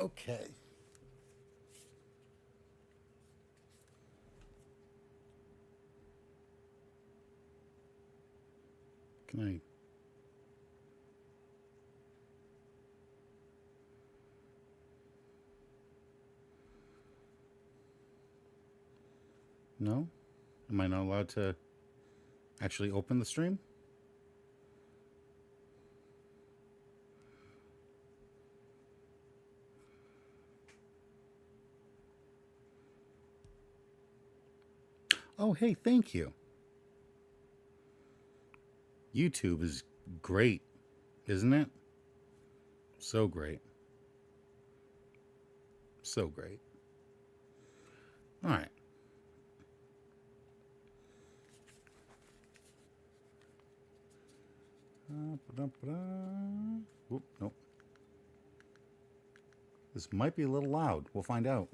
Okay. Can I? No? Am I not allowed to actually open the stream? Oh, hey, thank you. YouTube is great, isn't it? So great. So great. All right. Oop, nope. This might be a little loud. We'll find out.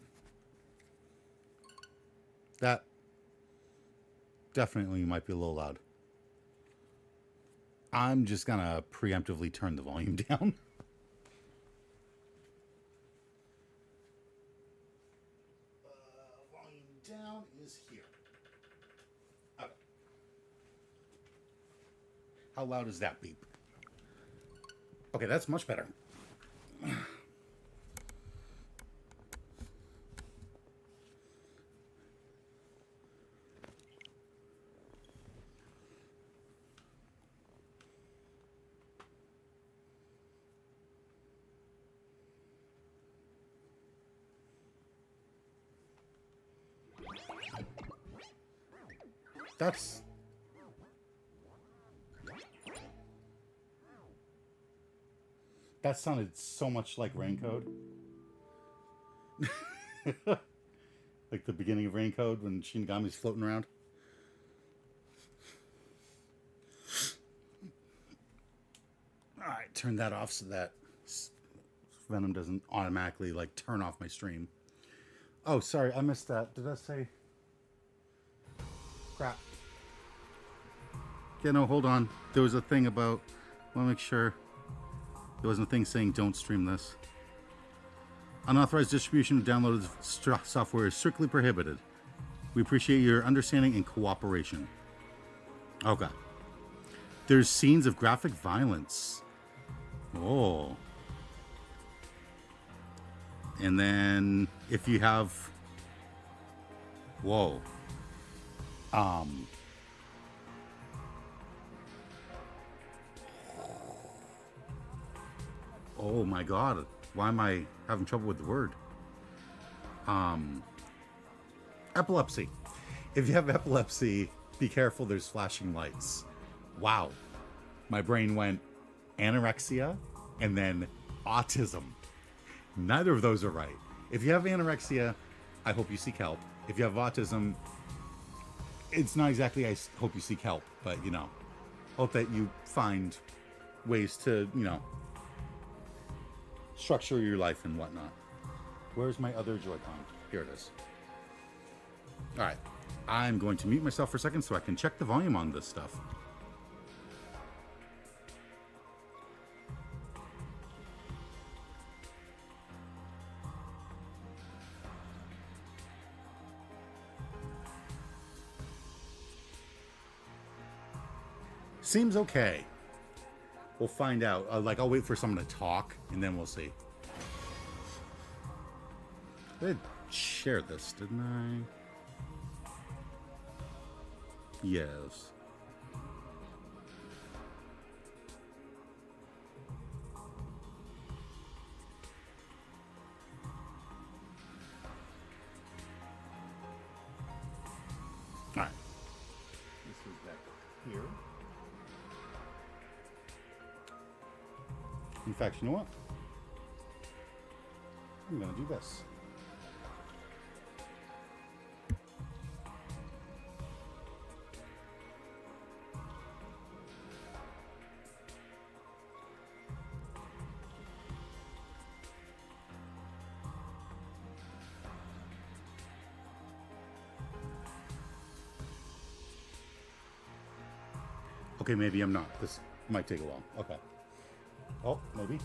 That definitely might be a little loud. I'm just going to preemptively turn the volume down. Volume down is here. Okay. How loud is that beep? Okay, that's much better. That sounded so much like Raincode. Like the beginning of Raincode when Shinigami's floating around. Alright, turn that off so that Venom doesn't automatically like turn off my stream. Oh, sorry, I missed that. Did I say? Crap. Yeah, no, hold on. There was a thing about... I want to make sure there wasn't a thing saying don't stream this. Unauthorized distribution of downloaded software is strictly prohibited. We appreciate your understanding and cooperation. Okay. There's scenes of graphic violence. Oh. And then if you have... Whoa. Oh my god. Why am I having trouble with the word? Epilepsy. If you have epilepsy, be careful, there's flashing lights. Wow. My brain went anorexia and then autism. Neither of those are right. If you have anorexia, I hope you seek help. If you have autism, it's not exactly I hope you seek help, but, you know, hope that you find ways to, you know, structure your life and whatnot. Where's my other Joy-Con? Here it is. All right. I'm going to mute myself for a second so I can check the volume on this stuff. Seems okay. We'll find out. Like, I'll wait for someone to talk, and then we'll see. I did share this, didn't I? Yes. All right. This is back here. In fact, you know what? I'm going to do this. Okay, maybe I'm not. This might take a while. Okay. Oh, maybe.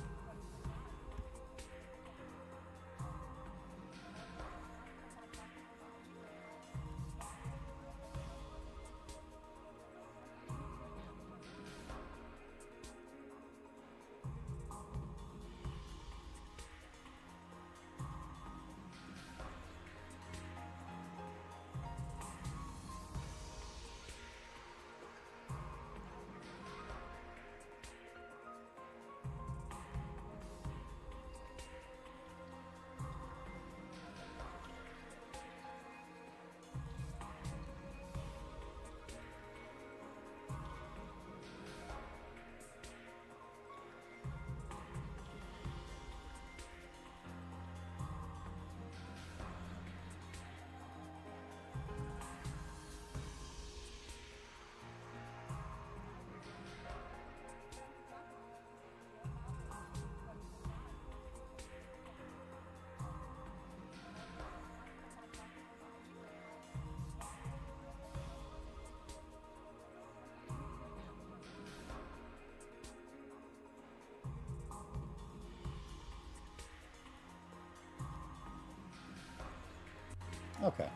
Okay.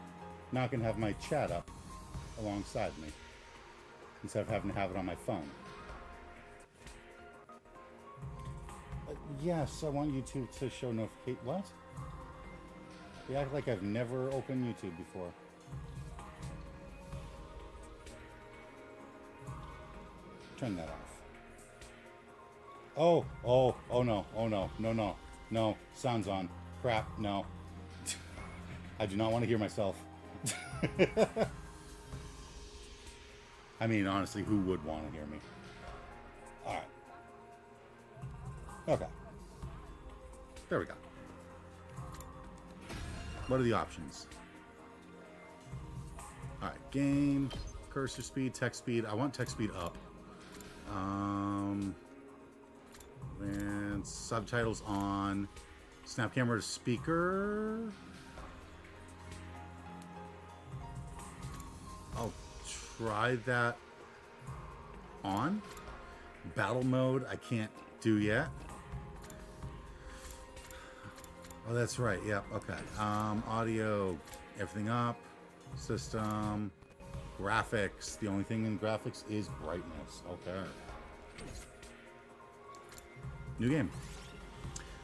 Now I can have my chat up alongside me instead of having to have it on my phone. Yes, I want YouTube to show notification. What? You act like I've never opened YouTube before. Turn that off. Oh no. Sound's on. Crap, no. I do not want to hear myself. I mean, honestly, who would want to hear me? Alright. Okay. There we go. What are the options? Alright, game, cursor speed, text speed. I want text speed up. And subtitles on. Snap camera to speaker. I'll try that on. Battle mode I can't do yet. Oh, that's right. Yep. Okay. Audio, everything up. System, graphics. The only thing in graphics is brightness. Okay. New game.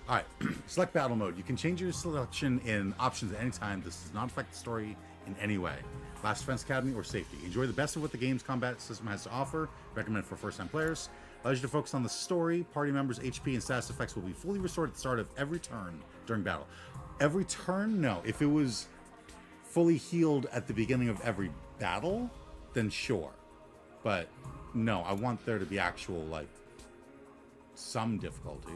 All right. Select battle mode. You can change your selection in options at any time. This does not affect the story in any way. Last Defense Academy or safety. Enjoy the best of what the game's combat system has to offer. Recommend for first-time players. Allows you to focus on the story. Party members' HP and status effects will be fully restored at the start of every turn during battle. Every turn? No. If it was fully healed at the beginning of every battle, then sure. But no, I want there to be actual, like, some difficulty.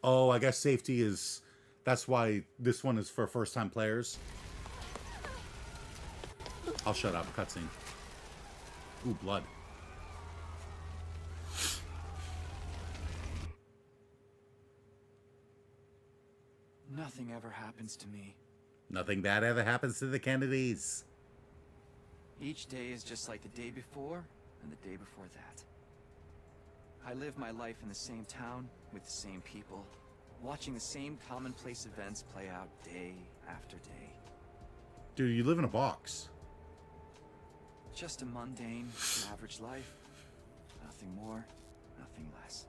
Oh, I guess safety is... That's why this one is for first-time players. I'll shut up. Cutscene. Ooh, blood. Nothing ever happens to me. Nothing bad ever happens to the Kennedys. Each day is just like the day before and the day before that. I live my life in the same town with the same people, watching the same commonplace events play out day after day. Dude, you live in a box. Just a mundane, average life. Nothing more, nothing less.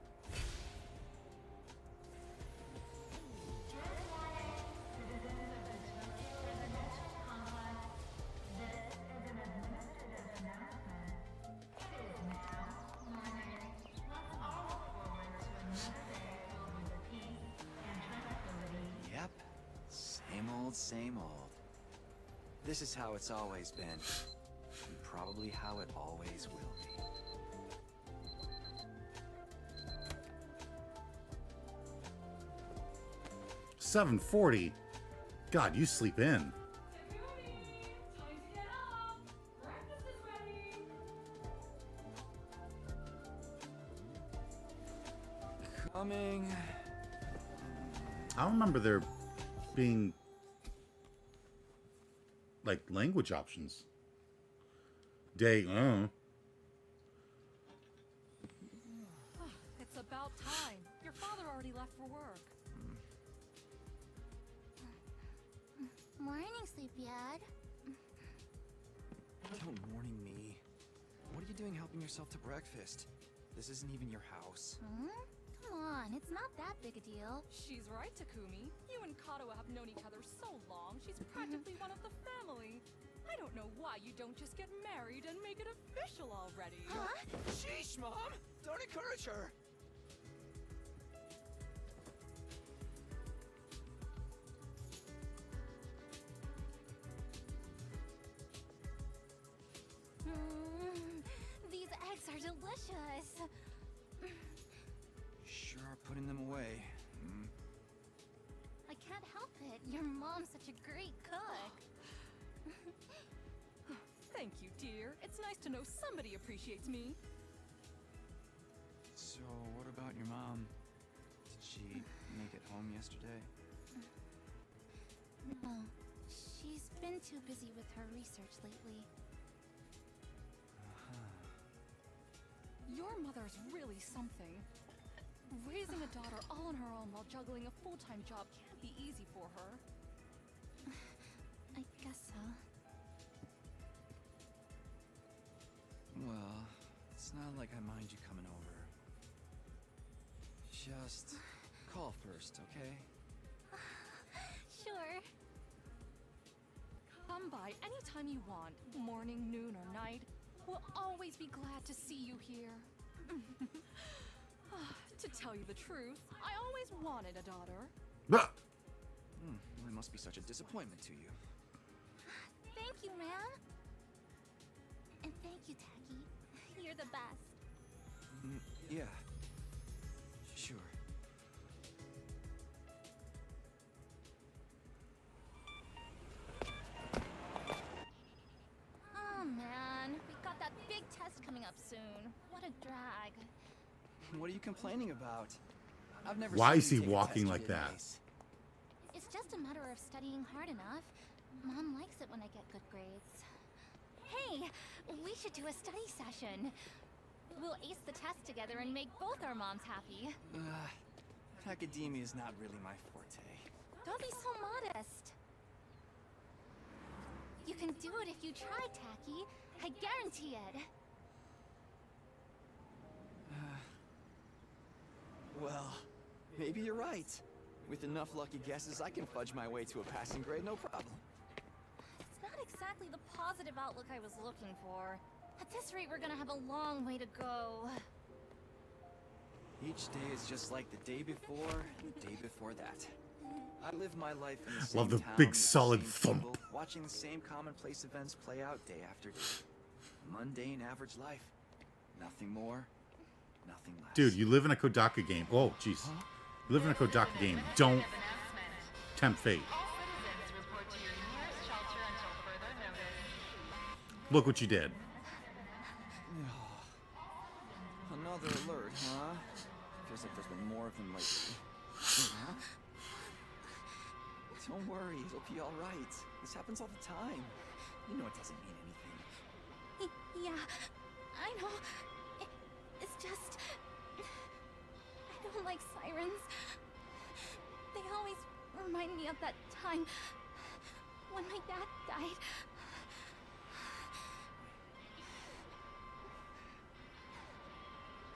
Yep, same old. This is how it's always been. And probably how it always will be. $7.40. God, you sleep in. Coming. I don't remember there being like language options. Day, It's about time. Your father already left for work. Morning, Sleepyhead. Don't morning me. What are you doing helping yourself to breakfast? This isn't even your house. Come on, it's not that big a deal. She's right, Takumi. You and Kato have known each other so long, she's practically one of the family. I don't know why you don't just get married and make it official already. Huh? Sheesh, Mom! Don't encourage her! These eggs are delicious. Sure are putting them away. I can't help it. Your mom's such a great cook. Thank you, dear. It's nice to know somebody appreciates me. So, what about your mom? Did she make it home yesterday? No, she's been too busy with her research lately. Your mother's really something. Raising a daughter all on her own while juggling a full-time job can't not be easy for her. I guess so. Well, it's not like I mind you coming over. Just call first, okay? Sure. Come by anytime you want, morning, noon, or night. We'll always be glad to see you here. To tell you the truth, I always wanted a daughter. Ah! Well, it must be such a disappointment to you. Thank you, man. And thank you, Tacky. You're the best. Yeah. Sure. Oh, man. We've got that big test coming up soon. What a drag. What are you complaining about? I've never Why seen is you he take a walking test like your that? days. It's just a matter of studying hard enough. Mom likes it when I get good grades. Hey, we should do a study session. We'll ace the test together and make both our moms happy. Academia is not really my forte. Don't be so modest. You can do it if you try, Tacky. I guarantee it. Well, maybe you're right. With enough lucky guesses, I can fudge my way to a passing grade, no problem. It's not exactly the positive outlook I was looking for. At this rate, we're gonna have a long way to go. Each day is just like the day before and the day before that. I live my life in the same Love the town, big with the solid same thump. people, watching the same commonplace events play out day after day. Mundane, average life. Nothing more, nothing less. Dude, you live in a Kodaka game. Oh, jeez. You live in a Kodaka game. Don't tempt fate. Look what you did. Another alert, huh? Feels like there's been more of them lately. Huh? Don't worry, it'll be all right. This happens all the time. You know it doesn't mean anything. Yeah, I know. It's just... I don't like sirens. They always remind me of that time when my dad died.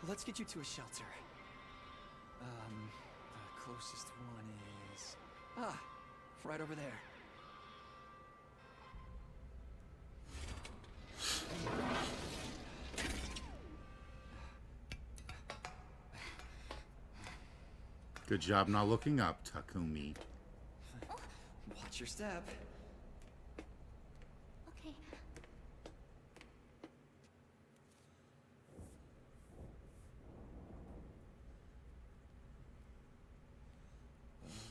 Let's get you to a shelter. The closest one is... right over there. Good job not looking up, Takumi. Watch your step. Okay.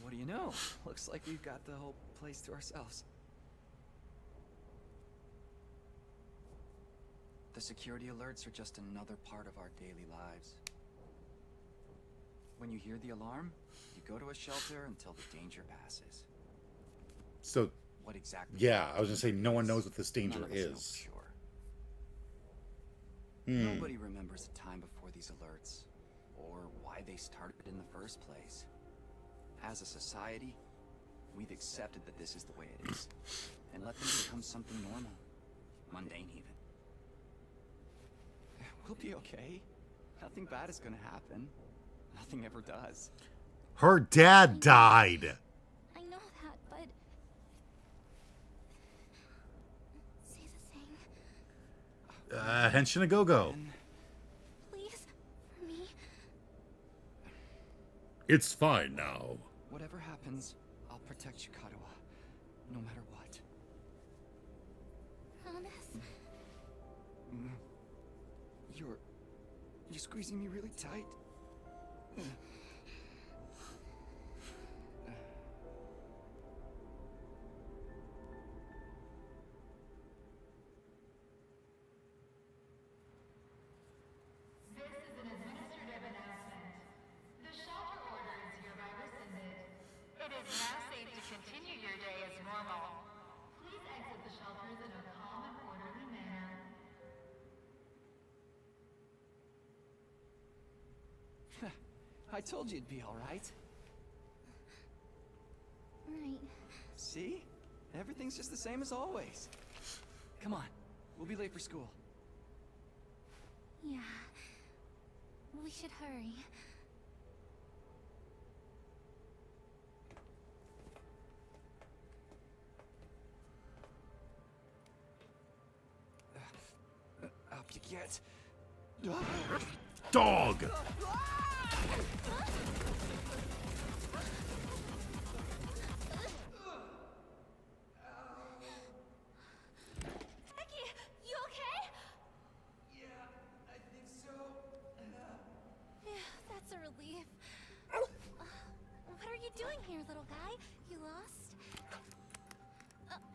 What do you know? Looks like we've got the whole place to ourselves. The security alerts are just another part of our daily lives. When you hear the alarm, you go to a shelter until the danger passes. So, What exactly? yeah, I was gonna say no one knows what this danger None of us know is. for sure. Hmm. Nobody remembers the time before these alerts, or why they started in the first place. As a society, we've accepted that this is the way it is, and let them become something normal, mundane even. We'll be okay. Nothing bad is gonna happen. Nothing ever does. Her dad died. I know that, but... Say the thing. Henshin a go-go. And Please, for me. It's fine now. whatever happens, I'll protect you, Katawa, no matter what. Promise? You're squeezing me really tight. This is an administrative announcement. The shelter order is hereby rescinded. It is now safe to continue your day as normal. Please exit the shelters in a calm and orderly manner. I told you it'd be all right. See? Everything's just the same as always. Come on, we'll be late for school. Yeah. We should hurry. Up you get. Dog! Becky, you okay? Yeah, I think so. Yeah, that's a relief. What are you doing here, little guy? You lost?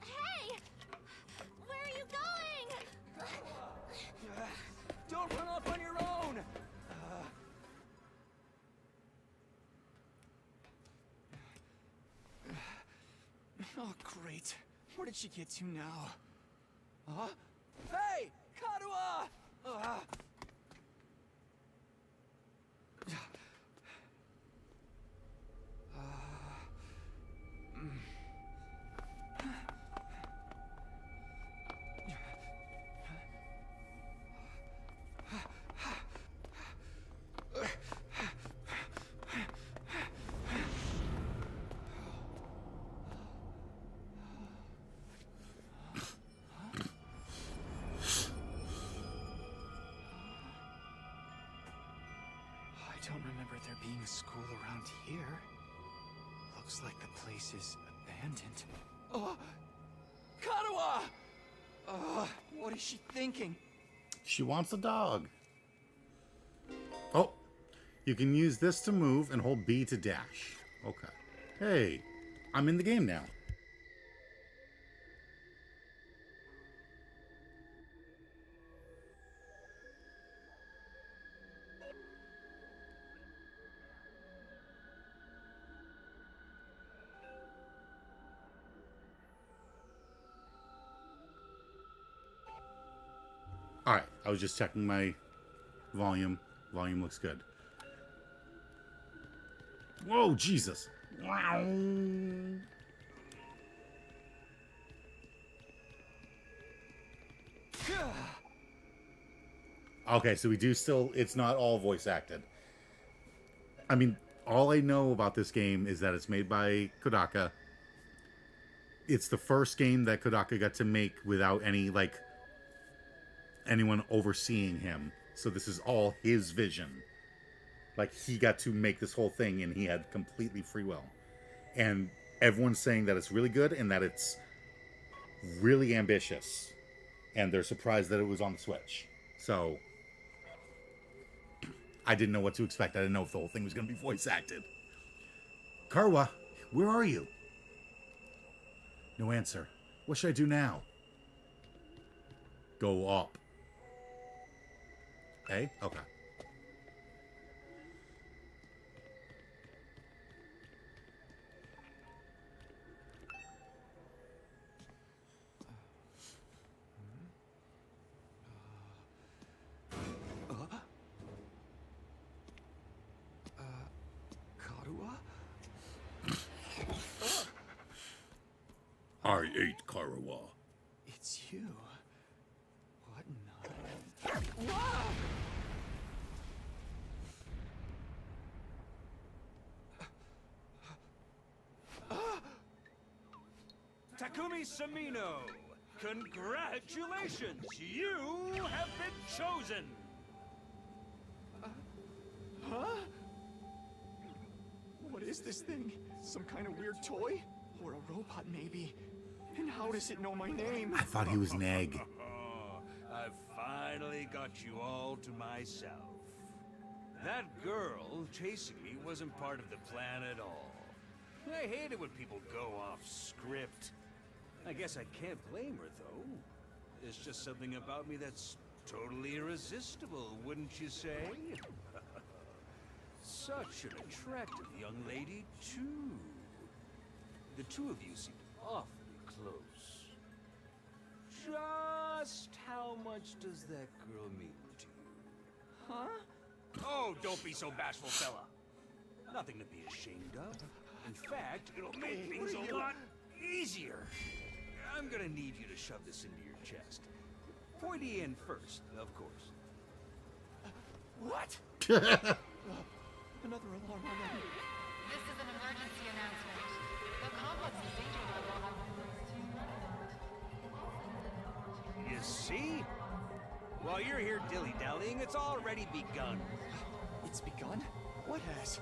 Hey! Where are you going? Don't run off on your own! Oh, great. Where did she get to now? Huh? Hey! Karuha! I don't remember there being a school around here. Looks like the place is abandoned. Oh! Karuha! What is she thinking? She wants a dog. Oh, you can use this to move and hold B to dash. Okay. Hey, I'm in the game now. All right, I was just checking my volume. Volume looks good. Whoa, Jesus. Wow. Okay, so we do still, it's not all voice acted. I mean, all I know about this game is that it's made by Kodaka. It's the first game that Kodaka got to make without any, like, anyone overseeing him. So this is all his vision. Like, he got to make this whole thing and he had completely free will. And everyone's saying that it's really good and that it's really ambitious. And they're surprised that it was on the Switch. So I didn't know what to expect. I didn't know if the whole thing was going to be voice acted. Karwa, where are you? No answer. What should I do now? Go up. Hey? Okay. Karuha? I ate Karawa. It's you. What in the... Whoa! Takumi Samino, congratulations! You have been chosen! Huh? What is this thing? Some kind of weird toy? Or a robot, maybe? And how does it know my name? I thought he was Nag. I've finally got you all to myself. That girl chasing me wasn't part of the plan at all. I hate it when people go off script. I guess I can't blame her, though. There's just something about me that's totally irresistible, wouldn't you say? Such an attractive young lady, too. The two of you seem awfully close. Just how much does that girl mean to you? Huh? Oh, don't be so bashful, fella. Nothing to be ashamed of. In fact, it'll make things a lot Easier. I'm gonna need you to shove this into your chest. Pointy end first, of course. What? Another alarm already. This is an emergency announcement. The complex's danger level has been raised to red alert. You see? While you're here dilly-dallying, it's already begun. It's begun? What has?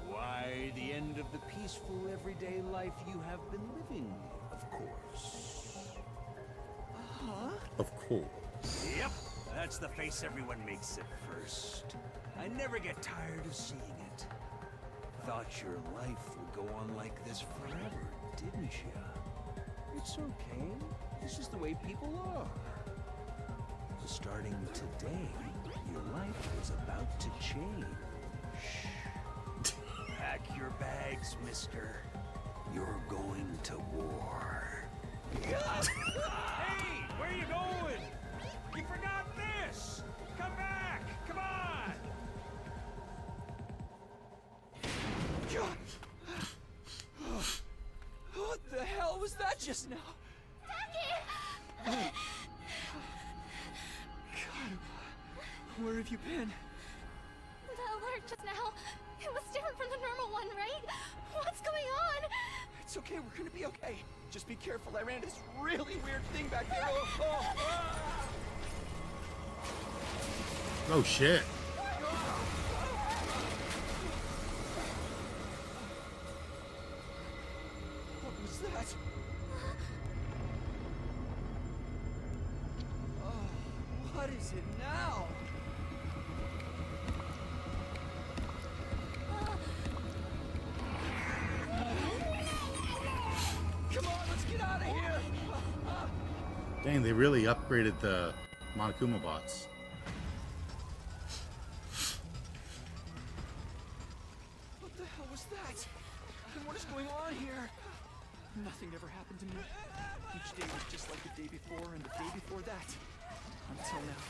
Why, the end of the peaceful everyday life you have been living, of course. Of course. Yep, that's the face everyone makes at first. I never get tired of seeing it. Thought your life would go on like this forever, didn't you? It's okay. This is the way people are. Starting today, your life is about to change. Pack your bags, mister. You're going to war. Hey, where you going? You forgot this! Come back! Come on! What the hell was that just now? God, where have you been? The alert just now, it was different from the normal one, right? What's going on? It's okay, we're gonna be okay. Just be careful, I ran into this really weird thing back there. Oh shit. What was that? Oh, what is it now? Come on, let's get out of here! Dang, they really upgraded the Monokuma bots. What the hell was that? And what is going on here? Nothing ever happened to me. Each day was just like the day before and the day before that. Until now.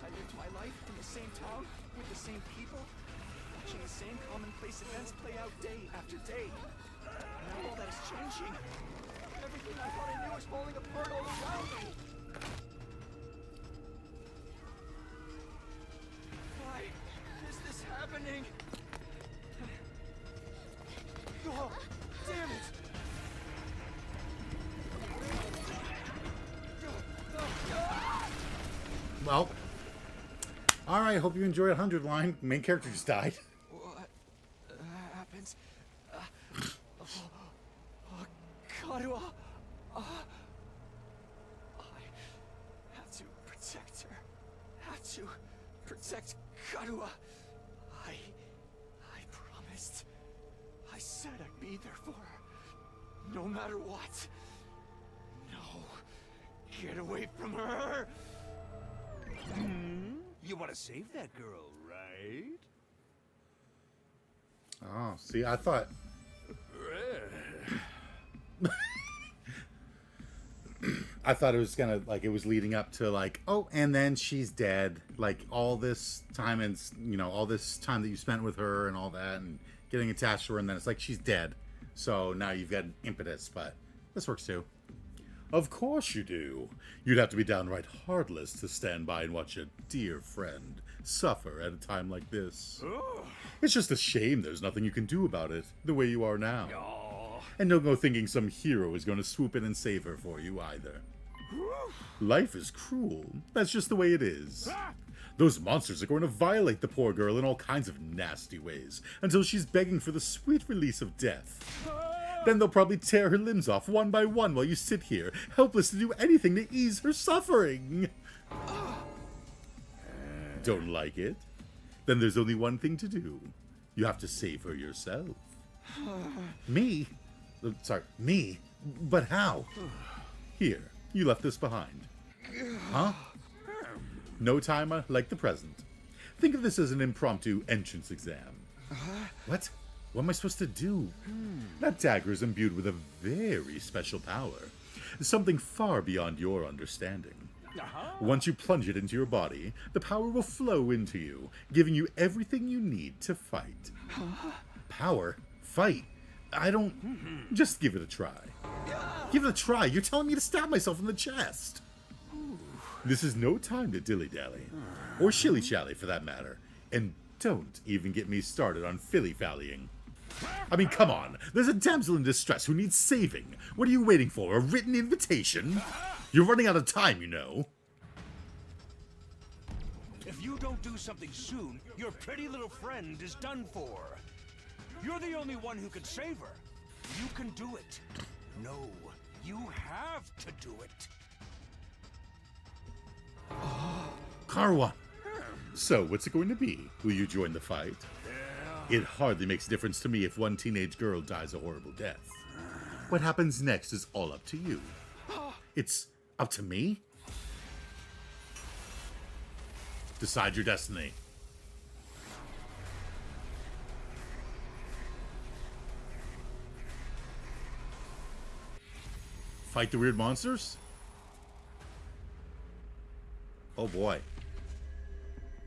I lived my life in the same town, with the same people, watching the same commonplace events play out day after day. Now all that is changing. Everything I thought I knew is falling apart all around me. Why is this happening? Oh, damn it! Well, alright, hope you enjoyed 100 line. Main character just died. What happens? Karua, I have to protect her. Have to protect Karua. I promised. I said I'd be there for her, no matter what. No, get away from her. You want to save that girl, right? Oh, see, I thought... I thought it was gonna, like, it was leading up to, like, oh, and then she's dead. Like, all this time and, you know, all this time that you spent with her and all that and getting attached to her, and then it's like she's dead. So now you've got an impetus, but this works too. Of course you do. You'd have to be downright heartless to stand by and watch a dear friend suffer at a time like this. It's just a shame there's nothing you can do about it, the way you are now. And don't go thinking some hero is going to swoop in and save her for you either. Life is cruel. That's just the way it is. Those monsters are going to violate the poor girl in all kinds of nasty ways until she's begging for the sweet release of death. Then they'll probably tear her limbs off one by one while you sit here, helpless to do anything to ease her suffering. Don't like it? Then there's only one thing to do. You have to save her yourself. Me? Sorry, me? But how? Here, you left this behind. Huh? No timer like the present. Think of this as an impromptu entrance exam. What? What am I supposed to do? That dagger is imbued with a very special power. Something far beyond your understanding. Once you plunge it into your body, the power will flow into you, giving you everything you need to fight. Power? Fight? I don't... Just give it a try. Give it a try? You're telling me to stab myself in the chest. This is no time to dilly-dally. Or shilly-shally, for that matter. And don't even get me started on filly-fallying. I mean, come on. There's a damsel in distress who needs saving. What are you waiting for? A written invitation? You're running out of time, you know. If you don't do something soon, your pretty little friend is done for. You're the only one who can save her. You can do it. No, you have to do it. Karwa. So, what's it going to be? Will you join the fight? It hardly makes a difference to me if one teenage girl dies a horrible death. What happens next is all up to you. It's up to me? Decide your destiny. Fight the weird monsters? Oh boy.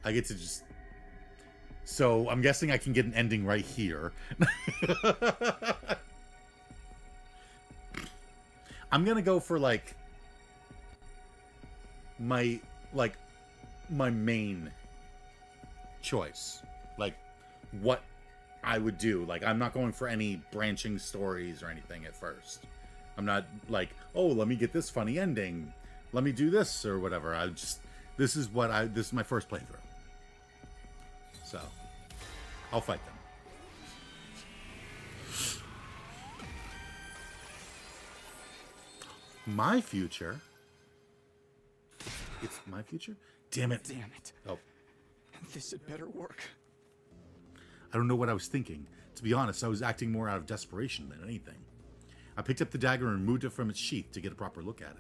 I get to just... So, I'm guessing I can get an ending right here. I'm gonna go for, like... my main choice. Like, what I would do. Like, I'm not going for any branching stories or anything at first. I'm not like, oh, let me get this funny ending. Let me do this or whatever. This is my first playthrough. So, I'll fight them. My future? It's my future? Damn it. Damn it. Oh. This had better work. I don't know what I was thinking. To be honest, I was acting more out of desperation than anything. I picked up the dagger and removed it from its sheath to get a proper look at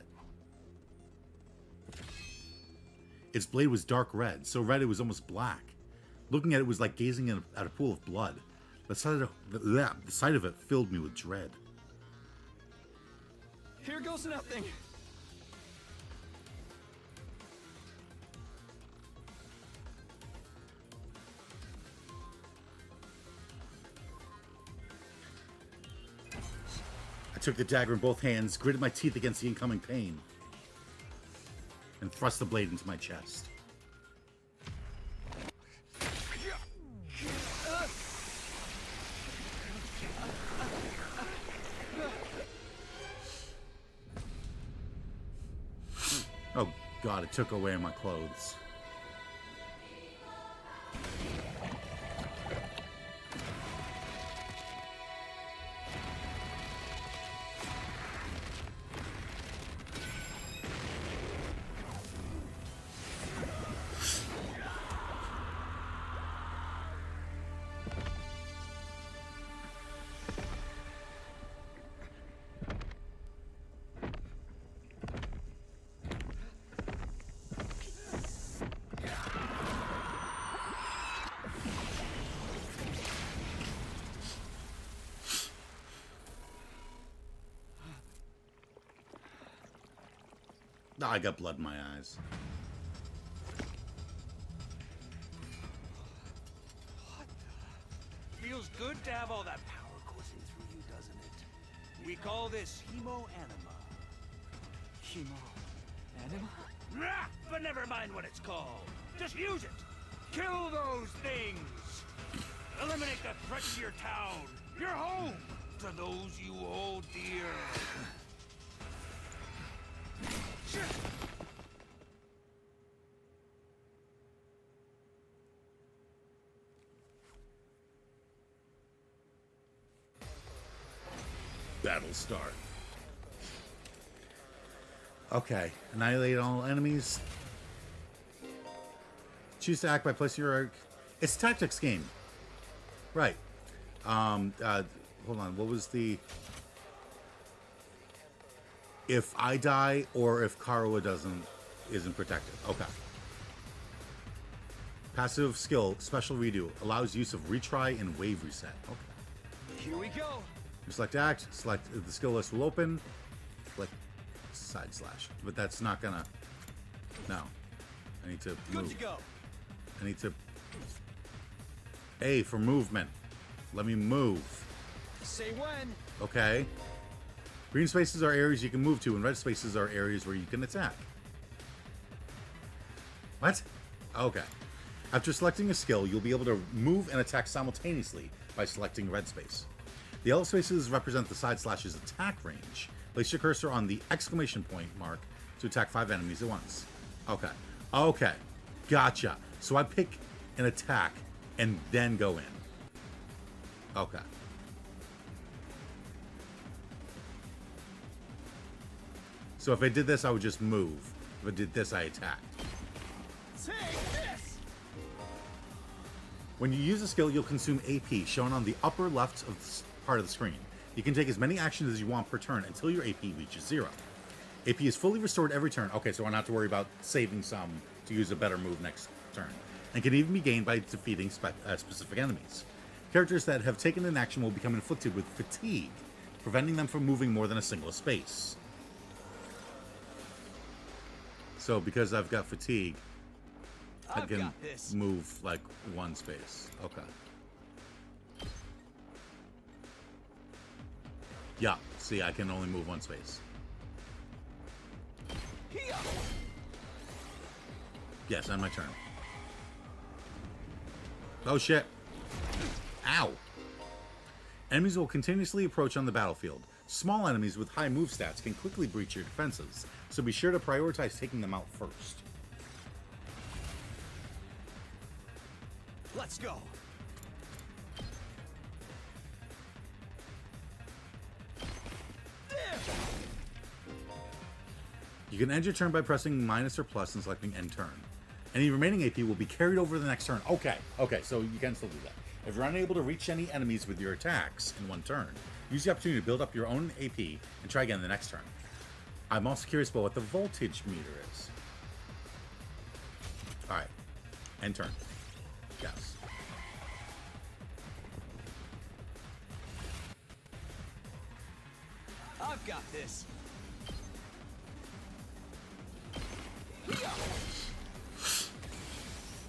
it. Its blade was dark red, so red it was almost black. Looking at it was like gazing at a pool of blood. The sight of it filled me with dread. Here goes nothing. I took the dagger in both hands, gritted my teeth against the incoming pain, and thrust the blade into my chest. Oh God, it took away my clothes. Oh, I got blood in my eyes. Feels good to have all that power coursing through you, doesn't it? We call this hemo-anima. Hemo-anima? Nah, but never mind what it's called. Just use it. Kill those things. Eliminate the threat to your town, your home, to those you hold dear. Battle start. Okay, annihilate all enemies. Choose to act by placing your... It's a tactics game. Right. Hold on, what was the... If I die or if Karwa isn't protected. Okay. Passive skill, special redo. Allows use of retry and wave reset. Okay. Here we go. You select act, select the skill list will open. Click side slash. But that's not gonna... No. I need to Good move. to go. I need to... A for movement. Let me move. Say when. Okay. Green spaces are areas you can move to, and red spaces are areas where you can attack. What? Okay. After selecting a skill, you'll be able to move and attack simultaneously by selecting red space. The yellow spaces represent the side slash's attack range. Place your cursor on the exclamation point mark to attack 5 enemies at once. Okay. Okay. Gotcha. So I pick an attack and then go in. Okay. So if I did this, I would just move. If I did this, I attacked. Take this. When you use a skill, you'll consume AP, shown on the upper left of part of the screen. You can take as many actions as you want per turn until your AP reaches 0. AP is fully restored every turn. Okay, so I don't have to worry about saving some to use a better move next turn. And can even be gained by defeating specific enemies. Characters that have taken an action will become inflicted with fatigue, preventing them from moving more than a single space. So because I've got fatigue, I I've can got this. move like one space. Okay. Yeah, see, I can only move one space. Here. Yes, on my turn. Oh shit. Ow. Enemies will continuously approach on the battlefield. Small enemies with high move stats can quickly breach your defenses, so be sure to prioritize taking them out first. Let's go. You can end your turn by pressing minus or plus and selecting end turn. Any remaining AP will be carried over to the next turn. Okay, so you can still do that. If you're unable to reach any enemies with your attacks in one turn, use the opportunity to build up your own AP and try again the next turn. I'm also curious about what the voltage meter is. Alright, end turn. Yes. I've got this.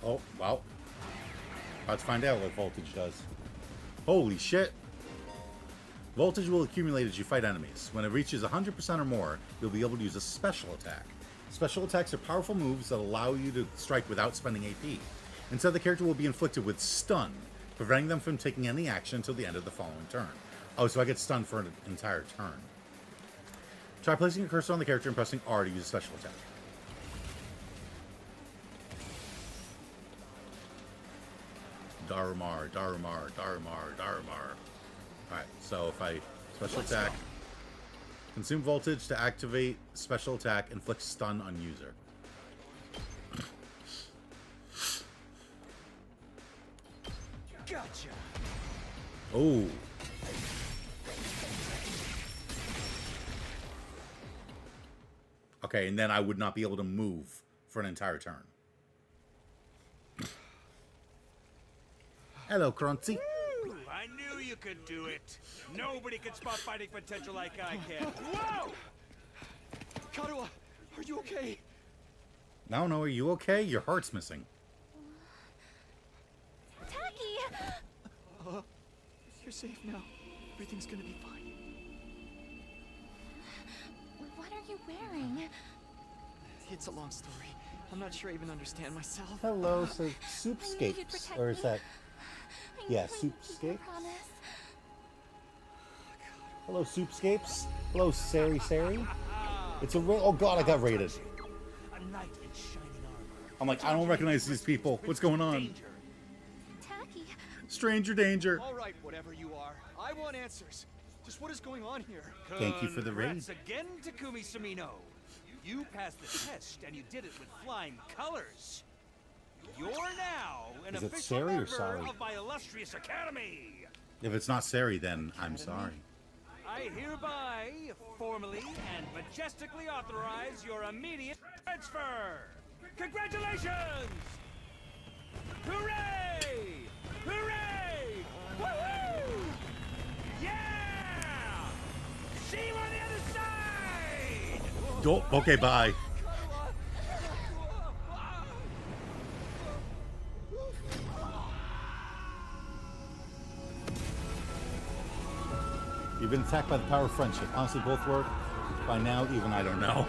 Oh, well. Let's find out what voltage does. Holy shit! Voltage will accumulate as you fight enemies. When it reaches 100% or more, you'll be able to use a special attack. Special attacks are powerful moves that allow you to strike without spending AP. Instead, the character will be inflicted with stun, preventing them from taking any action until the end of the following turn. Oh, so I get stunned for an entire turn. Try placing your cursor on the character and pressing R to use a special attack. Darumar. Alright, so if I special attack, consume voltage to activate special attack, inflict stun on user. Gotcha. Oh. Okay, and then I would not be able to move for an entire turn. Hello, Crunchy. I knew you could do it. Nobody can spot fighting potential like I can. Whoa! Karuha, are you okay? No, are you okay? Your heart's missing. Taki! You're safe now. Everything's gonna be fine. What are you wearing? It's a long story. I'm not sure I even understand myself. Hello, so I need you to Soupscapes. protect Or is me. that... I Yeah, know you keep your Soupscapes. promise. Hello, Soupscapes. Hello, Sari. It's a real... Oh god, I got raided. A knight in shining armor. I'm like, I don't recognize these people. What's going on? Danger. Taki, Stranger danger. All right, whatever you are. I want answers. Just what is going on here? Thank you for the raid. Congrats again, Takumi Sumino. You passed the test, and you did it with flying colors. You're now an Is it official Sari or member Sari? of my illustrious academy. If it's not Sari, then I'm sorry. I hereby, formally, and majestically authorize your immediate transfer. Congratulations! Hooray! Hooray! Woohoo! Yeah! See you on the other side! Okay, bye. You've been attacked by the power of friendship. Honestly, both work. By now, even I don't know.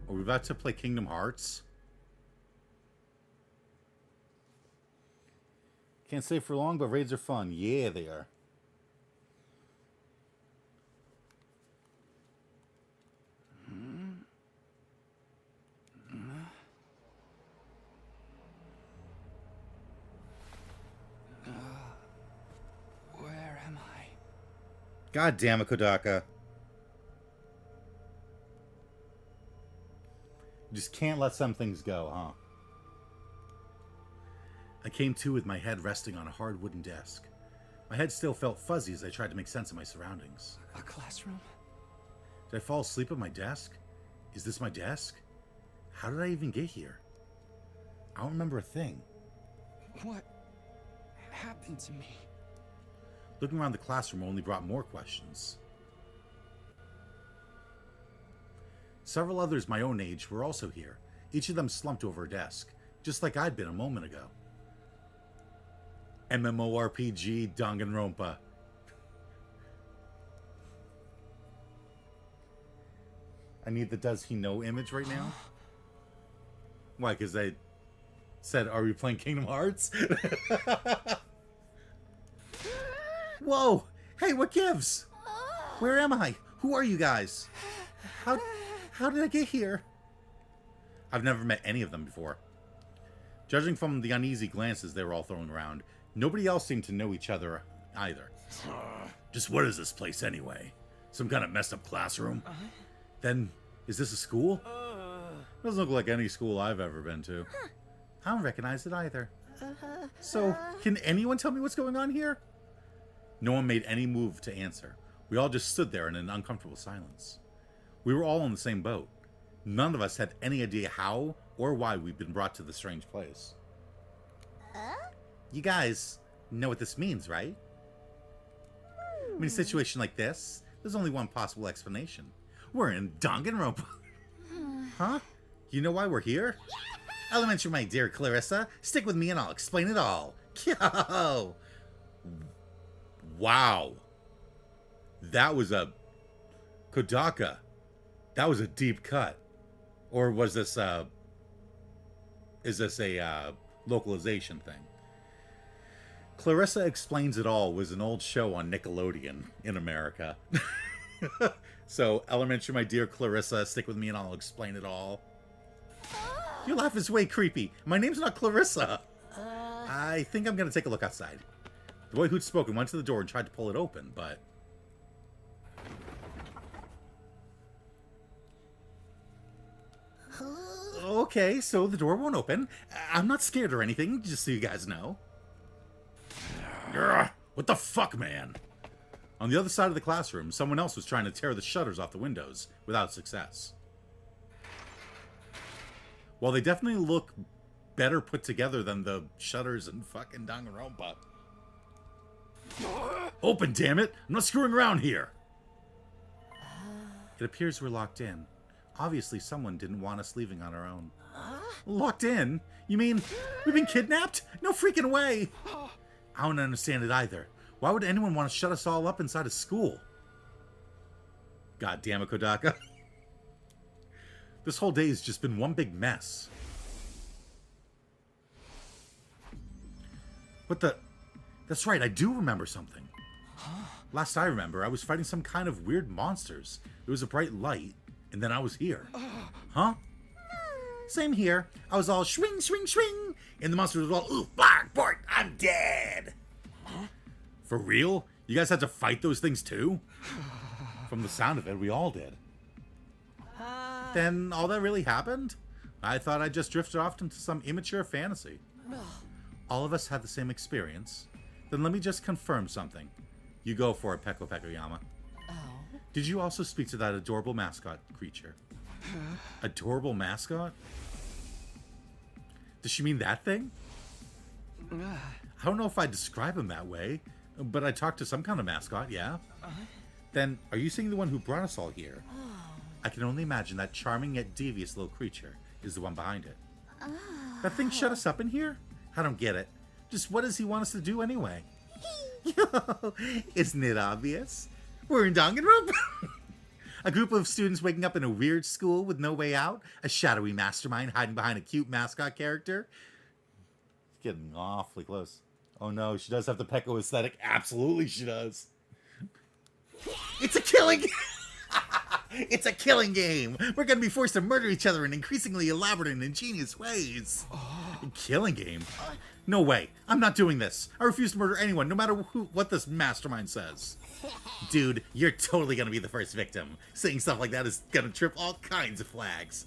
Are we about to play Kingdom Hearts? Can't stay for long, but raids are fun. Yeah, they are. Where am I? God damn it, Kodaka. You just can't let some things go, huh? I came to with my head resting on a hard wooden desk. My head still felt fuzzy as I tried to make sense of my surroundings. A classroom? Did I fall asleep at my desk? Is this my desk? How did I even get here? I don't remember a thing. What happened to me? Looking around the classroom only brought more questions. Several others my own age were also here, each of them slumped over a desk, just like I'd been a moment ago. MMORPG Danganronpa. I need the does he know image right now? Why, because they said, are we playing Kingdom Hearts? Whoa! Hey, what gives? Where am I? Who are you guys? How did I get here? I've never met any of them before. Judging from the uneasy glances they were all throwing around, nobody else seemed to know each other either. Just what is this place anyway? Some kind of messed up classroom? Then, is this a school? Doesn't look like any school I've ever been to. I don't recognize it either. So, can anyone tell me what's going on here? No one made any move to answer. We all just stood there in an uncomfortable silence. We were all in the same boat. None of us had any idea how or why we'd been brought to this strange place. You guys know what this means, right? In a situation like this, there's only one possible explanation. We're in Danganronpa. Huh? You know why we're here? Elementary, my dear Clarissa. Stick with me and I'll explain it all. Yo! Wow. That was a... Kodaka. That was a deep cut. Or was this, is this a, localization thing? Clarissa Explains It All was an old show on Nickelodeon in America. So, Elementary, my dear Clarissa, stick with me and I'll explain it all. Your laugh is way creepy. My name's not Clarissa. I think I'm going to take a look outside. The boy who'd spoken went to the door and tried to pull it open, but... Okay, so the door won't open. I'm not scared or anything, just so you guys know. Ugh, what the fuck, man? On the other side of the classroom, someone else was trying to tear the shutters off the windows, without success. While they definitely look better put together than the shutters in fucking Danganronpa. Open, damn it! I'm not screwing around here! It appears we're locked in. Obviously, someone didn't want us leaving on our own. Locked in? You mean we've been kidnapped? No freaking way! I don't understand it either. Why would anyone want to shut us all up inside a school? God damn it, Kodaka. This whole day has just been one big mess. What the... That's right, I do remember something. Last I remember, I was fighting some kind of weird monsters. There was a bright light, and then I was here. Huh? Same here. I was all swing, swing, swing, and the monster was all, ooh, bark, bark, I'm dead. For real? You guys had to fight those things too? From the sound of it, we all did. Then all that really happened? I thought I just drifted off into some immature fantasy. All of us had the same experience. Then let me just confirm something. You go for it, Peko Pekoyama. Did you also speak to that adorable mascot creature? Adorable mascot? Does she mean that thing? I don't know if I'd describe him that way, but I talked to some kind of mascot, yeah. Then, are you saying the one who brought us all here? I can only imagine that charming yet devious little creature is the one behind it. That thing shut us up in here? I don't get it. Just what does he want us to do anyway? Isn't it obvious? We're in Danganronpa. A group of students waking up in a weird school with no way out. A shadowy mastermind hiding behind a cute mascot character. It's getting awfully close. Oh no, she does have the Pecco aesthetic. Absolutely she does. It's a killing... It's a killing game. We're going to be forced to murder each other in increasingly elaborate and ingenious ways. Killing game? No way. I'm not doing this. I refuse to murder anyone, no matter what this mastermind says. Dude, you're totally going to be the first victim. Saying stuff like that is going to trip all kinds of flags.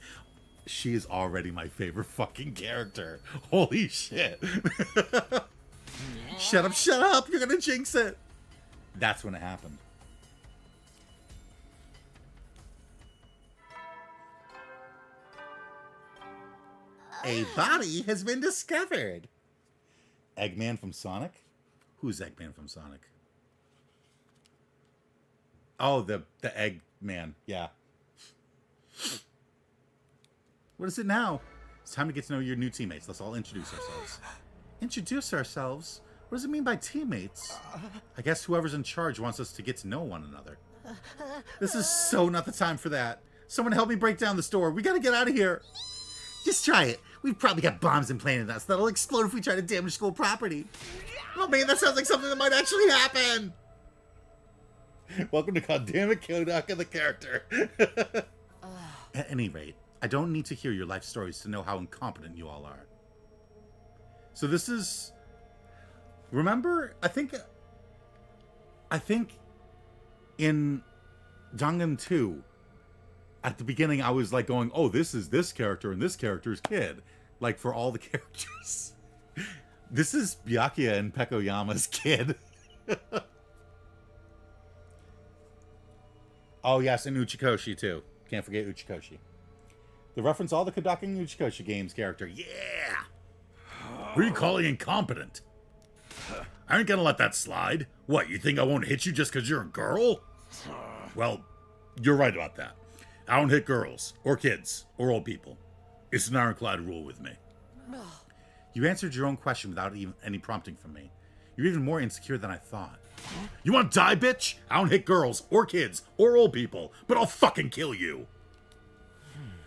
She is already my favorite fucking character. Holy shit. Shut up. You're going to jinx it. That's when it happened. A body has been discovered. Eggman from Sonic? Who's Eggman from Sonic? Oh, the Eggman. Yeah. What is it now? It's time to get to know your new teammates. Let's all introduce ourselves. Introduce ourselves? What does it mean by teammates? I guess whoever's in charge wants us to get to know one another. This is so not the time for that. Someone help me break down the store. We gotta get out of here. Just try it. We've probably got bombs implanted in us that'll explode if we try to damage school property. Oh man, that sounds like something that might actually happen. Welcome to Goddammit Kodaka the character. At any rate, I don't need to hear your life stories to know how incompetent you all are. So this is... Remember, I think in Dangan 2, at the beginning, I was like going, oh, this is this character and this character's kid. Like, for all the characters. This is Byakuya and Pekoyama's kid. Oh, yes, and Uchikoshi, too. Can't forget Uchikoshi. They reference all the Kodaka and Uchikoshi games character. Yeah! Who are you calling incompetent? I ain't gonna let that slide. What, you think I won't hit you just because you're a girl? Well, you're right about that. I don't hit girls, or kids, or old people. It's an ironclad rule with me. You answered your own question without even any prompting from me. You're even more insecure than I thought. You want to die, bitch? I don't hit girls, or kids, or old people, but I'll fucking kill you.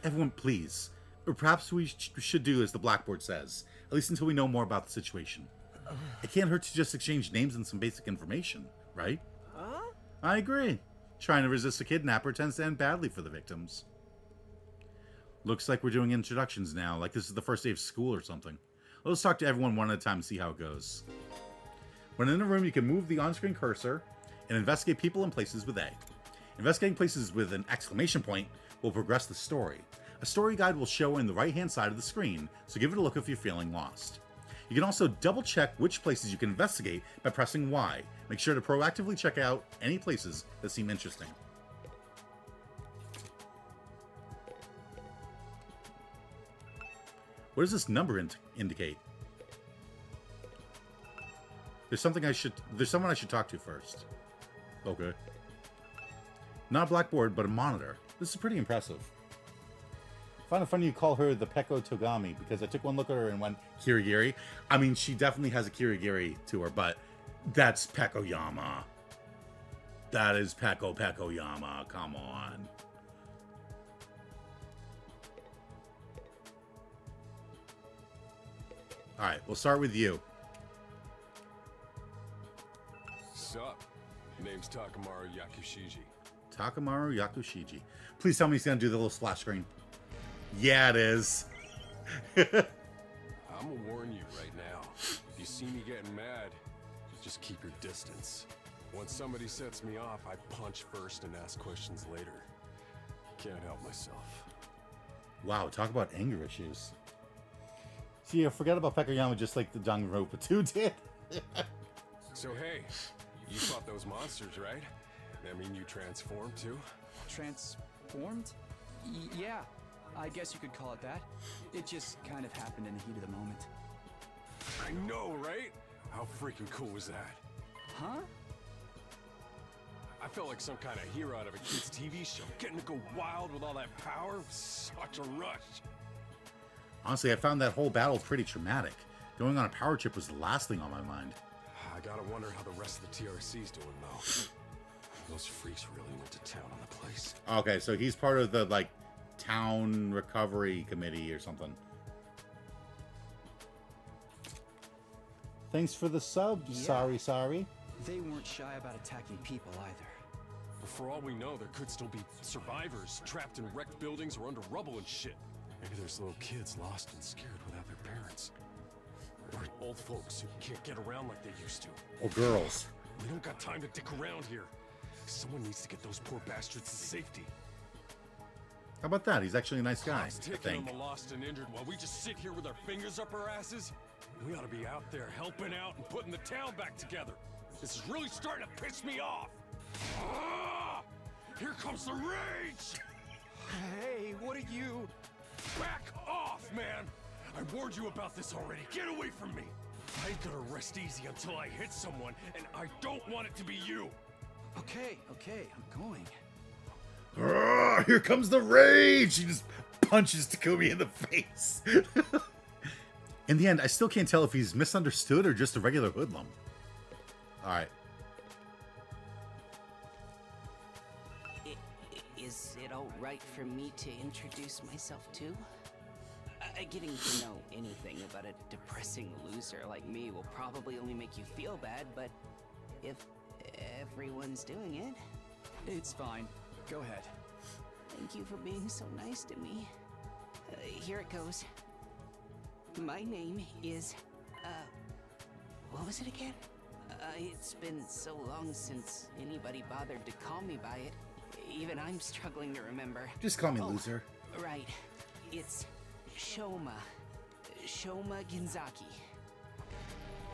Everyone, please. Or perhaps we should do as the blackboard says, at least until we know more about the situation. It can't hurt to just exchange names and some basic information, right? I agree. Trying to resist a kidnapper tends to end badly for the victims. Looks like we're doing introductions now, like this is the first day of school or something. Let's talk to everyone one at a time and see how it goes. When in a room, you can move the on-screen cursor and investigate people and places with A. Investigating places with an exclamation point will progress the story. A story guide will show in the right-hand side of the screen, so give it a look if you're feeling lost. You can also double-check which places you can investigate by pressing Y. Make sure to proactively check out any places that seem interesting. What does this number indicate? There's someone I should talk to first. Okay. Not a blackboard, but a monitor. This is pretty impressive. I find it funny you call her the Peko Togami, because I took one look at her and went, Kirigiri? I mean, she definitely has a Kirigiri to her, but that's Pekoyama. That is Pekoyama. Come on. Alright, we'll start with you. Sup? Name's Takamaru Yakushiji. Takamaru Yakushiji. Please tell me he's gonna do the little splash screen. Yeah, it is. I'm gonna warn you right now. If you see me getting mad, just keep your distance. Once somebody sets me off, I punch first and ask questions later. Can't help myself. Wow, talk about anger issues. See, I forgot about Pekoyama just like the Danganronpa 2 did. So hey, you fought those monsters, right? That mean you transformed too? Transformed? Yeah, I guess you could call it that. It just kind of happened in the heat of the moment. I know, right? How freaking cool was that? Huh? I felt like some kind of hero out of a kid's TV show. Getting to go wild with all that power was such a rush. Honestly, I found that whole battle pretty traumatic. Going on a power trip was the last thing on my mind. I gotta wonder how the rest of the TRC's doing, though. Those freaks really went to town on the place. Okay, so he's part of the, like, town recovery committee or something. Thanks for the sub, Yeah. sorry. They weren't shy about attacking people either. But for all we know, there could still be survivors trapped in wrecked buildings or under rubble and shit. Maybe there's little kids lost and scared without their parents. Or old folks who can't get around like they used to. Or girls. We don't got time to dick around here. Someone needs to get those poor bastards to safety. How about that? He's actually a nice guy, It's I taking think. them the lost and injured while we just sit here with our fingers up our asses. We ought to be out there helping out and putting the town back together. This is really starting to piss me off. Ah! Here comes the rage! Hey, what are you? Back off, man! I warned you about this already. Get away from me! I ain't gonna rest easy until I hit someone, and I don't want it to be you. Okay, I'm going. Arrgh, here comes the rage! He just punches Takumi in the face. In the end, I still can't tell if he's misunderstood or just a regular hoodlum. Alright. Is it all right for me to introduce myself too? Getting to know anything about a depressing loser like me will probably only make you feel bad, but if everyone's doing it... It's fine. Go ahead. Thank you for being so nice to me. Here it goes. My name is, what was it again? It's been so long since anybody bothered to call me by it. Even I'm struggling to remember. Just call me loser. Right. It's Shoma. Shoma Ginzaki.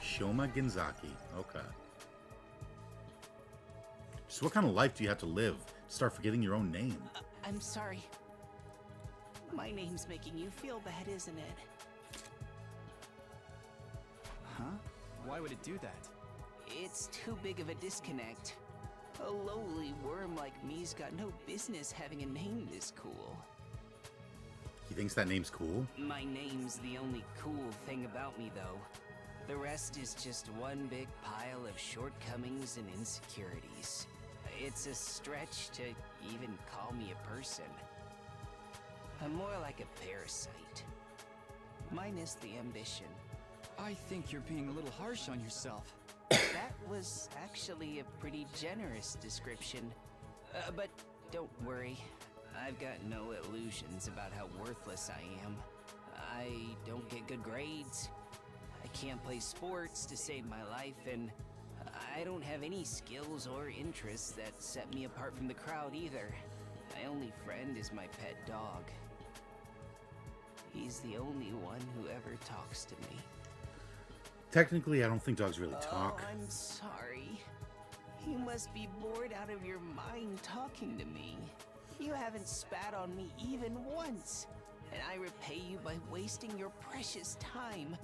Shoma Ginzaki. Okay. So what kind of life do you have to live to start forgetting your own name? I'm sorry. My name's making you feel bad, isn't it? Huh? Why would it do that? It's too big of a disconnect. A lowly worm like me's got no business having a name this cool. He thinks that name's cool? My name's the only cool thing about me, though. The rest is just one big pile of shortcomings and insecurities. It's a stretch to even call me a person. I'm more like a parasite. Minus the ambition. I think you're being a little harsh on yourself. That was actually a pretty generous description. But don't worry. I've got no illusions about how worthless I am. I don't get good grades. I can't play sports to save my life, and I don't have any skills or interests that set me apart from the crowd either. My only friend is my pet dog. He's the only one who ever talks to me. Technically, I don't think dogs really talk. Oh, I'm sorry. You must be bored out of your mind talking to me. You haven't spat on me even once, and I repay you by wasting your precious time.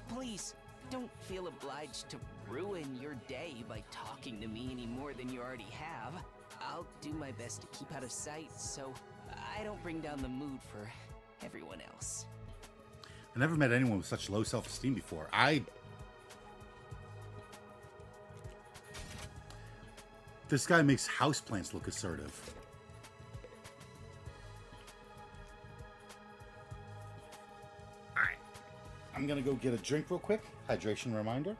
Please, don't feel obliged to ruin your day by talking to me any more than you already have. I'll do my best to keep out of sight so I don't bring down the mood for everyone else. I never met anyone with such low self-esteem before. This guy makes houseplants look assertive. Alright. I'm gonna go get a drink real quick. Hydration reminder.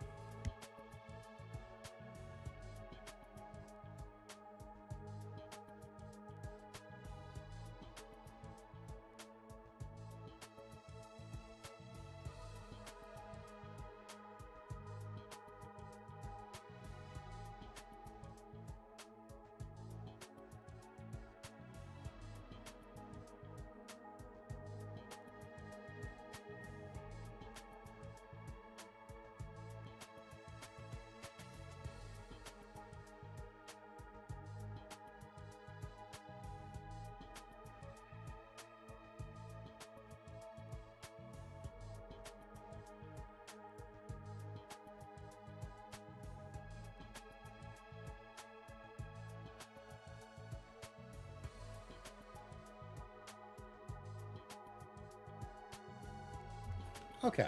Okay.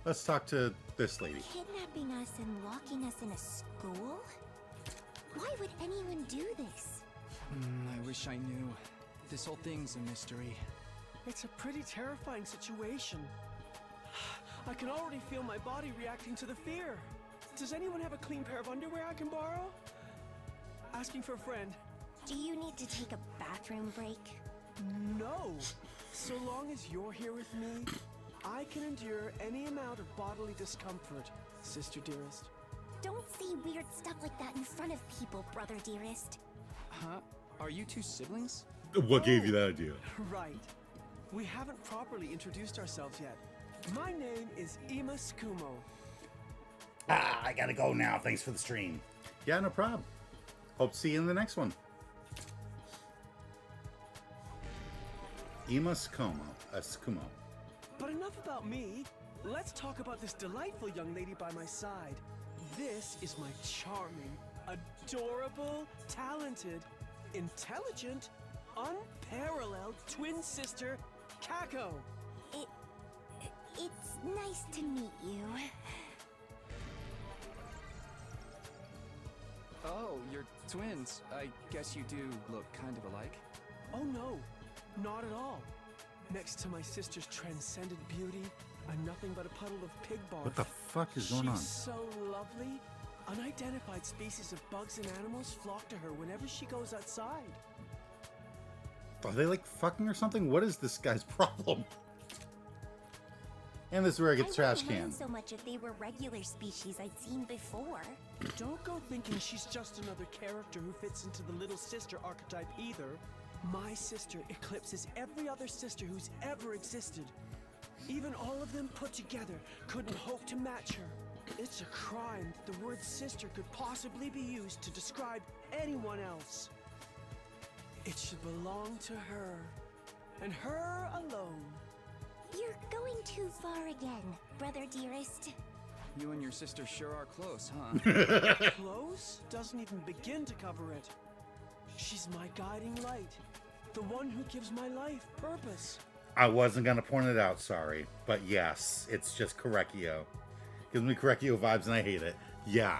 Let's talk to this lady. Kidnapping us and locking us in a school? Why would anyone do this? I wish I knew. This whole thing's a mystery. It's a pretty terrifying situation. I can already feel my body reacting to the fear. Does anyone have a clean pair of underwear I can borrow? Asking for a friend. Do you need to take a bathroom break? No. So long as you're here with me, I can endure any amount of bodily discomfort, sister dearest. Don't say weird stuff like that in front of people, brother dearest. Huh? Are you two siblings? What gave you that idea? Right. We haven't properly introduced ourselves yet. My name is Ima Skumo. Ah, I gotta go now. Thanks for the stream. Yeah, no problem. Hope to see you in the next one. Ima Skumo. Skumo. But enough about me. Let's talk about this delightful young lady by my side. This is my charming, adorable, talented, intelligent, unparalleled twin sister, Kako. It's nice to meet you. Oh, you're twins. I guess you do look kind of alike. Oh no, not at all. Next to my sister's transcendent beauty, I'm nothing but a puddle of pig barf. What the fuck is going on? She's so lovely. Unidentified species of bugs and animals flock to her whenever she goes outside. Are they like fucking or something? What is this guy's problem? And this is where I get the trash wouldn't can. mind so much if they were regular species I'd seen before. Don't go thinking she's just another character who fits into the little sister archetype either. My sister eclipses every other sister who's ever existed. Even all of them put together couldn't hope to match her. It's a crime that the word sister could possibly be used to describe anyone else. It should belong to her, and her alone. You're going too far again, brother dearest. You and your sister sure are close, huh? Close doesn't even begin to cover it. She's my guiding light, the one who gives my life purpose. I wasn't gonna point it out, sorry. But yes, it's just Correcchio. Gives me Correcchio vibes and I hate it. Yeah.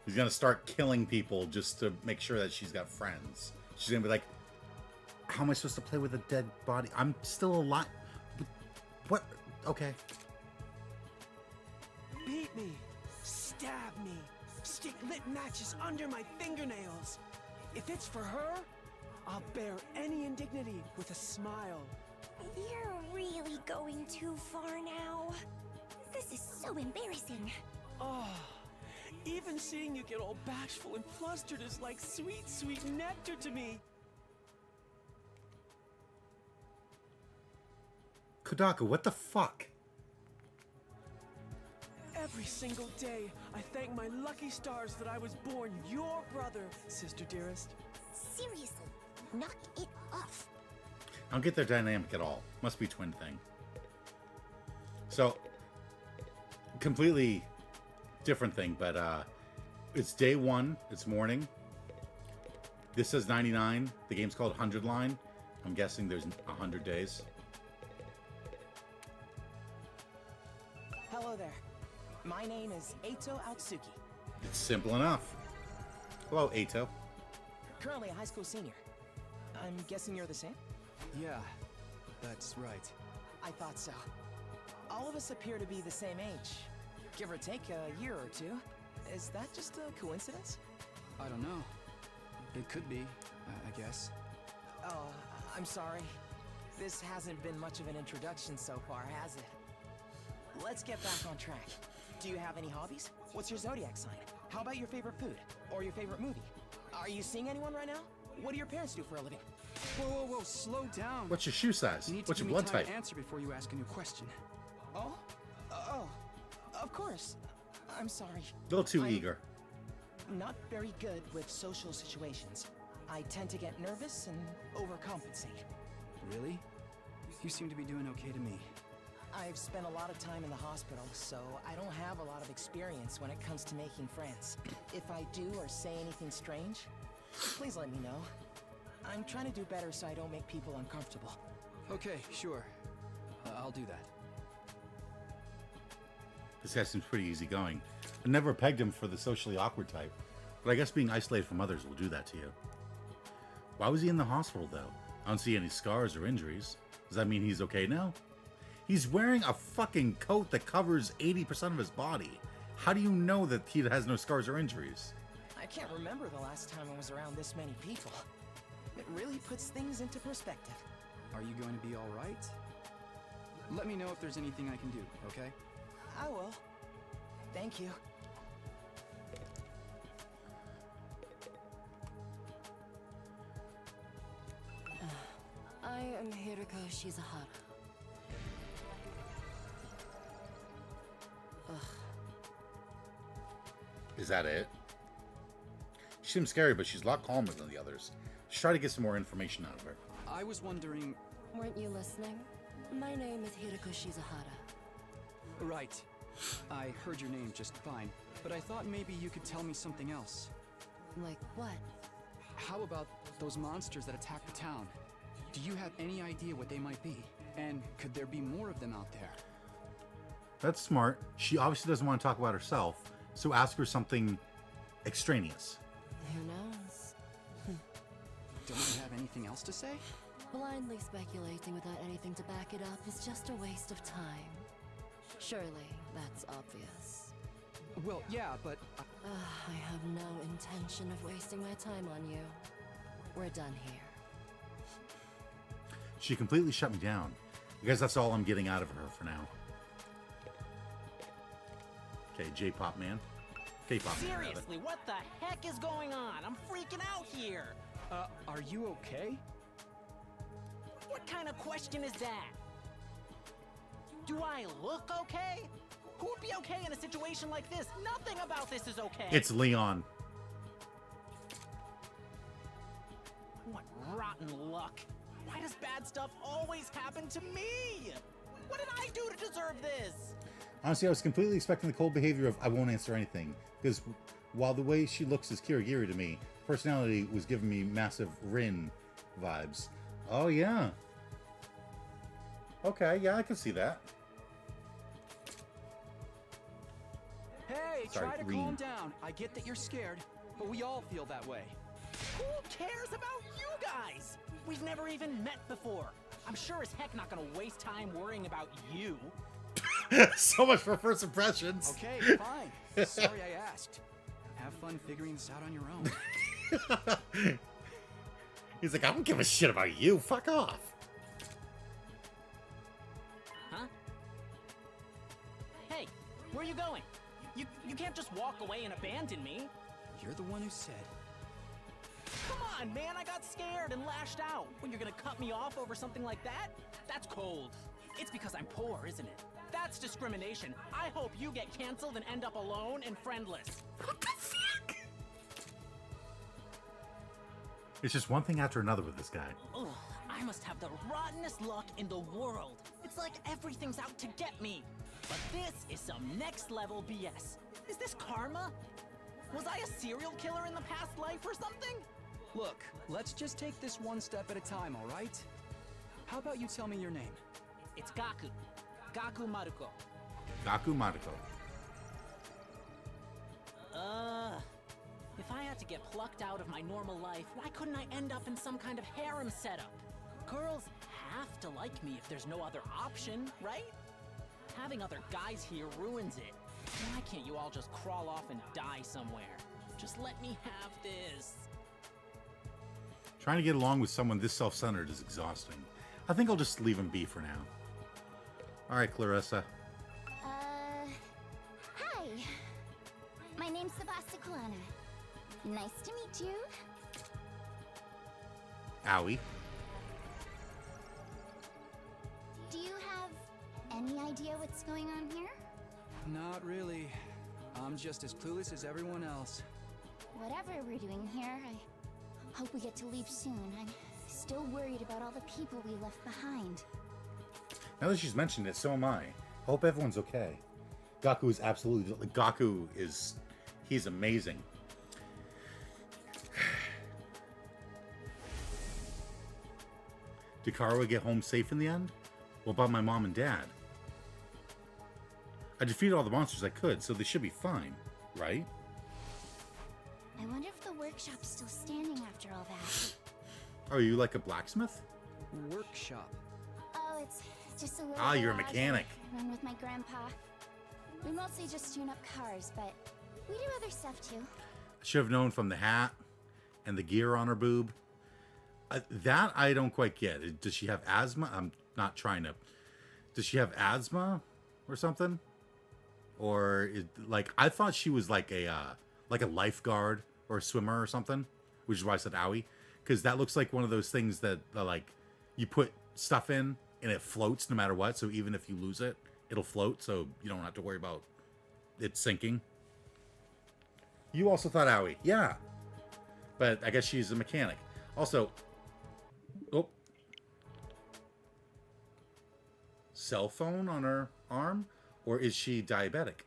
He's gonna start killing people just to make sure that she's got friends. She's gonna be like, how am I supposed to play with a dead body? I'm still alive. What? Okay. Beat me, stab me, stick lit matches under my fingernails. If it's for her, I'll bear any indignity with a smile. You're really going too far now. This is so embarrassing. Oh, even seeing you get all bashful and flustered is like sweet, sweet nectar to me. Kodaka, what the fuck? Every single day, I thank my lucky stars that I was born your brother, sister dearest. Seriously, knock it off. I don't get their dynamic at all. Must be twin thing. So, completely different thing, but it's day one. It's morning. This says 99. The game's called 100 Line. I'm guessing there's 100 days. Hello there. My name is Eito Aotsuki. It's simple enough. Hello, Eito. Currently a high school senior. I'm guessing you're the same? Yeah, that's right. I thought so. All of us appear to be the same age. Give or take a year or two. Is that just a coincidence? I don't know. It could be, I guess. Oh, I'm sorry. This hasn't been much of an introduction so far, has it? Let's get back on track. Do you have any hobbies? What's your zodiac sign? How about your favorite food? Or your favorite movie? Are you seeing anyone right now? What do your parents do for a living? Whoa, slow down. What's your shoe size? You need to What's give your me blood time type? to answer before you ask a new question. Oh? Of course. I'm sorry. A little too eager. Not very good with social situations. I tend to get nervous and overcompensate. Really? You seem to be doing okay to me. I've spent a lot of time in the hospital, so I don't have a lot of experience when it comes to making friends. If I do or say anything strange, please let me know. I'm trying to do better so I don't make people uncomfortable. Okay, sure. I'll do that. This guy seems pretty easygoing. I never pegged him for the socially awkward type, but I guess being isolated from others will do that to you. Why was he in the hospital, though? I don't see any scars or injuries. Does that mean he's okay now? He's wearing a fucking coat that covers 80% of his body. How do you know that he has no scars or injuries? I can't remember the last time I was around this many people. It really puts things into perspective. Are you going to be all right? Let me know if there's anything I can do, okay? I will. Thank you. I am Hiroko Shizahara. Is that it? She seems scary, but she's a lot calmer than the others. Just try to get some more information out of her. I was wondering... Weren't you listening? My name is Hiroko Shizahara. Right. I heard your name just fine, but I thought maybe you could tell me something else. Like what? How about those monsters that attacked the town? Do you have any idea what they might be? And could there be more of them out there? That's smart. She obviously doesn't want to talk about herself, so ask her something extraneous. Who knows? Don't you have anything else to say? Blindly speculating without anything to back it up is just a waste of time. Surely, that's obvious. Well, yeah, but... I have no intention of wasting my time on you. We're done here. She completely shut me down. I guess that's all I'm getting out of her for now. Okay, J-pop man. K-pop man, rather. Seriously, what the heck is going on? I'm freaking out here. Are you okay? What kind of question is that? Do I look okay? Who would be okay in a situation like this? Nothing about this is okay. It's Leon. What rotten luck. Why does bad stuff always happen to me? What did I do to deserve this? Honestly, I was completely expecting the cold behavior of I won't answer anything, because while the way she looks is Kirigiri to me, personality was giving me massive Rin vibes. Oh, yeah. Okay, yeah, I can see that. Hey, Sorry, try to Rin. calm down. I get that you're scared, but we all feel that way. Who cares about you guys? We've never even met before. I'm sure as heck not gonna waste time worrying about you. So much for first impressions. Okay, fine. Sorry I asked. Have fun figuring this out on your own. He's like, I don't give a shit about you. Fuck off. Huh? Hey, where are you going? You can't just walk away and abandon me. You're the one who said. Come on, man, I got scared and lashed out. When you're gonna cut me off over something like that? That's cold. It's because I'm poor, isn't it? That's discrimination. I hope you get canceled and end up alone and friendless. What the fuck? It's just one thing after another with this guy. Ugh, I must have the rottenest luck in the world. It's like everything's out to get me. But this is some next level BS. Is this karma? Was I a serial killer in the past life or something? Look, let's just take this one step at a time, all right? How about you tell me your name? It's Gaku. Gaku Maruko. Gaku Maruko. If I had to get plucked out of my normal life, why couldn't I end up in some kind of harem setup? Girls have to like me if there's no other option, right? Having other guys here ruins it. Why can't you all just crawl off and die somewhere? Just let me have this. Trying to get along with someone this self-centered is exhausting. I think I'll just leave him be for now. Alright, Clarissa. Hi. My name's Sebastiana. Nice to meet you. Owie. Do you have any idea what's going on here? Not really. I'm just as clueless as everyone else. Whatever we're doing here, I hope we get to leave soon. I'm still worried about all the people we left behind. Now that she's mentioned it, so am I. Hope everyone's okay. Gaku is absolutely... Gaku is... He's amazing. Did Kara get home safe in the end? What about my mom and dad? I defeated all the monsters I could, so they should be fine, right? I wonder if the workshop's still standing after all that. Are you like a blacksmith? Workshop. Oh, it's just a little Ah, you're a garage mechanic. I run with my grandpa. We mostly just tune up cars, but we do other stuff too. I should have known from the hat and the gear on her boob. That I don't quite get. Does she have asthma? I'm not trying to. Does she have asthma or something? Or like I thought she was like a lifeguard or a swimmer or something, which is why I said owie, because that looks like one of those things that like you put stuff in and it floats no matter what. So even if you lose it, it'll float, so you don't have to worry about it sinking. You also thought owie, yeah, but I guess she's a mechanic. Also, oh, cell phone on her arm, or is she diabetic?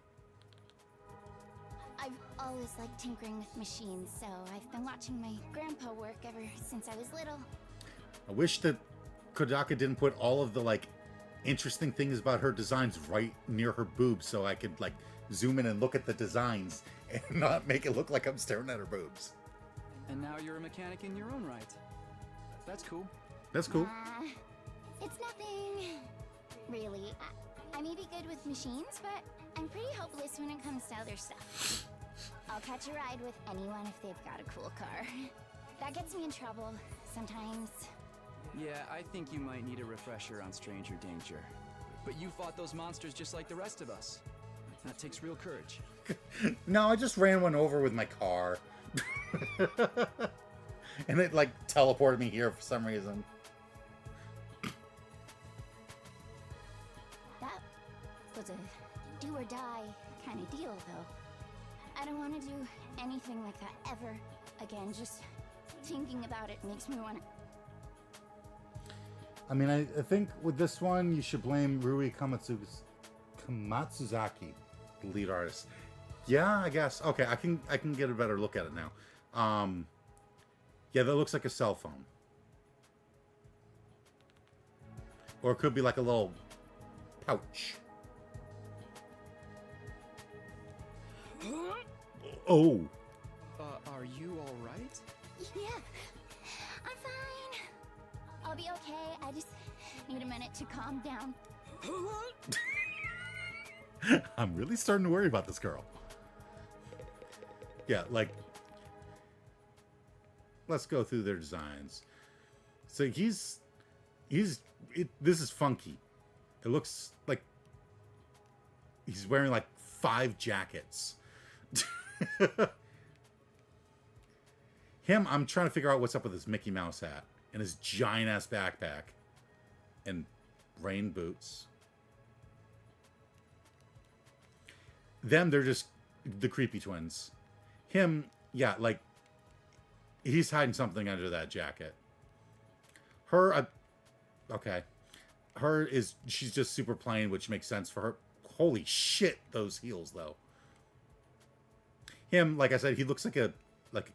I've always liked tinkering with machines, so I've been watching my grandpa work ever since I was little. I wish that Kodaka didn't put all of the like interesting things about her designs right near her boobs, so I could like zoom in and look at the designs and not make it look like I'm staring at her boobs. And now you're a mechanic in your own right. That's cool. That's cool. It's nothing. Really. I may be good with machines, but I'm pretty hopeless when it comes to other stuff. I'll catch a ride with anyone if they've got a cool car. That gets me in trouble sometimes. Yeah, I think you might need a refresher on stranger danger. But you fought those monsters just like the rest of us. That takes real courage. No, I just ran one over with my car. And it like teleported me here for some reason. That was a do or die kind of deal, though. I don't want to do anything like that ever again. Just thinking about it makes me want to... I mean, I think with this one, you should blame Rui Kamatsuzaki, the lead artist. Yeah, I guess. Okay, I can get a better look at it now. Yeah, that looks like a cell phone. Or it could be like a little pouch. Oh. Are you all right? Yeah, I'm fine. I'll be okay. I just need a minute to calm down. I'm really starting to worry about this girl. Yeah, like, let's go through their designs. So this is funky. It looks like he's wearing like 5 jackets. Him, I'm trying to figure out what's up with his Mickey Mouse hat and his giant ass backpack and rain boots. Them, they're just the creepy twins. Him, yeah, like he's hiding something under that jacket. Her, okay. She's just super plain, which makes sense for her. Holy shit, those heels though. Him, like I said, he looks like a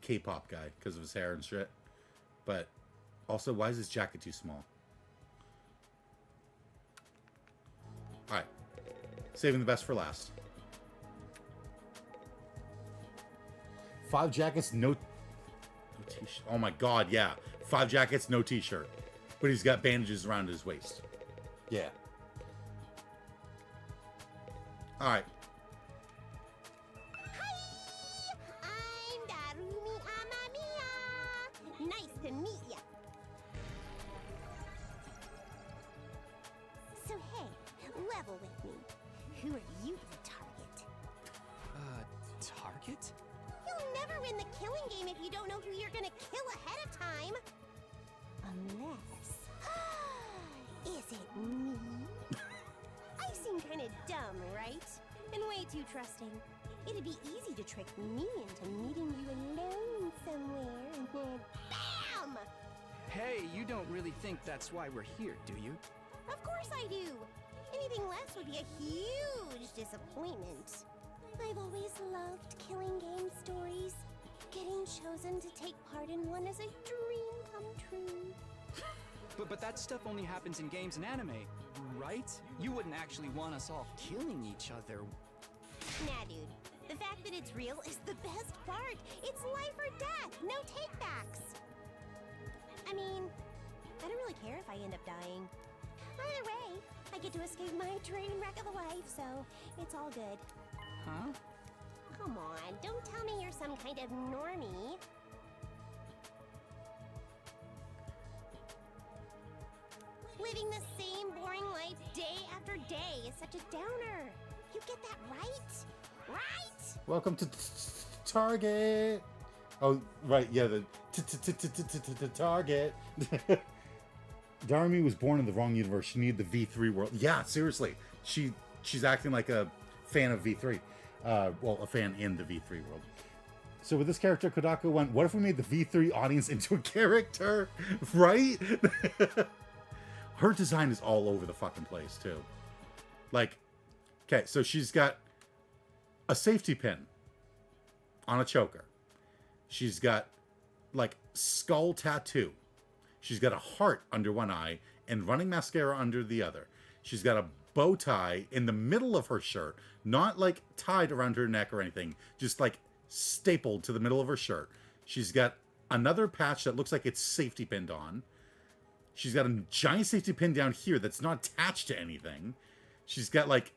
K-pop guy because of his hair and shit. But also, why is his jacket too small? All right, saving the best for last. 5 jackets, no t-shirt. Oh my god, yeah. 5 jackets, no t-shirt. But he's got bandages around his waist. Yeah. Alright. Hi! I'm Darumi Amamiya! Nice to meet ya! So hey, level with me. Who are you to target? Target? You'll never win the killing game if you don't know who you're gonna kill ahead of time. Unless... Is it me? I seem kinda dumb, right? And way too trusting. It'd be easy to trick me into meeting you alone somewhere and then BAM! Hey, you don't really think that's why we're here, do you? Of course I do! Anything less would be a huge disappointment. I've always loved killing game stories. Getting chosen to take part in one is a dream come true. But that stuff only happens in games and anime, right? You wouldn't actually want us all killing each other. Nah, dude. The fact that it's real is the best part. It's life or death, no takebacks. I mean, I don't really care if I end up dying. Either way, I get to escape my train wreck of a life, so it's all good. Huh? Come on, don't tell me you're some kind of normie. Living the same boring life day after day is such a downer. You get that right? Right? Welcome to Target. Oh, right, yeah, the Target. Darmi was born in the wrong universe. She needed the V3 world. Yeah, seriously. She's acting like a fan of V3. Well, a fan in the V3 world. So with this character, Kodaka went, what if we made the V3 audience into a character? Right? Her design is all over the fucking place, too. Like, okay, so she's got a safety pin on a choker. She's got, like, skull tattoo. She's got a heart under one eye and running mascara under the other. She's got a bow tie in the middle of her shirt, not, like, tied around her neck or anything, just, like, stapled to the middle of her shirt. She's got another patch that looks like it's safety pinned on. She's got a giant safety pin down here that's not attached to anything. She's got, like,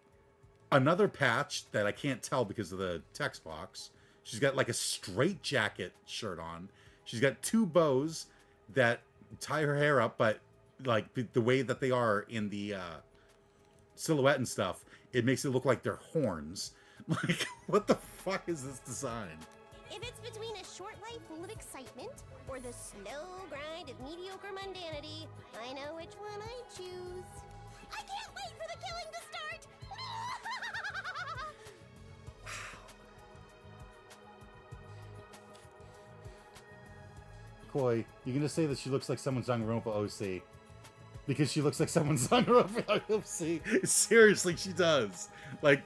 another patch that I can't tell because of the text box. She's got, like, a straight jacket shirt on. She's got two bows that tie her hair up, but, like, the way that they are in the silhouette and stuff, it makes it look like they're horns. Like, what the fuck is this design? If it's between a short life full of excitement or the slow grind of mediocre mundanity, I know which one I choose. I can't wait for the killing to start! Koi, you can just say that she looks like someone's Danganronpa OC. Because she looks like someone's Danganronpa OC. Seriously, she does. Like,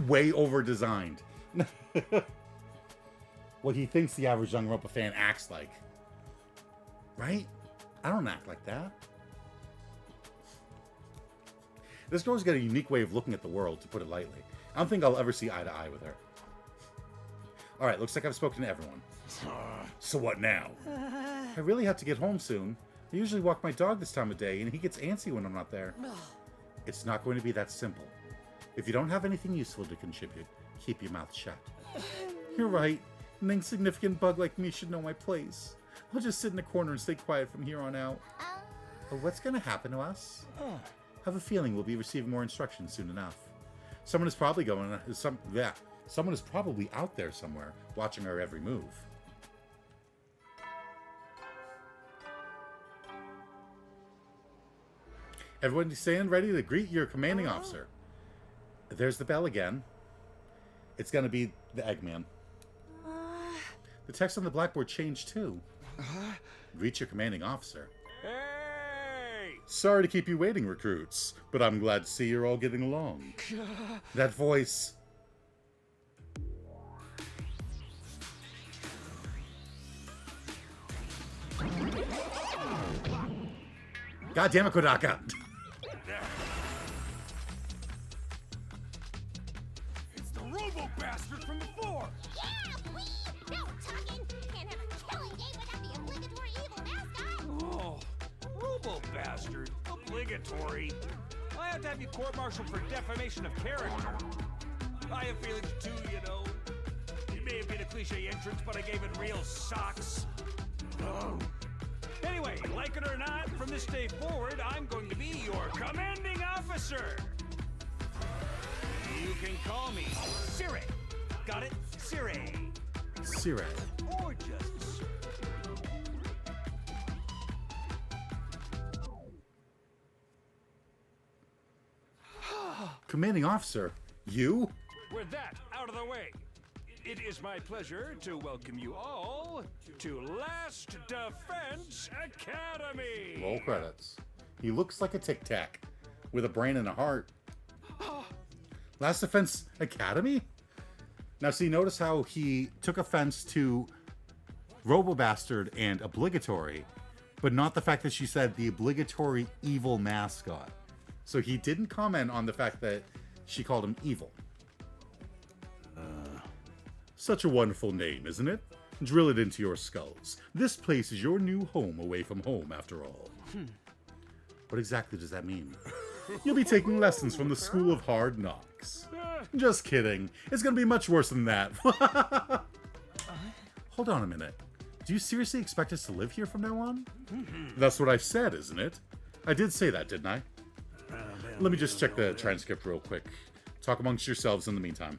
way over-designed. What he thinks the average Danganronpa fan acts like. Right? I don't act like that. This girl's got a unique way of looking at the world, to put it lightly. I don't think I'll ever see eye to eye with her. Alright, looks like I've spoken to everyone. So what now? I really have to get home soon. I usually walk my dog this time of day, and he gets antsy when I'm not there. It's not going to be that simple. If you don't have anything useful to contribute, keep your mouth shut. You're right. An insignificant bug like me should know my place. I'll just sit in the corner and stay quiet from here on out. But what's going to happen to us? I have a feeling we'll be receiving more instructions soon enough. Someone is probably someone is probably out there somewhere, watching our every move. Everyone stand ready to greet your commanding officer. There's the bell again. It's gonna be the Eggman. The text on the blackboard changed too. Greet your commanding officer. Hey! Sorry to keep you waiting, recruits, but I'm glad to see you're all getting along. That voice. God damn it, Kodaka! It's the robo-bastard from before! Yeah, we! No talking! Can't have a killing game without the obligatory evil mascot! Oh, robo-bastard? Obligatory? I have to have you court-martialed for defamation of character. I have feelings too, you know. It may have been a cliche entrance, but I gave it real socks. Anyway, like it or not, from this day forward, I'm going to be your commanding officer. You can call me Sire. Got it? Sire. Sire. Or just Sir. Commanding officer? You? With that out of the way, it is my pleasure to welcome you all to Last Defense Academy. Roll credits. He looks like a Tic Tac with a brain and a heart. Last Defense Academy? Now, see, notice how he took offense to Robo-Bastard and Obligatory, but not the fact that she said the obligatory evil mascot. So he didn't comment on the fact that she called him evil. Such a wonderful name, isn't it? Drill it into your skulls. This place is your new home away from home, after all. What exactly does that mean? You'll be taking lessons from the School of Hard Knocks. Just kidding. It's gonna be much worse than that. Hold on a minute. Do you seriously expect us to live here from now on? That's what I said, isn't it? I did say that, didn't I? Let me just check the transcript real quick. Talk amongst yourselves in the meantime.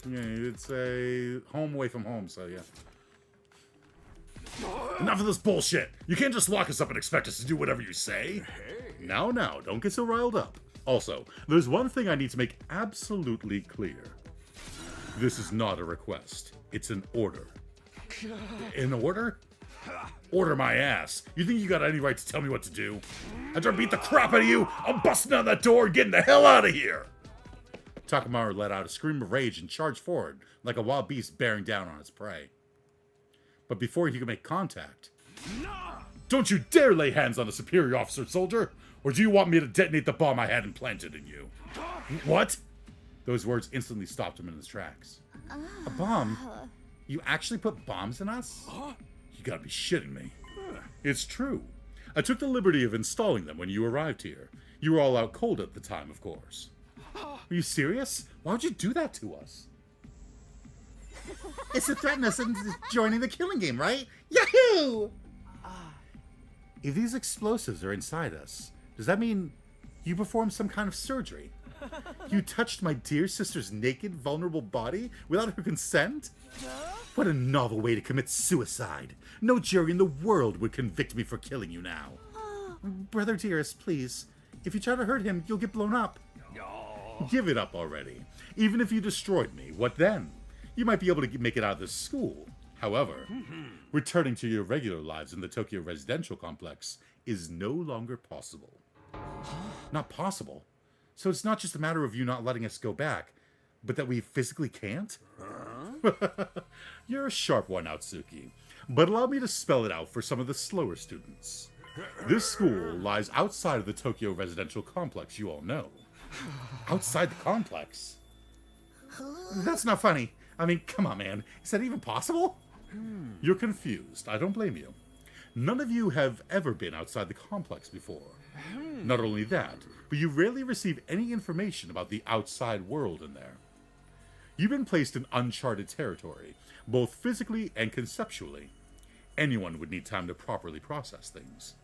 Yeah, you did say home away from home, so yeah. Enough of this bullshit! You can't just lock us up and expect us to do whatever you say! Now, don't get so riled up. Also, there's one thing I need to make absolutely clear. This is not a request. It's an order. An order? Order my ass. You think you got any right to tell me what to do? After I beat the crap out of you, I'm busting down that door and getting the hell out of here! Takamaru let out a scream of rage and charged forward like a wild beast bearing down on its prey. But before he could make contact... Don't you dare lay hands on a superior officer, soldier! Or do you want me to detonate the bomb I had implanted in you? What? Those words instantly stopped him in his tracks. A bomb? You actually put bombs in us? You gotta be shitting me. It's true. I took the liberty of installing them when you arrived here. You were all out cold at the time, of course. Are you serious? Why would you do that to us? It's to threaten us into joining the killing game, right? Yahoo! If these explosives are inside us, does that mean you performed some kind of surgery? You touched my dear sister's naked, vulnerable body without her consent? What a novel way to commit suicide. No jury in the world would convict me for killing you now. Brother dearest, please. If you try to hurt him, you'll get blown up. Give it up already. Even if you destroyed me, what then? You might be able to make it out of this school. However, returning to your regular lives in the Tokyo residential complex is no longer possible. Not possible? So it's not just a matter of you not letting us go back, but that we physically can't? You're a sharp one, Outsuki. But allow me to spell it out for some of the slower students. This school lies outside of the Tokyo residential complex you all know. Outside the complex? That's not funny. I mean, come on, man. Is that even possible? You're confused. I don't blame you. None of you have ever been outside the complex before. Not only that, but you rarely receive any information about the outside world in there. You've been placed in uncharted territory, both physically and conceptually. Anyone would need time to properly process things.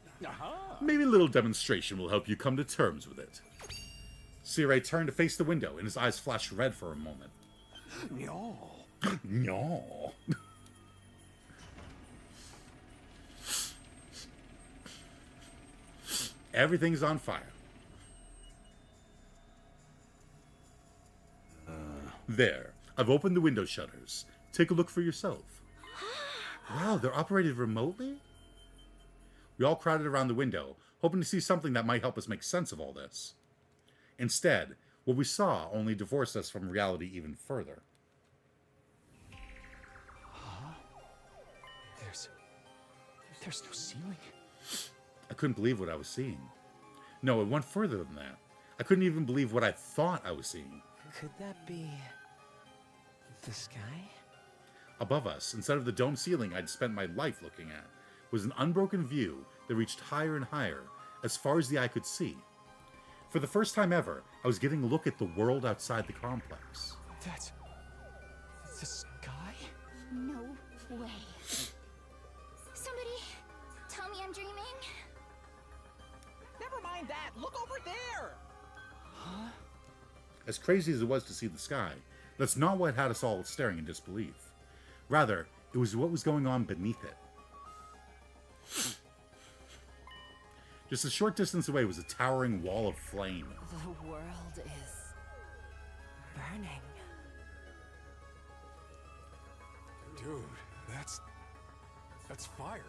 Maybe a little demonstration will help you come to terms with it. Sirei turned to face the window, and his eyes flashed red for a moment. No. No. Everything's on fire. There. I've opened the window shutters. Take a look for yourself. Wow, they're operated remotely? We all crowded around the window, hoping to see something that might help us make sense of all this. Instead, what we saw only divorced us from reality even further. There's no ceiling. I couldn't believe what I was seeing. No, it went further than that. I couldn't even believe what I thought I was seeing. Could that be the sky? Above us, instead of the dome ceiling I'd spent my life looking at, was an unbroken view that reached higher and higher, as far as the eye could see. For the first time ever, I was getting a look at the world outside the complex. That's the sky? No way. Somebody tell me I'm dreaming. Never mind that. Look over there. As crazy as it was to see the sky, that's not what had us all staring in disbelief. Rather, it was what was going on beneath it. Just a short distance away was a towering wall of flame. The world is burning. Dude, that's fire.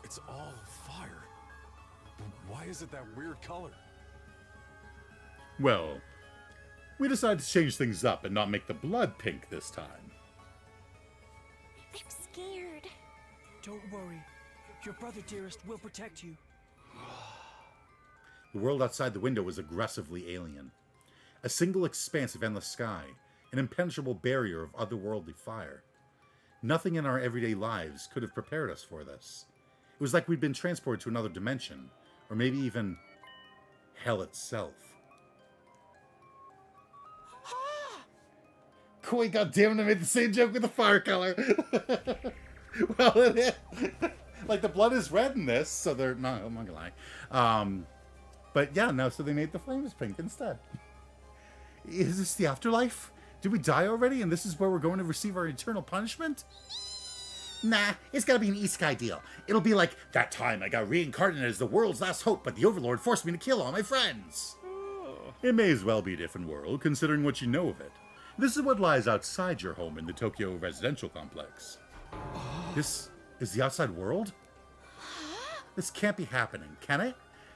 It's all fire. Why is it that weird color? Well, We decided to change things up and not make the blood pink this time. I'm scared. Don't worry. Your brother, dearest, will protect you. The world outside the window was aggressively alien. A single expanse of endless sky, an impenetrable barrier of otherworldly fire. Nothing in our everyday lives could have prepared us for this. It was like we'd been transported to another dimension, or maybe even hell itself. Koi, goddammit, I made the same joke with the fire color. Well, it is. Like, the blood is red in this, so they're not, I'm not gonna lie. But yeah, no, so they made the flames pink instead. Is this the afterlife? Did we die already, and this is where we're going to receive our eternal punishment? Nah, it's gotta be an isekai deal. It'll be like, that time I got reincarnated as the world's last hope, but the Overlord forced me to kill all my friends. It may as well be a different world, considering what you know of it. This is what lies outside your home in the Tokyo residential complex. This is the outside world? This can't be happening, can it?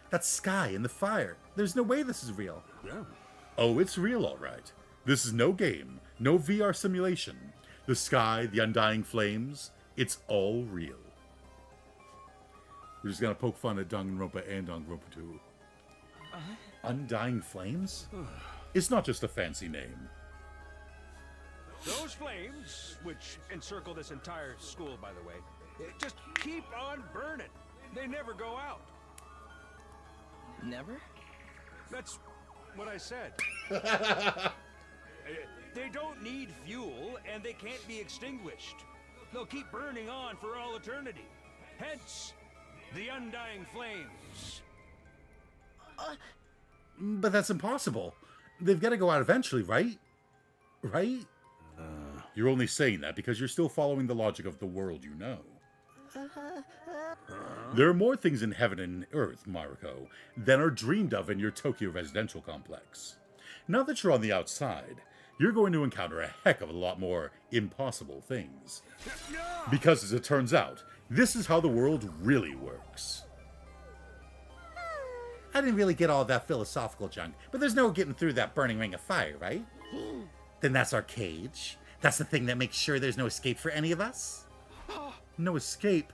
That sky and the fire. There's no way this is real. Yeah. Oh, it's real, all right. This is no game, no VR simulation. The sky, the undying flames, it's all real. We're just gonna poke fun at Danganronpa and Danganronpa 2. Undying flames? It's not just a fancy name. Those flames, which encircle this entire school, by the way, just keep on burning. They never go out. Never? That's what I said. They don't need fuel, and they can't be extinguished. They'll keep burning on for all eternity. Hence, the undying flames. But that's impossible. They've got to go out eventually, right? Right? You're only saying that because you're still following the logic of the world you know. There are more things in heaven and earth, Mariko, than are dreamed of in your Tokyo residential complex. Now that you're on the outside, you're going to encounter a heck of a lot more impossible things. Because, as it turns out, this is how the world really works. I didn't really get all that philosophical junk, but there's no getting through that burning ring of fire, right? Then that's our cage. That's the thing that makes sure there's no escape for any of us. No escape.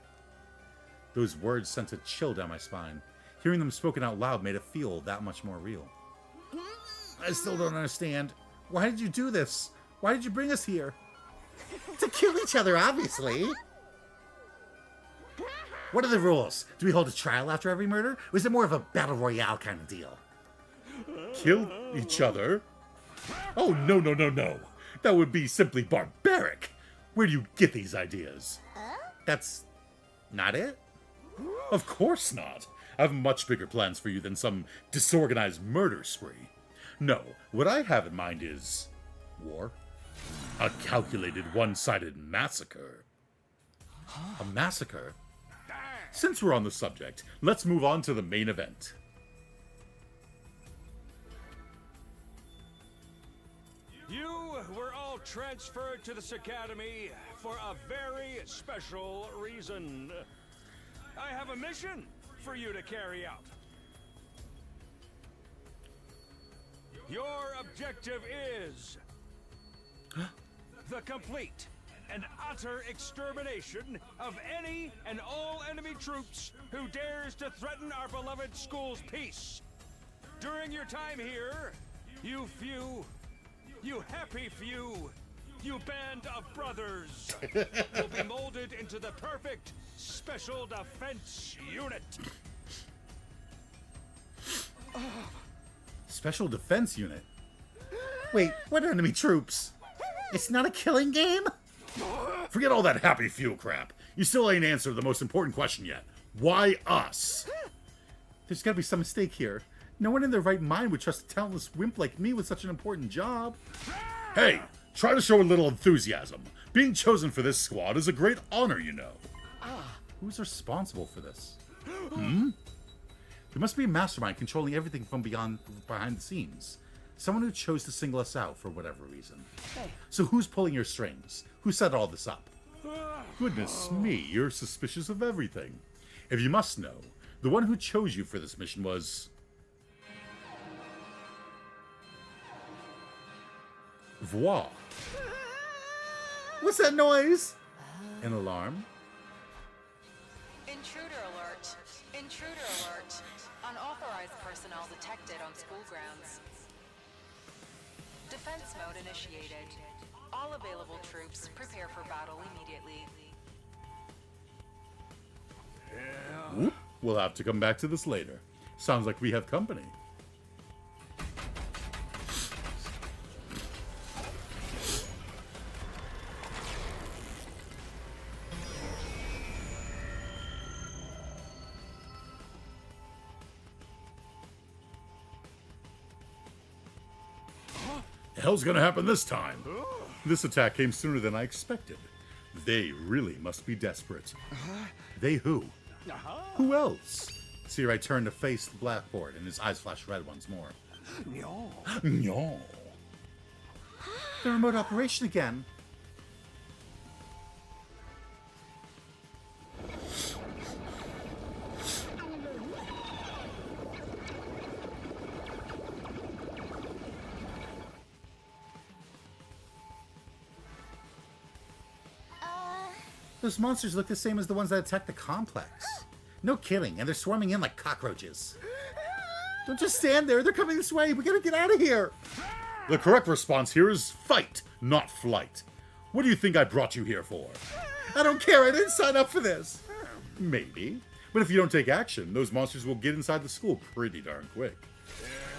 Those words sent a chill down my spine. Hearing them spoken out loud made it feel that much more real. I still don't understand. Why did you do this? Why did you bring us here? To kill each other, obviously. What are the rules? Do we hold a trial after every murder? Or is it more of a battle royale kind of deal? Kill each other? Oh, no, no, no, no. That would be simply barbaric. Where do you get these ideas? That's not it? Of course not. I have much bigger plans for you than some disorganized murder spree. No, what I have in mind is war. A calculated, one-sided massacre. A massacre? Since we're on the subject, let's move on to the main event. You were all transferred to this academy for a very special reason. I have a mission for you to carry out. Your objective is the complete and utter extermination of any and all enemy troops who dares to threaten our beloved school's peace. During your time here, you happy few, you band of brothers will be molded into the perfect special defense unit. Special defense unit? Wait, what enemy troops? It's not a killing game? Forget all that happy few crap. You still ain't answered the most important question yet. Why us? There's gotta be some mistake here. No one in their right mind would trust a talentless wimp like me with such an important job. Hey, try to show a little enthusiasm. Being chosen for this squad is a great honor, you know. Who's responsible for this? There must be a mastermind controlling everything from behind the scenes. Someone who chose to single us out for whatever reason. So who's pulling your strings? Who set all this up? Goodness me, you're suspicious of everything. If you must know, the one who chose you for this mission was... Voix. What's that noise? An alarm? Intruder alert. Intruder alert. Unauthorized personnel detected on school grounds. Defense mode initiated. All available troops prepare for battle immediately. Whoop. We'll have to come back to this later. Sounds like we have company. The hell's gonna happen this time? This attack came sooner than I expected. They really must be desperate. They who? Who else? See, I turned to face the blackboard, and his eyes flashed red once more. No. No. The remote operation again. Those monsters look the same as the ones that attacked the complex. No kidding, and they're swarming in like cockroaches. Don't just stand there, they're coming this way, we gotta get out of here! The correct response here is fight, not flight. What do you think I brought you here for? I don't care, I didn't sign up for this! Maybe. But if you don't take action, those monsters will get inside the school pretty darn quick.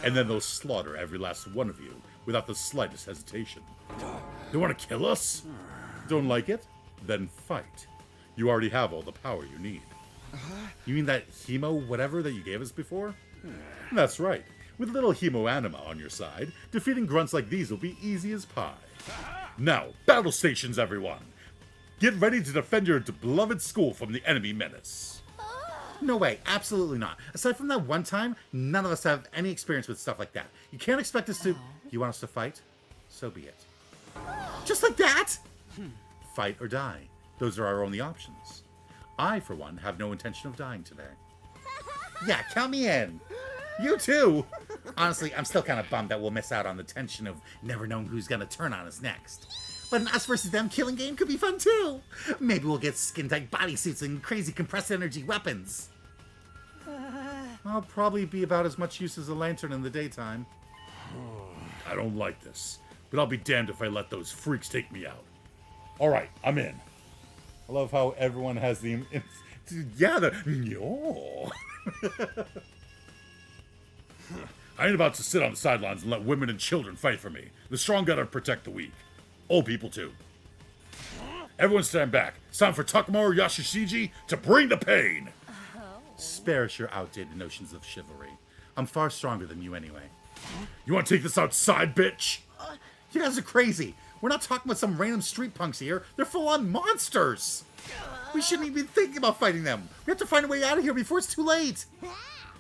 And then they'll slaughter every last one of you without the slightest hesitation. They want to kill us? Don't like it? Then fight. You already have all the power you need. You mean that hemo whatever that you gave us before? That's right. With a little hemo anima on your side, defeating grunts like these will be easy as pie. Now, battle stations, everyone! Get ready to defend your beloved school from the enemy menace. No way, absolutely not. Aside from that one time, none of us have any experience with stuff like that. You can't expect us to... You want us to fight? So be it. Just like that? Fight or die. Those are our only options. I, for one, have no intention of dying today. Yeah, count me in. You too. Honestly, I'm still kind of bummed that we'll miss out on the tension of never knowing who's gonna turn on us next. But an us versus them killing game could be fun too. Maybe we'll get skin-tight bodysuits and crazy compressed energy weapons. I'll probably be about as much use as a lantern in the daytime. I don't like this, but I'll be damned if I let those freaks take me out. Alright, I'm in. I love how everyone has the... Yeah, the... No. I ain't about to sit on the sidelines and let women and children fight for me. The strong gotta protect the weak. Old people, too. Everyone stand back. It's time for Takumaru Yashishiji to bring the pain! Spare us your outdated notions of chivalry. I'm far stronger than you anyway. You want to take this outside, bitch? You guys are crazy. We're not talking about some random street punks here. They're full-on monsters. We shouldn't even be thinking about fighting them. We have to find a way out of here before it's too late.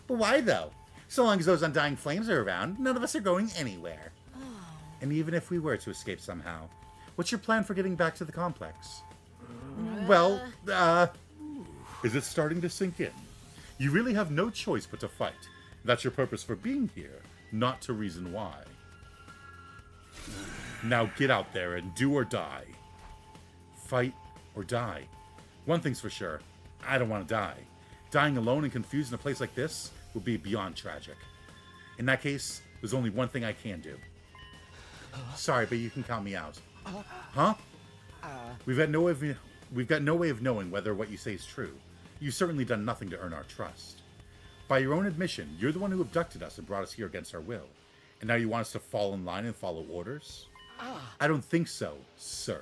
But why, though? So long as those undying flames are around, none of us are going anywhere. And even if we were to escape somehow, what's your plan for getting back to the complex? Well, is it starting to sink in? You really have no choice but to fight. That's your purpose for being here, not to reason why. Now get out there and do or die. Fight or die. One thing's for sure, I don't want to die. Dying alone and confused in a place like this would be beyond tragic. In that case, there's only one thing I can do. Sorry, but you can count me out. Huh? We've got no way of knowing whether what you say is true. You've certainly done nothing to earn our trust. By your own admission, you're the one who abducted us and brought us here against our will. And now you want us to fall in line and follow orders? I don't think so, sir.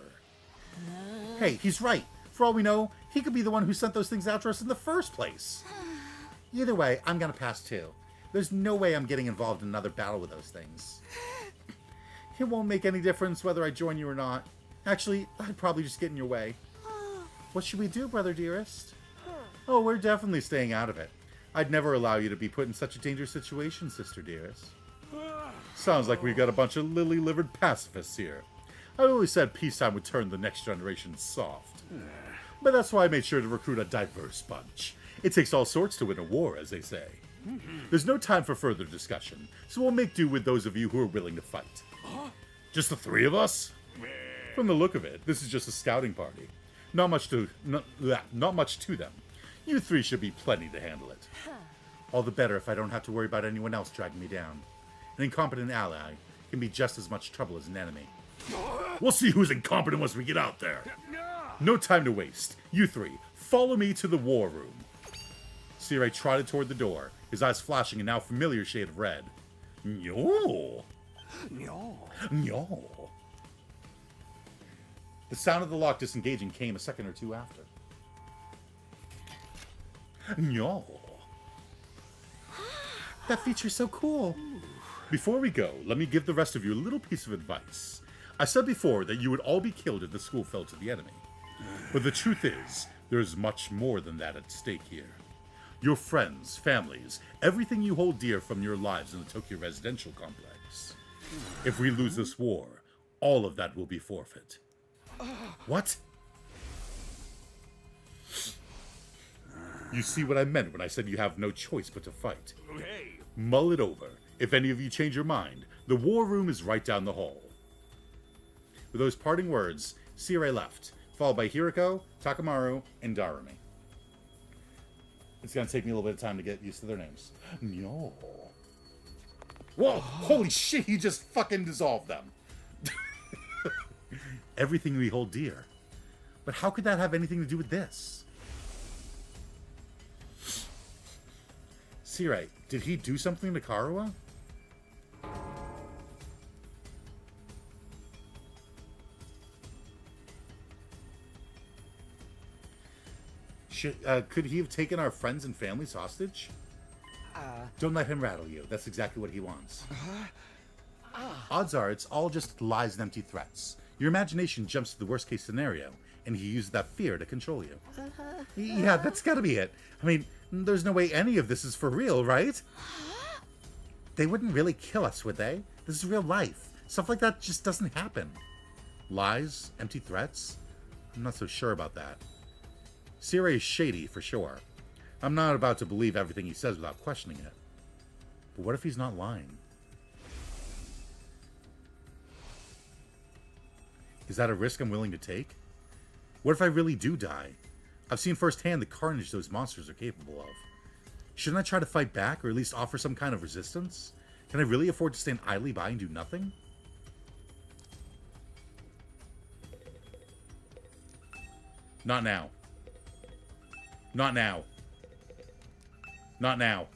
Hey, he's right. For all we know, he could be the one who sent those things out to us in the first place. Either way, I'm gonna pass too. There's no way I'm getting involved in another battle with those things. It won't make any difference whether I join you or not. Actually, I'd probably just get in your way. What should we do, brother dearest? Oh, we're definitely staying out of it. I'd never allow you to be put in such a dangerous situation, sister dearest. Sounds like we've got a bunch of lily-livered pacifists here. I always said peacetime would turn the next generation soft. But that's why I made sure to recruit a diverse bunch. It takes all sorts to win a war, as they say. There's no time for further discussion, so we'll make do with those of you who are willing to fight. Just the three of us? From the look of it, this is just a scouting party. Not much to them. You three should be plenty to handle it. All the better if I don't have to worry about anyone else dragging me down. An incompetent ally can be just as much trouble as an enemy. We'll see who's incompetent once we get out there. No time to waste. You three, follow me to the war room. Sirei trotted toward the door, his eyes flashing a now familiar shade of red. Nyo! Nyo! The sound of the lock disengaging came a second or two after. Nyo! That feature's so cool. Before we go, let me give the rest of you a little piece of advice. I said before that you would all be killed if the school fell to the enemy. But the truth is, there's much more than that at stake here. Your friends, families, everything you hold dear from your lives in the Tokyo residential complex. If we lose this war, all of that will be forfeit. What? You see what I meant when I said you have no choice but to fight. Hey. Mull it over. If any of you change your mind, the war room is right down the hall. With those parting words, Sirei left, followed by Hiriko, Takamaru, and Darumi. It's gonna take me a little bit of time to get used to their names. No. Whoa! Holy shit, he just fucking dissolved them. Everything we hold dear. But how could that have anything to do with this? Sirei, did he do something to Karuo? Could he have taken our friends and families hostage? Don't let him rattle you. That's exactly what he wants. Odds are it's all just lies and empty threats. Your imagination jumps to the worst case scenario, and he used that fear to control you. Yeah, that's gotta be it. I mean, there's no way any of this is for real, right? They wouldn't really kill us, would they? This is real life. Stuff like that just doesn't happen. Lies? Empty threats? I'm not so sure about that. Sirei is shady, for sure. I'm not about to believe everything he says without questioning it. But what if he's not lying? Is that a risk I'm willing to take? What if I really do die? I've seen firsthand the carnage those monsters are capable of. Shouldn't I try to fight back, or at least offer some kind of resistance? Can I really afford to stand idly by and do nothing? Not now. Not now. Not now.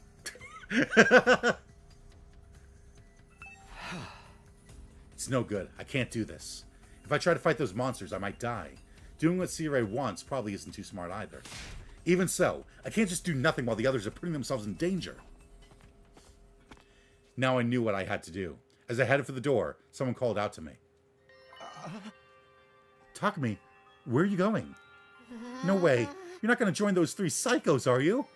It's no good. I can't do this. If I try to fight those monsters, I might die. Doing what Sirei wants probably isn't too smart either. Even so, I can't just do nothing while the others are putting themselves in danger. Now I knew what I had to do. As I headed for the door, someone called out to me. Takumi, where are you going? No way. You're not going to join those three psychos, are you?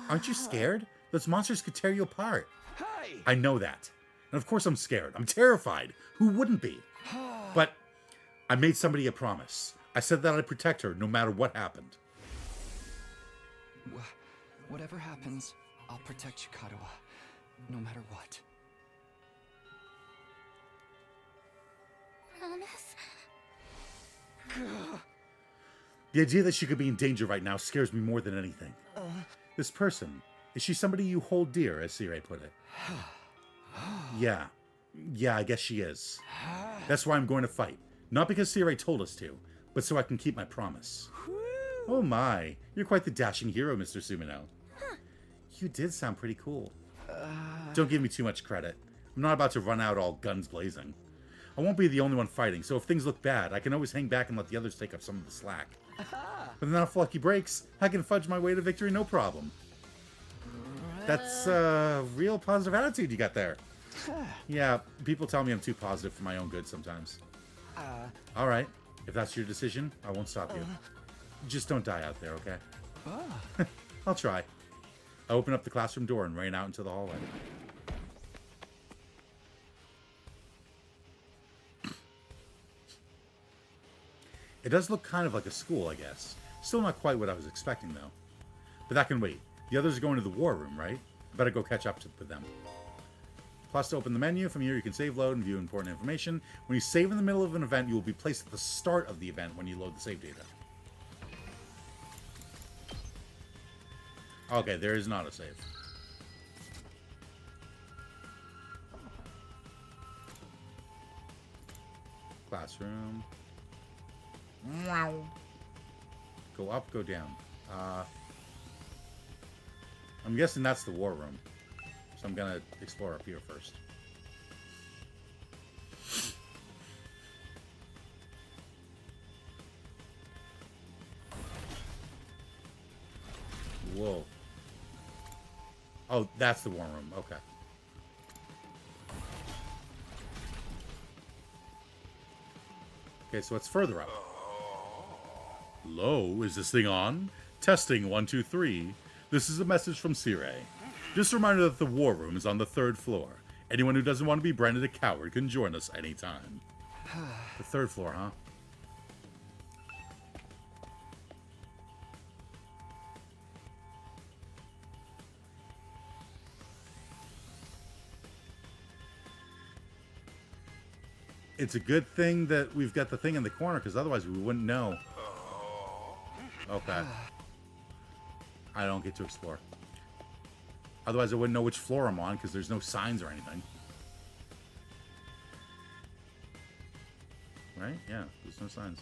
Aren't you scared? Those monsters could tear you apart. Hey. I know that. And of course I'm scared. I'm terrified. Who wouldn't be? But I made somebody a promise. I said that I'd protect her no matter what happened. Whatever happens, I'll protect you, Karuo. No matter what. Promise? The idea that she could be in danger right now scares me more than anything. This person, is she somebody you hold dear, as Sirei put it? Yeah, I guess she is. That's why I'm going to fight. Not because Sirei told us to, but so I can keep my promise. Oh my, you're quite the dashing hero, Mr. Sumino. You did sound pretty cool. Don't give me too much credit. I'm not about to run out all guns blazing. I won't be the only one fighting, so if things look bad, I can always hang back and let the others take up some of the slack. But then if lucky breaks, I can fudge my way to victory no problem. That's a real positive attitude you got there. Yeah, people tell me I'm too positive for my own good sometimes. Alright, if that's your decision, I won't stop you. Just don't die out there, okay? I'll try. I opened up the classroom door and ran out into the hallway. It does look kind of like a school, I guess. Still not quite what I was expecting, though. But that can wait. The others are going to the war room, right? Better go catch up with them. Plus, to open the menu, from here you can save, load, and view important information. When you save in the middle of an event, you will be placed at the start of the event when you load the save data. Okay, there is not a save. Classroom. Wow. Go up, go down. I'm guessing that's the war room. So I'm gonna explore up here first. Whoa. Oh, that's the war room. Okay. Okay, so it's further up. Hello, is this thing on? Testing 1, 2, 3. This is a message from Sire. Just a reminder that the war room is on the 3rd floor. Anyone who doesn't want to be branded a coward can join us anytime. The 3rd floor, huh? It's a good thing that we've got the thing in the corner, because otherwise we wouldn't know. Okay. I don't get to explore. Otherwise I wouldn't know which floor I'm on, because there's no signs or anything. Right? Yeah, there's no signs.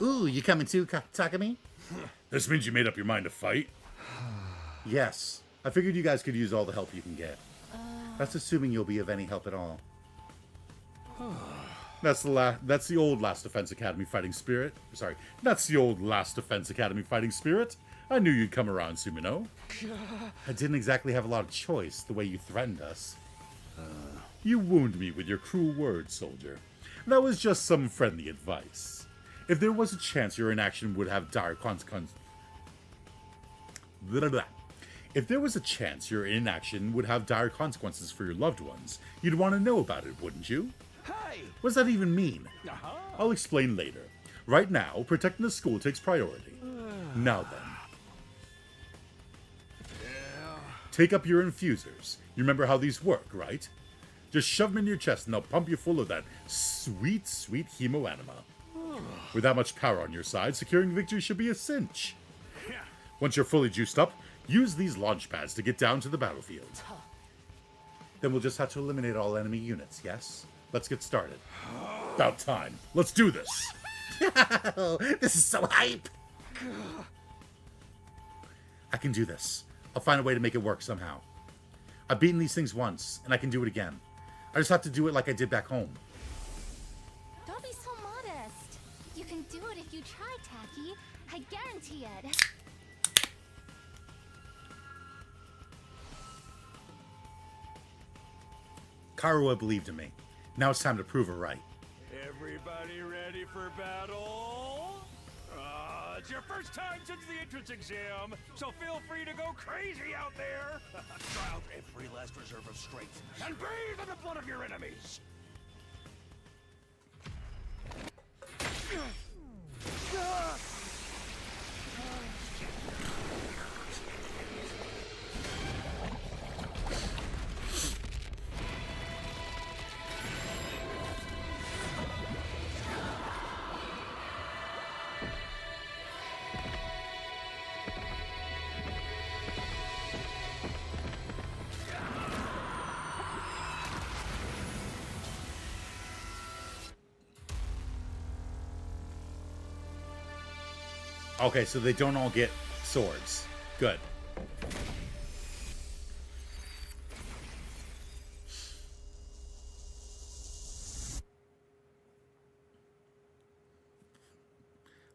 Ooh, you coming too, Takami? This means you made up your mind to fight? Yes. I figured you guys could use all the help you can get. That's assuming you'll be of any help at all. That's the old Last Defense Academy fighting spirit. Sorry, that's the old Last Defense Academy fighting spirit. I knew you'd come around, Sumino. I didn't exactly have a lot of choice, the way you threatened us. You wound me with your cruel words, soldier. That was just some friendly advice. If there was a chance your inaction would have dire consequences... If there was a chance your inaction would have dire consequences for your loved ones, you'd want to know about it, wouldn't you? Hey! What does that even mean? I'll explain later. Right now, protecting the school takes priority. Now then. Take up your infusers. You remember how these work, right? Just shove them in your chest and they'll pump you full of that sweet, sweet hemoanima. With that much power on your side, securing victory should be a cinch. Once you're fully juiced up, use these launch pads to get down to the battlefield. Then we'll just have to eliminate all enemy units, yes? Let's get started. About time. Let's do this. This is so hype. I can do this. I'll find a way to make it work somehow. I've beaten these things once, and I can do it again. I just have to do it like I did back home. Don't be so modest. You can do it if you try, Taki. I guarantee it. Karua believed in me. Now it's time to prove her right. Everybody ready for battle? It's your first time since the entrance exam, so feel free to go crazy out there. Try out every last reserve of strength and bathe in the blood of your enemies. Okay, so they don't all get swords. Good.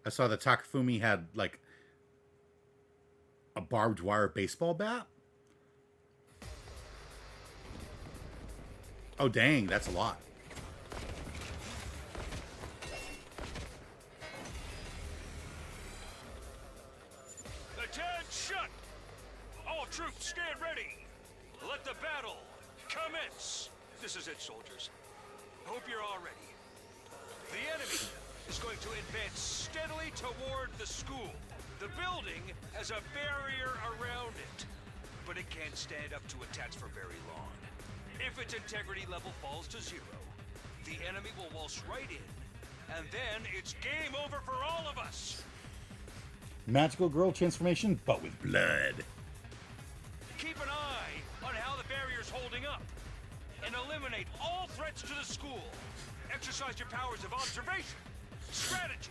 I saw that Takafumi had, like, a barbed wire baseball bat. Oh, dang, that's a lot. Attention! All troops stand ready. Let the battle commence. This is it, soldiers. Hope you're all ready. The enemy is going to advance steadily toward the school. The building has a barrier around it, but it can't stand up to attacks for very long. If its integrity level falls to 0, the enemy will waltz right in, and then it's game over for all of us. Magical girl transformation, but with blood. Keep an eye on how the barrier's holding up, and eliminate all threats to the school. Exercise your powers of observation, strategy,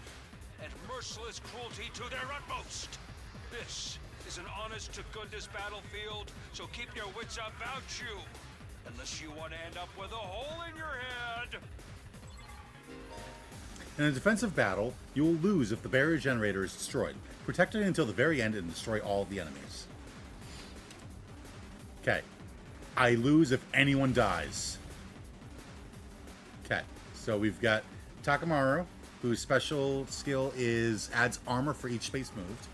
and merciless cruelty to their utmost. This is an honest-to-goodness battlefield, so keep your wits about you, unless you want to end up with a hole in your head. In a defensive battle, you will lose if the barrier generator is destroyed. Protect it until the very end and destroy all of the enemies. Okay. I lose if anyone dies. Okay. So we've got Takamaru, whose special skill is adds armor for each space moved.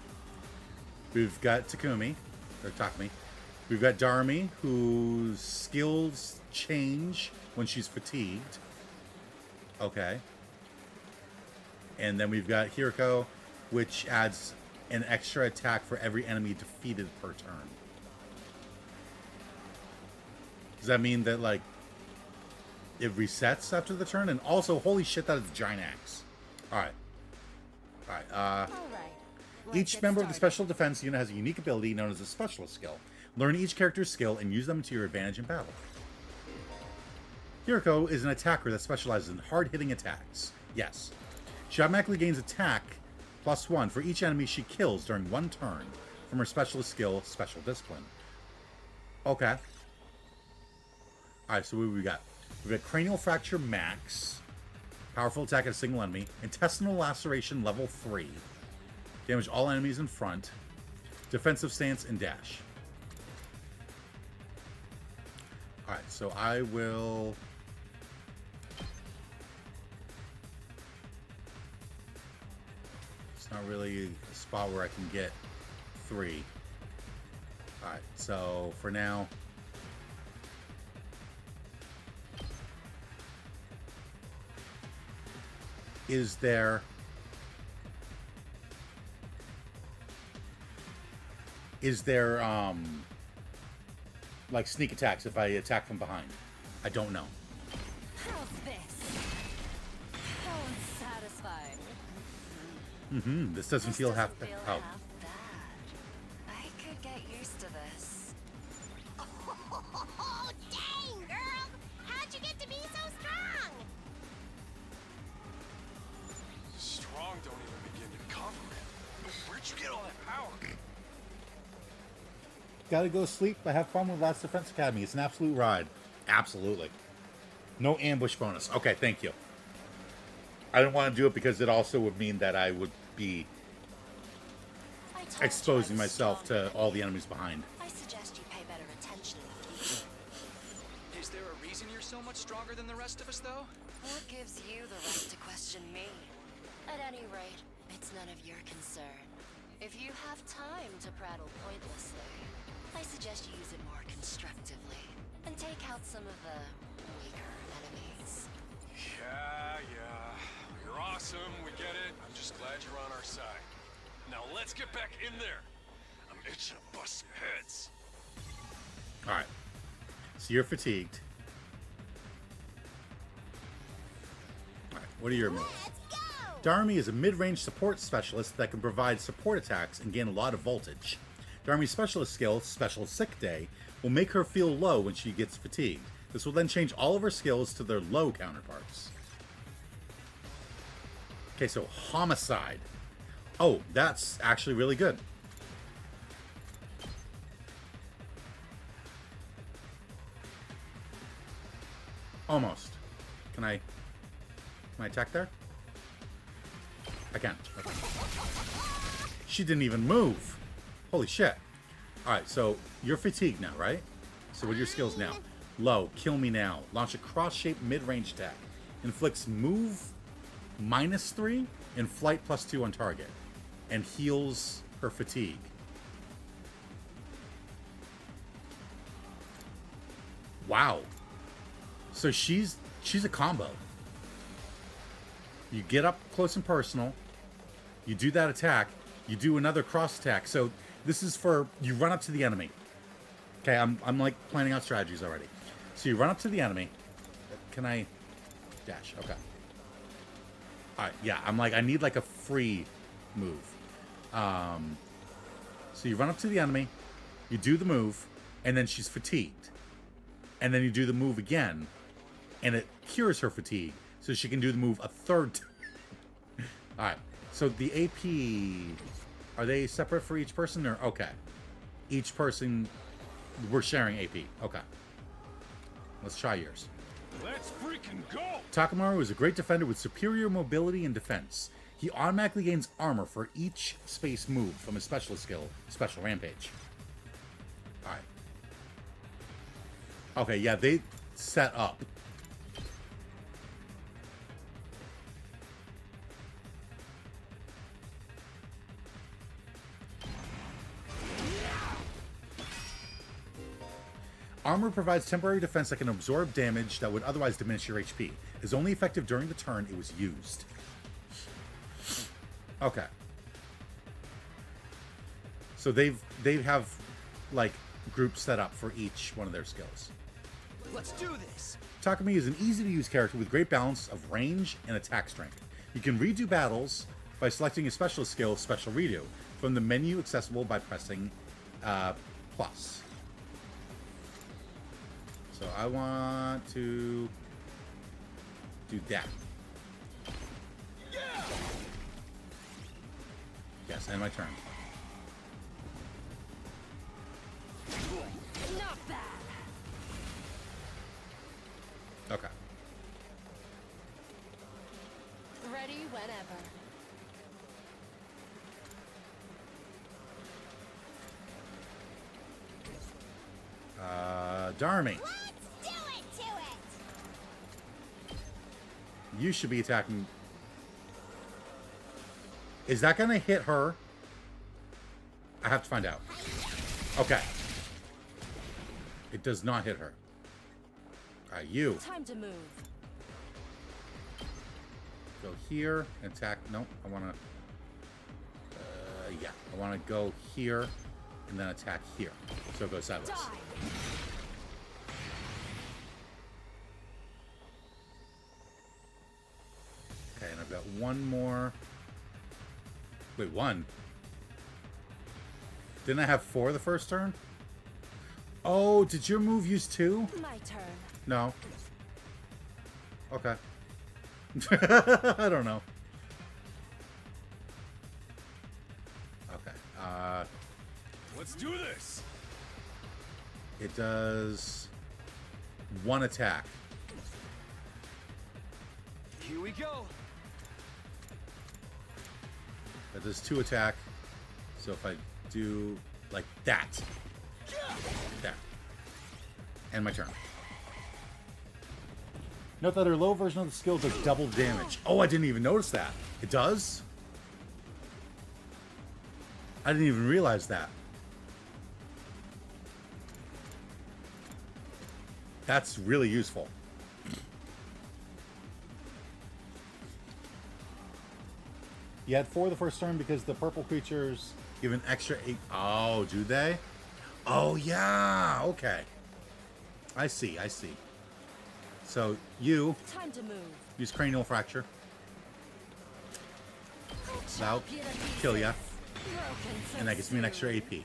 We've got Takumi. We've got Darumi, whose skills change when she's fatigued. Okay. And then we've got Hiriko, which adds an extra attack for every enemy defeated per turn. Does that mean that, like, it resets after the turn? And also, holy shit, that is a giant axe. Alright. Each member of the special defense unit has a unique ability known as a specialist skill. Learn each character's skill and use them to your advantage in battle. Hiriko is an attacker that specializes in hard-hitting attacks. Yes. She automatically gains attack +1 for each enemy she kills during one turn from her specialist skill, Special Discipline. Okay. Alright, so what do we got? We've got Cranial Fracture Max. Powerful attack at a single enemy. Intestinal Laceration level 3. Damage all enemies in front. Defensive Stance and Dash. Alright, so I will... It's not really a spot where I can get 3. Alright, so for now... Is there like sneak attacks if I attack from behind? I don't know. How's this? So unsatisfying. This doesn't feel half bad. oh. I could get used to this. Oh, dang, girl! How'd you get to be so strong? Strong don't even begin to cover it. Where'd you get all that power? Gotta go sleep, but have fun with Last Defense Academy. It's an absolute ride. Absolutely. No ambush bonus. Okay, thank you. I didn't want to do it because it also would mean that I would be exposing myself to all the enemies behind. I suggest you pay better attention. Is there a reason you're so much stronger than the rest of us, though? What gives you the right to question me? At any rate, it's none of your concern. If you have time to prattle pointlessly, I suggest you use it more constructively and take out some of the weaker enemies. Yeah. You're awesome, we get it. I'm just glad you're on our side. Now let's get back in there. I'm itching to bust some heads. Alright. So you're fatigued. Alright, what are your moves? Darumi is a mid-range support specialist that can provide support attacks and gain a lot of voltage. Darumi's specialist skill, Special Sick Day, will make her feel low when she gets fatigued. This will then change all of her skills to their low counterparts. Okay, so Homicide. Oh, that's actually really good. Almost. Can I attack there? I can. Okay. She didn't even move. Holy shit. Alright, so you're fatigued now, right? So what are your skills now? Low, kill me now. Launch a cross-shaped mid-range attack. Inflicts move -3 and flight +2 on target. And heals her fatigue. Wow. So she's a combo. You get up close and personal. You do that attack. You do another cross attack. So this is for, you run up to the enemy. Okay, I'm like planning out strategies already. So you run up to the enemy. Can I dash? Okay. All right, yeah, I'm like, I need like a free move. So you run up to the enemy, you do the move, and then she's fatigued. And then you do the move again, and it cures her fatigue, so she can do the move a third time. All right, so the AP, are they separate for each person, or okay? Each person, we're sharing AP. Okay. Let's try yours. Let's freaking go! Takamaru is a great defender with superior mobility and defense. He automatically gains armor for each space move from his specialist skill, Special Rampage. Alright. Okay, yeah, they set up. Armor provides temporary defense that can absorb damage that would otherwise diminish your HP. It is only effective during the turn it was used. Okay. So they have like groups set up for each one of their skills. Let's do this. Takumi is an easy to use character with great balance of range and attack strength. You can redo battles by selecting a specialist skill, Special Redo, from the menu accessible by pressing plus. So I want to do that. Yes, end my turn. Not bad. Okay. Ready whenever. Darmy. Let's do it to it! You should be attacking. Is that gonna hit her? I have to find out. Okay. It does not hit her. Alright, you. Time to move. Go here and attack. Nope, I wanna... yeah, I wanna go here and then attack here. So it goes sideways. Okay, and I've got one more. Wait, one? Didn't I have 4 the first turn? Oh, did your move use 2? My turn. No. Okay. I don't know. Okay. Let's do this. It does 1 attack. Here we go. That does 2 attack. So if I do like that. There. And my turn. Note that her low version of the skill does double damage. Oh, I didn't even notice that. It does? I didn't even realize that. That's really useful. You had 4 the first turn because the purple creatures give an extra 8. Oh, do they? Oh, yeah. Okay. I see. I see. So you Time to move. use cranial fracture. That'll kill ya. And that gives me an extra AP.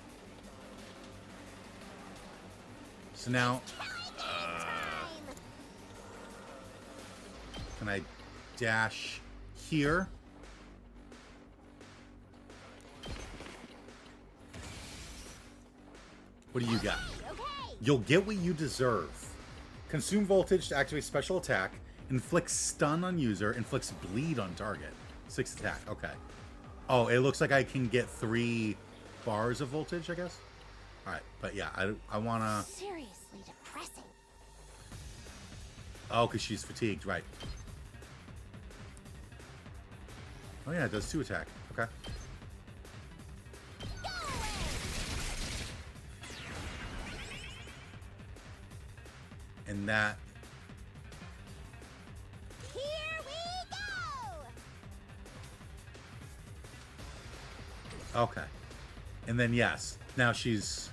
So now, can I dash here? What do you got? You'll get what you deserve. Consume voltage to activate special attack. Inflicts stun on user. Inflicts bleed on target. 6 attack. Okay. Oh, it looks like I can get 3 bars of voltage, I guess. All right, but yeah, I wanna. Seriously depressing. Oh, because she's fatigued, right? Oh yeah, it does 2 attack. Okay. And that. Here we go! Okay. And then yes, now she's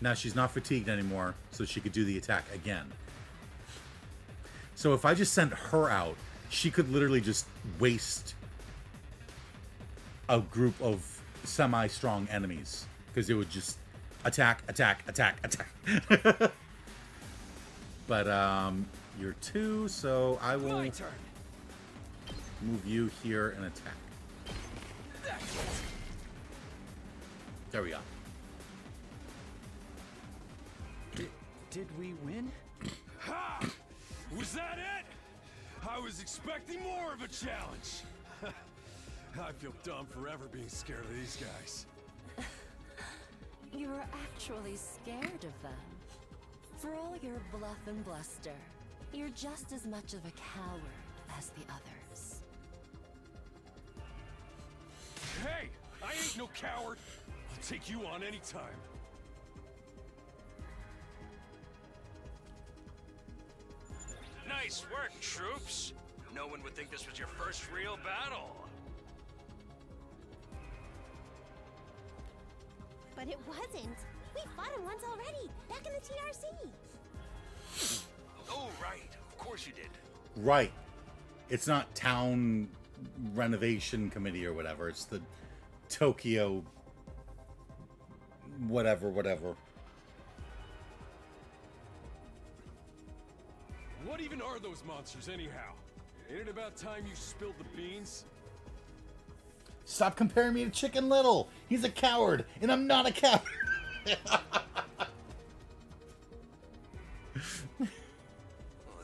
not fatigued anymore, so she could do the attack again. So if I just sent her out, she could literally just waste a group of semi-strong enemies because it would just attack. But you're 2, so I will move you here and attack. There we go. Did we win? Ha! Was that it? I was expecting more of a challenge. I feel dumb forever being scared of these guys. You were actually scared of them. For all your bluff and bluster, you're just as much of a coward as the others. Hey! I ain't no coward! I'll take you on anytime. Nice work, troops. No one would think this was your first real battle. But it wasn't. We fought him once already, back in the TRC. Oh, right. Of course you did. Right. It's not town renovation committee or whatever. It's the Tokyo whatever. What even are those monsters anyhow? Ain't it about time you spilled the beans? Stop comparing me to Chicken Little. He's a coward, and I'm not a coward. Oh,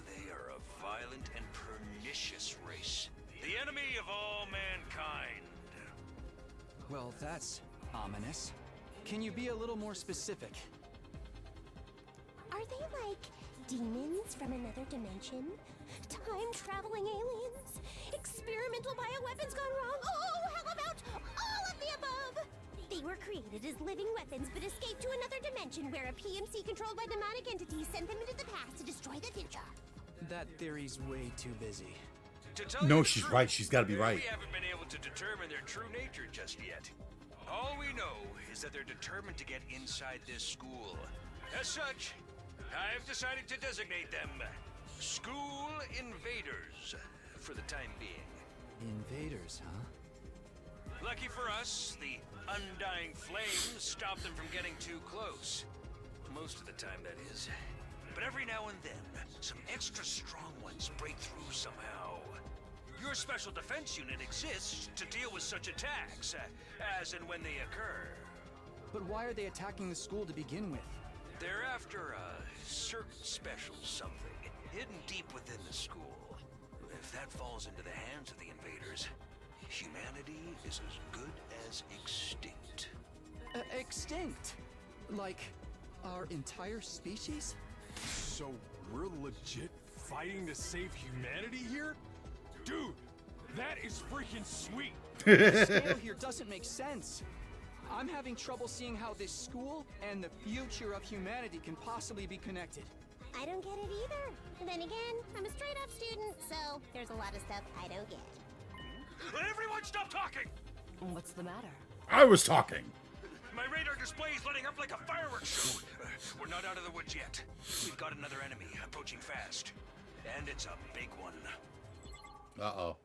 they are a violent and pernicious race. The enemy of all mankind. Well, that's ominous. Can you be a little more specific? Are they like demons from another dimension? Time-traveling aliens? Experimental bioweapons gone wrong? Oh, how about all of the above? They were created as living weapons but escaped to another dimension where a PMC controlled by demonic entities sent them into the past to destroy the future. That theory's way too busy. To tell No, you the she's truth, right. She's got to be right. We haven't been able to determine their true nature just yet. All we know is that they're determined to get inside this school. As such, I've decided to designate them School Invaders for the time being. Invaders, huh? Lucky for us, the undying flames stop them from getting too close. Most of the time, that is. But every now and then, some extra strong ones break through somehow. Your special defense unit exists to deal with such attacks, as and when they occur. But why are they attacking the school to begin with? They're after a certain special something, hidden deep within the school. If that falls into the hands of the invaders, humanity is as good as extinct. Extinct? Like, our entire species? So we're legit fighting to save humanity here? Dude, that is freaking sweet! The scale here doesn't make sense. I'm having trouble seeing how this school and the future of humanity can possibly be connected. I don't get it either. And then again, I'm a straight-up student, so there's a lot of stuff I don't get. Let everyone stop talking! What's the matter? I was talking. My radar display is lighting up like a fireworks show. We're not out of the woods yet. We've got another enemy approaching fast. And it's a big one. Uh-oh.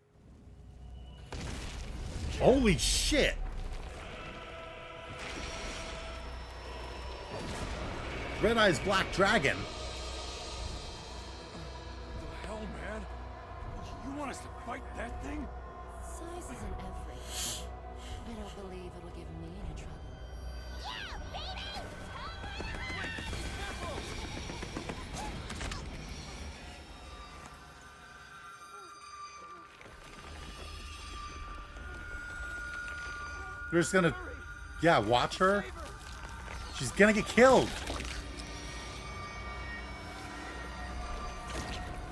Holy shit! Red Eye's Black Dragon. The hell, man? You want us to fight that thing? Size isn't everything. I don't believe it'll give me any trouble. Yeah, baby! They're just gonna, yeah, watch her. She's gonna get killed.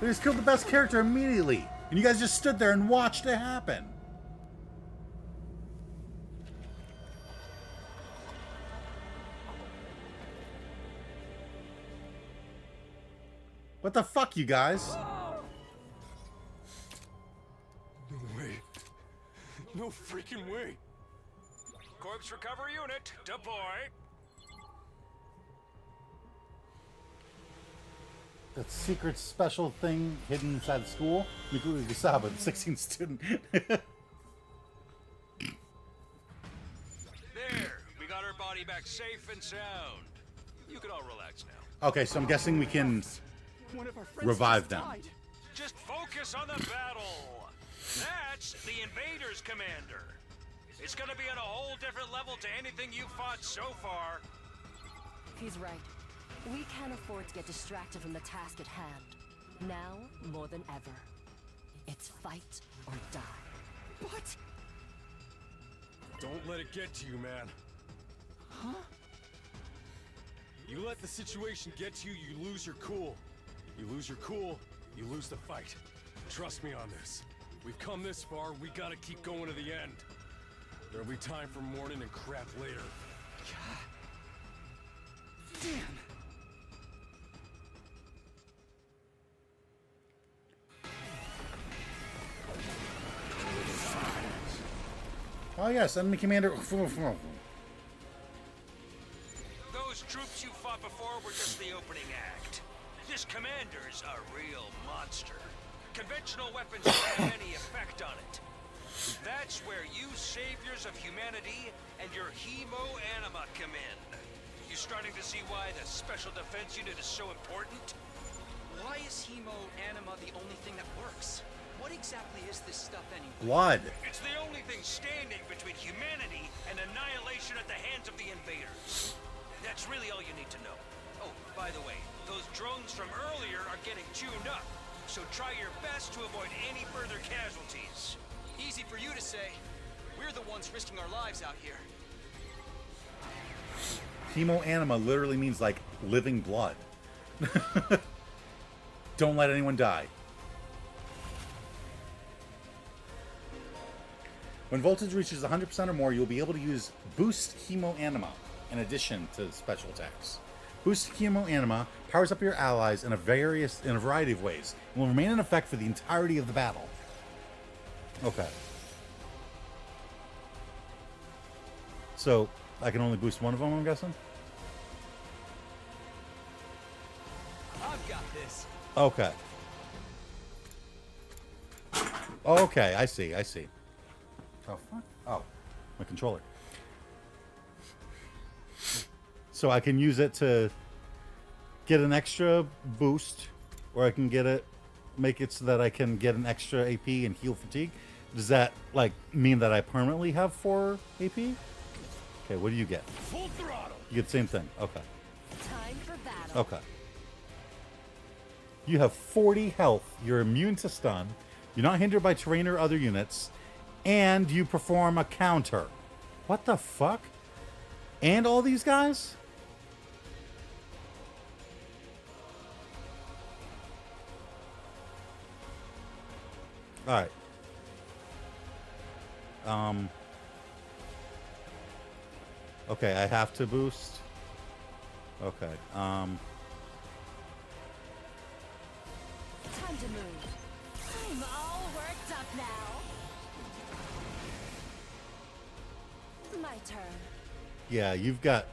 They just killed the best character immediately. And you guys just stood there and watched it happen. What the fuck, you guys? No way. No freaking way. Corpse recovery unit, deploy. That secret special thing hidden inside the school. Mikuru Gisaba, the 16th student. There, we got her body back safe and sound. You can all relax now. Okay, so I'm guessing we can revive them. Just focus on the battle. That's the invaders, Commander. It's gonna be on a whole different level to anything you fought so far. He's right. We can't afford to get distracted from the task at hand. Now, more than ever. It's fight or die. What? Don't let it get to you, man. Huh? You let the situation get to you, you lose your cool. You lose your cool, you lose the fight. Trust me on this. We've come this far, we gotta keep going to the end. There'll be time for mourning and crap later. Damn. Oh yes, enemy commander. Those troops you fought before were just the opening act. This commander's a real monster. Conventional weapons don't have any effect on it. That's where you saviors of humanity and your hemo-anima come in. You starting to see why the Special Defense Unit is so important? Why is hemo-anima the only thing that works? What exactly is this stuff anyway? Blood. It's the only thing standing between humanity and annihilation at the hands of the invaders. That's really all you need to know. Oh, by the way, those drones from earlier are getting tuned up, so try your best to avoid any further casualties. Easy for you to say. We're the ones risking our lives out here. Hemo-anima literally means like living blood. Don't let anyone die. When voltage reaches 100% or more, you'll be able to use Boost Hemo-anima in addition to special attacks. Boost Hemo-anima powers up your allies in a variety of ways and will remain in effect for the entirety of the battle. Okay. So, I can only boost one of them, I'm guessing? I've got this. Okay. Okay, I see. Oh, fuck. Oh, my controller. So I can use it to get an extra boost, or I can make it so that I can get an extra AP and heal fatigue. Does that, like, mean that I permanently have 4 AP? Okay, what do you get? Full throttle. You get the same thing. Okay. Time for battle. Okay. You have 40 health. You're immune to stun. You're not hindered by terrain or other units. And you perform a counter. What the fuck? And all these guys? Alright. Okay, I have to boost. Okay, Time to move. I'm all worked up now. My turn. yeah, you've got...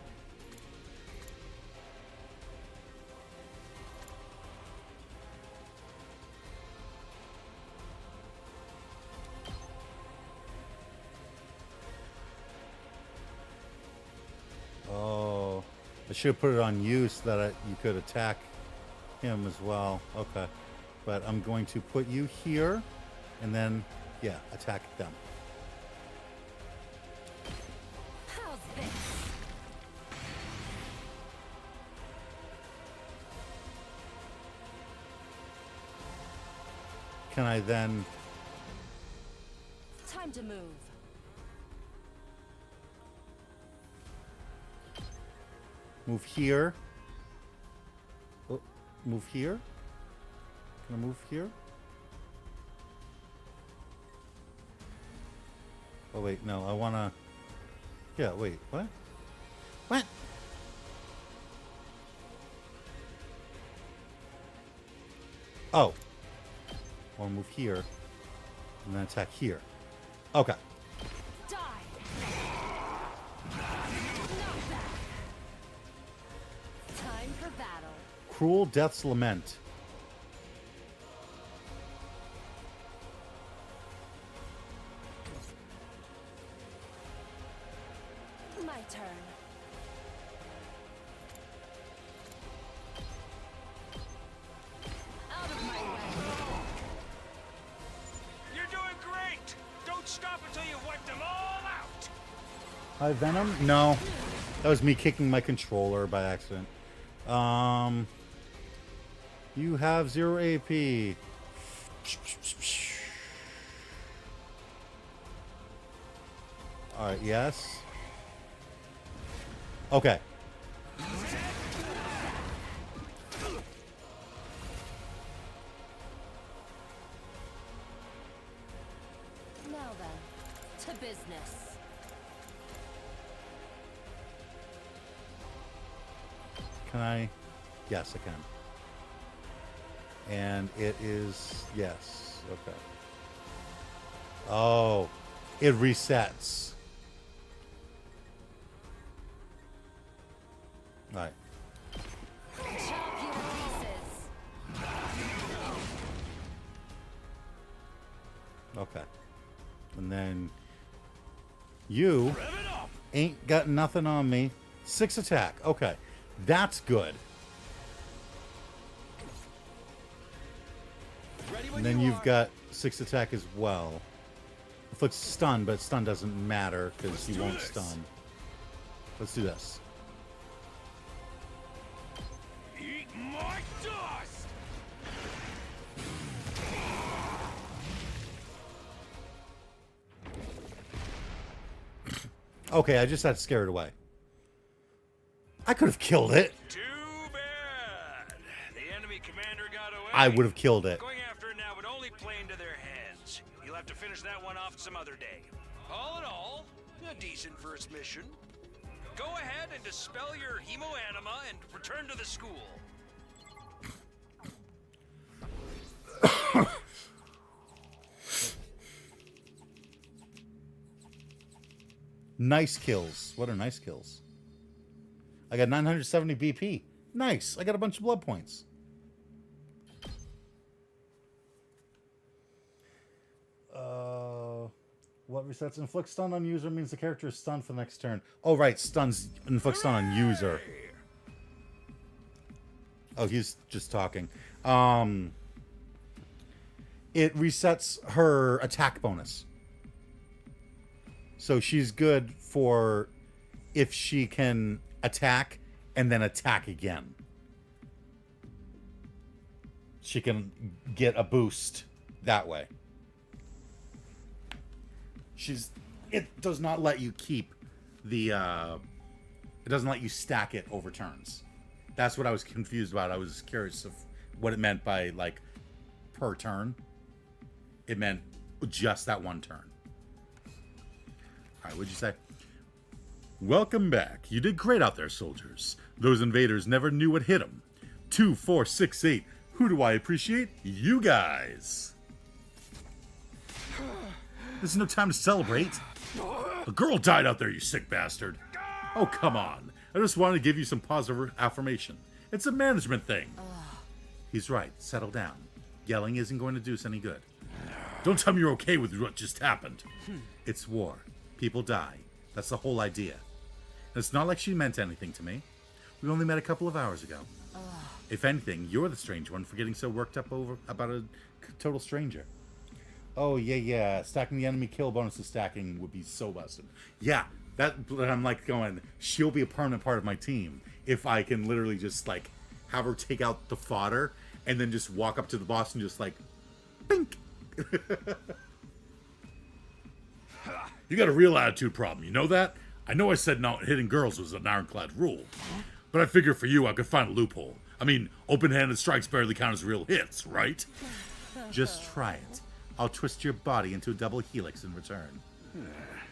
Oh, I should have put it on you so that you could attack him as well. Okay, but I'm going to put you here, and then, yeah, attack them. How's this? Can I then... Time to move. move here? Oh, move here? Can I move here? Oh, wait, no, I want to... Yeah, wait, what? What? Oh. I want to move here. And then attack here. Okay. Die. Cruel Death's Lament. My turn. Out of my way. You're doing great! Don't stop until you wipe them all out! High Venom? No. That was me kicking my controller by accident. You have 0 AP. Alright, yes. Okay. Now then, to business. Can I? Yes, I can. And it is, yes. Okay. Oh, it resets. All right. Chop you to pieces. Okay. And then you ain't got nothing on me. 6 attack. Okay. That's good. And then you've got 6 attack as well. Inflicts stun, but stun doesn't matter because he won't stun. Let's do this. Eat my dust! Okay, I just had to scare it away. I could have killed it. Too bad. The enemy commander got away. I would have killed it. Going after it now would only play into their heads. You'll have to finish that one off some other day. All in all, a decent first mission. Go ahead and dispel your hemoanima and return to the school. Nice kills. What are nice kills? I got 970 BP. Nice. I got a bunch of blood points. What resets? Inflict stun on user means the character is stunned for the next turn. Oh, right. Stuns inflict stun on user. Oh, he's just talking. It resets her attack bonus. So she's good for if she can attack and then attack again. She can get a boost that way. It does not let you keep the, it doesn't let you stack it over turns. That's what I was confused about. I was curious of what it meant by, like, per turn. It meant just that one turn. All right, what'd you say? Welcome back. You did great out there, soldiers. Those invaders never knew what hit them. 2, 4, 6, 8. Who do I appreciate? You guys. This is no time to celebrate. A girl died out there, you sick bastard. Oh, come on. I just wanted to give you some positive affirmation. It's a management thing. He's right. Settle down. Yelling isn't going to do us any good. Don't tell me you're okay with what just happened. It's war. People die. That's the whole idea. And it's not like she meant anything to me. We only met a couple of hours ago. If anything, you're the strange one for getting so worked up about a total stranger. Oh, yeah. Stacking the enemy kill bonus to stacking would be so busted. Yeah, but I'm like going, she'll be a permanent part of my team if I can literally just, like, have her take out the fodder and then just walk up to the boss and just, like, bink. You got a real attitude problem, you know that? I know I said not hitting girls was an ironclad rule, but I figure for you I could find a loophole. I mean, open-handed strikes barely count as real hits, right? Just try it. I'll twist your body into a double helix in return.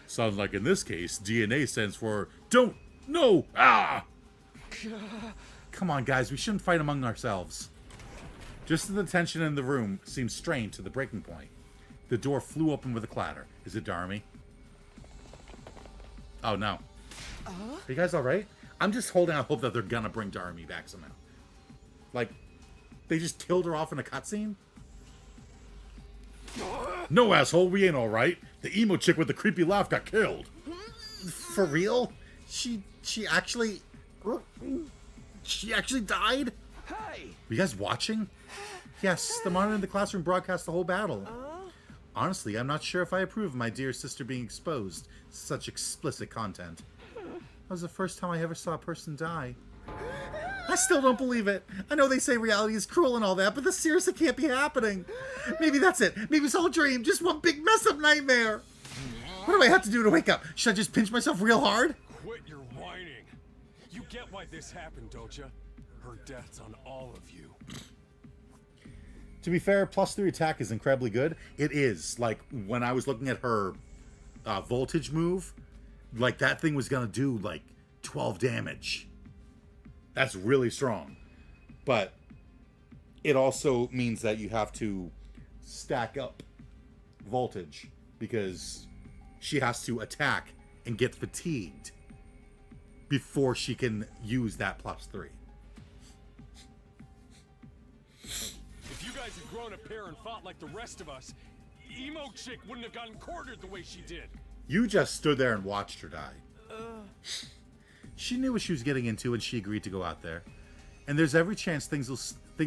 Sounds like in this case, DNA stands for don't, no, ah! Come on, guys, we shouldn't fight among ourselves. Just as the tension in the room seemed strained to the breaking point, the door flew open with a clatter. Is it Darmy? Oh, no. Are you guys all right? I'm just holding out hope that they're gonna bring Darmy back somehow. Like, they just killed her off in a cutscene? No, asshole, we ain't alright. The emo chick with the creepy laugh got killed. For real? She actually died? Hey! Were you guys watching? Yes, the monitor in the classroom broadcast the whole battle. Honestly, I'm not sure if I approve of my dear sister being exposed to such explicit content. That was the first time I ever saw a person die. I still don't believe it. I know they say reality is cruel and all that, but this seriously can't be happening. Maybe that's it. Maybe it's all a dream. Just one big mess up nightmare. What do I have to do to wake up? Should I just pinch myself real hard? Quit your whining. You get why this happened, don't you? Her death's on all of you. To be fair, +3 attack is incredibly good. It is. Like, when I was looking at her voltage move, like, that thing was going to do, like, 12 damage. That's really strong. But it also means that you have to stack up voltage because she has to attack and get fatigued before she can use that +3. If you guys had grown a pair and fought like the rest of us, emo chick wouldn't have gotten quartered the way she did. You just stood there and watched her die. She knew what she was getting into and she agreed to go out there. And there's every chance things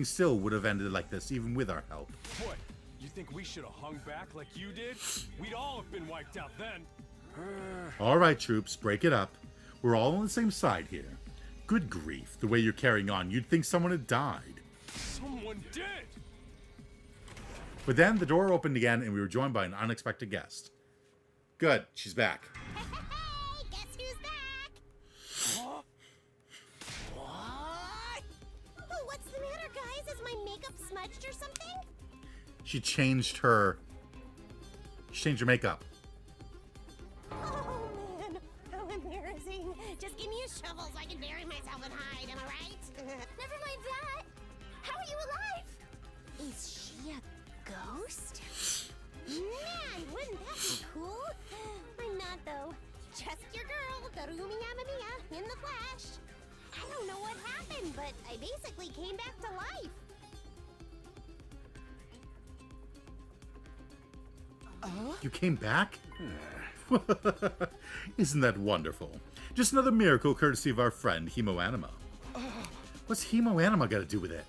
still would have ended like this, even with our help. What? You think we should have hung back like you did? We'd all have been wiped out then. Alright, troops, break it up. We're all on the same side here. Good grief, the way you're carrying on, you'd think someone had died. Someone did! But then the door opened again and we were joined by an unexpected guest. Good, she's back. Hey, guess who's back? Huh? What? Oh, what's the matter, guys? Is my makeup smudged or something? She changed her makeup. Oh, man. How embarrassing. Just give me a shovel so I can bury myself and hide, am I right? Never mind that. How are you alive? Is she a ghost? Man, wouldn't that be cool? I'm not, though. Just your girl, Darumi Yamamiya, in the flesh. I don't know what happened, but I basically came back to life. You came back? Isn't that wonderful? Just another miracle courtesy of our friend Hemoanima. What's Hemoanima got to do with it?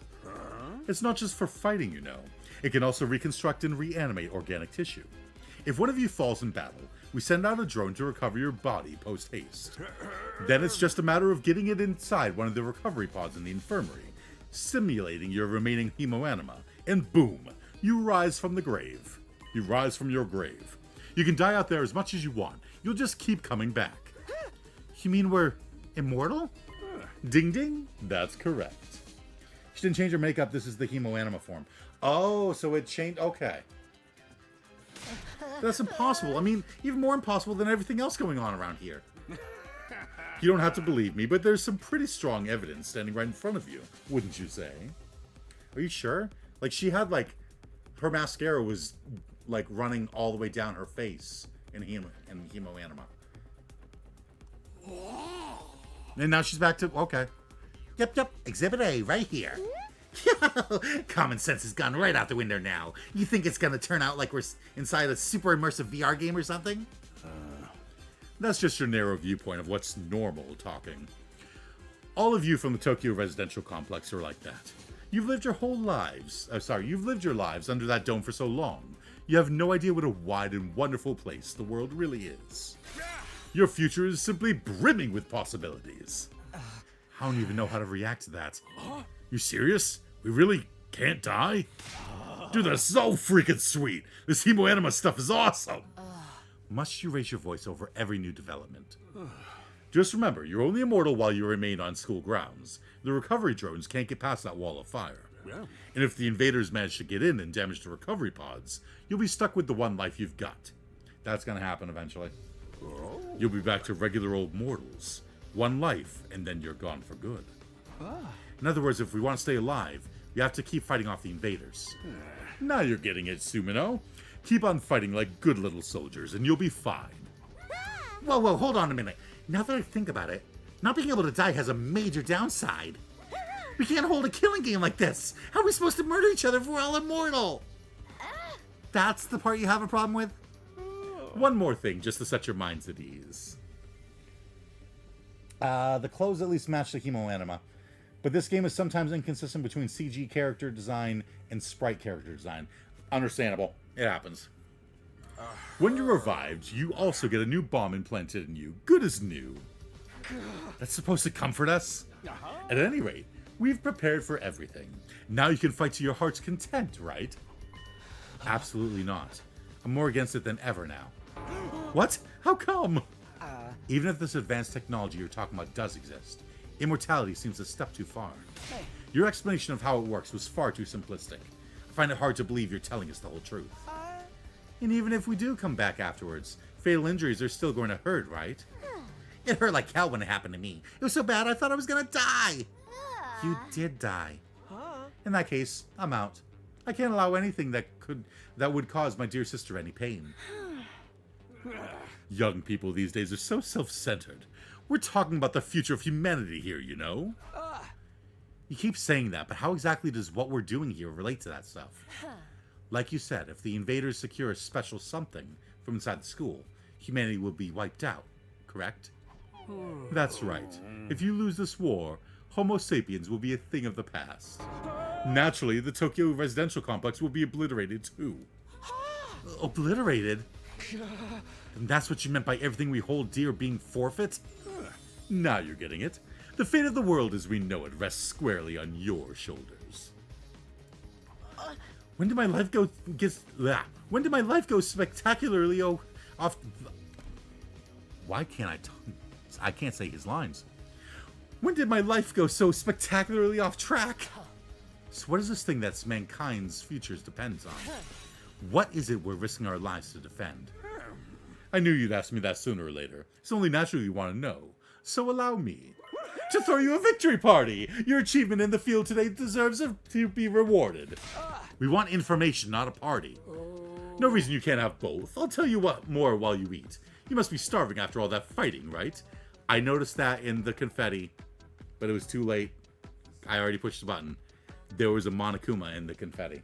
It's not just for fighting, you know. It can also reconstruct and reanimate organic tissue. If one of you falls in battle, we send out a drone to recover your body post-haste. Then it's just a matter of getting it inside one of the recovery pods in the infirmary, simulating your remaining Hemoanima, and boom, you rise from the grave. You rise from your grave. You can die out there as much as you want. You'll just keep coming back. You mean we're immortal? Ding ding? That's correct. She didn't change her makeup. This is the Hemoanima form. Oh, so it changed. Okay. That's impossible. I mean, even more impossible than everything else going on around here. You don't have to believe me, but there's some pretty strong evidence standing right in front of you, wouldn't you say? Are you sure? Like, she had, like, her mascara was, like, running all the way down her face in Hemoanima. And now she's back to, okay. Yep, Exhibit A, right here. Common sense has gone right out the window now. You think it's gonna turn out like we're inside a super immersive VR game or something? That's just your narrow viewpoint of what's normal talking. All of you from the Tokyo residential complex are like that. You've lived your lives under that dome for so long. You have no idea what a wide and wonderful place the world really is. Your future is simply brimming with possibilities. I don't even know how to react to that. You serious? We really can't die? Dude, that's so freaking sweet. This Hemoanima stuff is awesome. Must you raise your voice over every new development? Just remember, you're only immortal while you remain on school grounds. The recovery drones can't get past that wall of fire. Yeah. And if the invaders manage to get in and damage the recovery pods, you'll be stuck with the one life you've got. That's gonna happen eventually. You'll be back to regular old mortals. One life, and then you're gone for good. In other words, if we want to stay alive, we have to keep fighting off the invaders. Now you're getting it, Sumino. Keep on fighting like good little soldiers, and you'll be fine. Whoa, hold on a minute. Now that I think about it, not being able to die has a major downside. We can't hold a killing game like this. How are we supposed to murder each other if we're all immortal? That's the part you have a problem with? One more thing, just to set your minds at ease. The clothes at least match the Hemo anima, but this game is sometimes inconsistent between CG character design and sprite character design. Understandable. It happens. When you're revived, you also get a new bomb implanted in you. Good as new. That's supposed to comfort us? At any rate, we've prepared for everything. Now you can fight to your heart's content, right? Absolutely not. I'm more against it than ever now. What? How come? Even if this advanced technology you're talking about does exist, immortality seems a step too far. Your explanation of how it works was far too simplistic. I find it hard to believe you're telling us the whole truth. And even if we do come back afterwards, fatal injuries are still going to hurt, right? It hurt like hell when it happened to me. It was so bad I thought I was gonna die. You did die. In that case, I'm out. I can't allow anything that would cause my dear sister any pain. Young people these days are so self-centered. We're talking about the future of humanity here, you know? You keep saying that, but how exactly does what we're doing here relate to that stuff? Like you said, if the invaders secure a special something from inside the school, humanity will be wiped out, correct? That's right. If you lose this war, Homo sapiens will be a thing of the past. Naturally, the Tokyo residential complex will be obliterated too. Obliterated? And that's what you meant by everything we hold dear being forfeit? Now you're getting it. The fate of the world as we know it rests squarely on your shoulders. When did my life go When did my life go spectacularly off? Why can't I can't say his lines. When did my life go so spectacularly off track? So what is this thing that mankind's futures depends on? What is it we're risking our lives to defend? I knew you'd ask me that sooner or later. It's only natural you want to know. So allow me to throw you a victory party. Your achievement in the field today deserves to be rewarded. We want information, not a party. No reason you can't have both. I'll tell you what more while you eat. You must be starving after all that fighting, right? I noticed that in the confetti, but it was too late. I already pushed the button. There was a Monokuma in the confetti.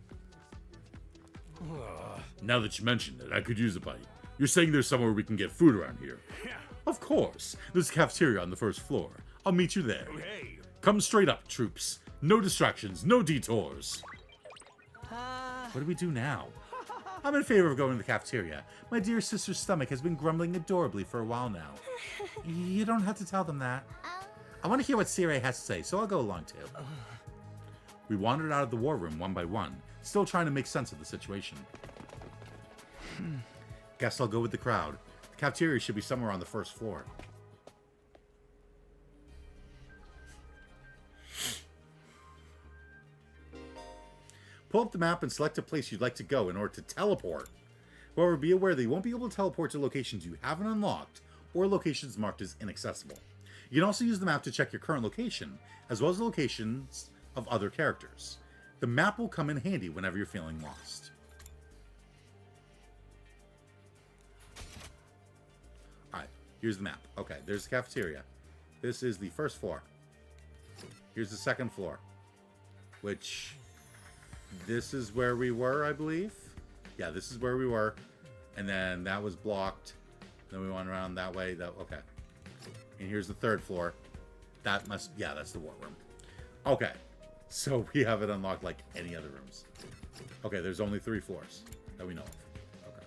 Now that you mentioned it, I could use a bite. You're saying there's somewhere we can get food around here? Of course. There's a cafeteria on the first floor. I'll meet you there. Hey. Come straight up, troops. No distractions, no detours. What do we do now? I'm in favor of going to the cafeteria. My dear sister's stomach has been grumbling adorably for a while now. You don't have to tell them that. I want to hear what Sirei has to say, so I'll go along too. We wandered out of the war room one by one, still trying to make sense of the situation. Guess I'll go with the crowd. The cafeteria should be somewhere on the first floor. Pull up the map and select a place you'd like to go in order to teleport. However, be aware that you won't be able to teleport to locations you haven't unlocked or locations marked as inaccessible. You can also use the map to check your current location, as well as the locations of other characters. The map will come in handy whenever you're feeling lost. Alright, here's the map. Okay, there's the cafeteria. This is the first floor. Here's the second floor, which... this is where we were, I believe. Yeah, this is where we were. And then that was blocked. Then we went around that way. Okay. And here's the third floor. That must... yeah, that's the war room. Okay. So we have it unlocked like any other rooms. Okay, there's only 3 floors that we know of. Okay.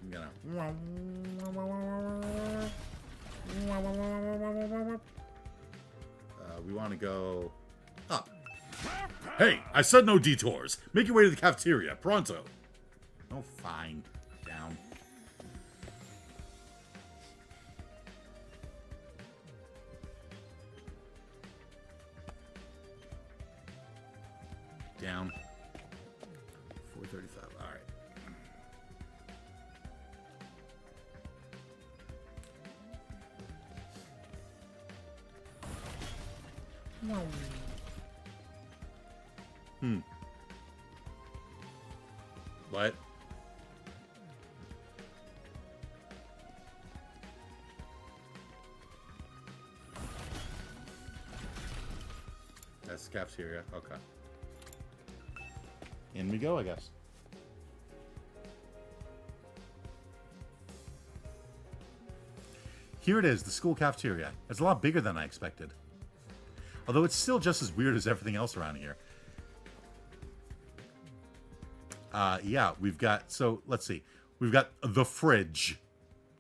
I'm gonna... we want to go up. Hey, I said no detours. Make your way to the cafeteria, pronto. Oh, fine. Down. Down. 435. All right. What? cafeteria. Okay. In we go, I guess. Here it is, the school cafeteria. It's a lot bigger than I expected. Although it's still just as weird as everything else around here. Yeah, we've got... So, let's see. We've got the fridge.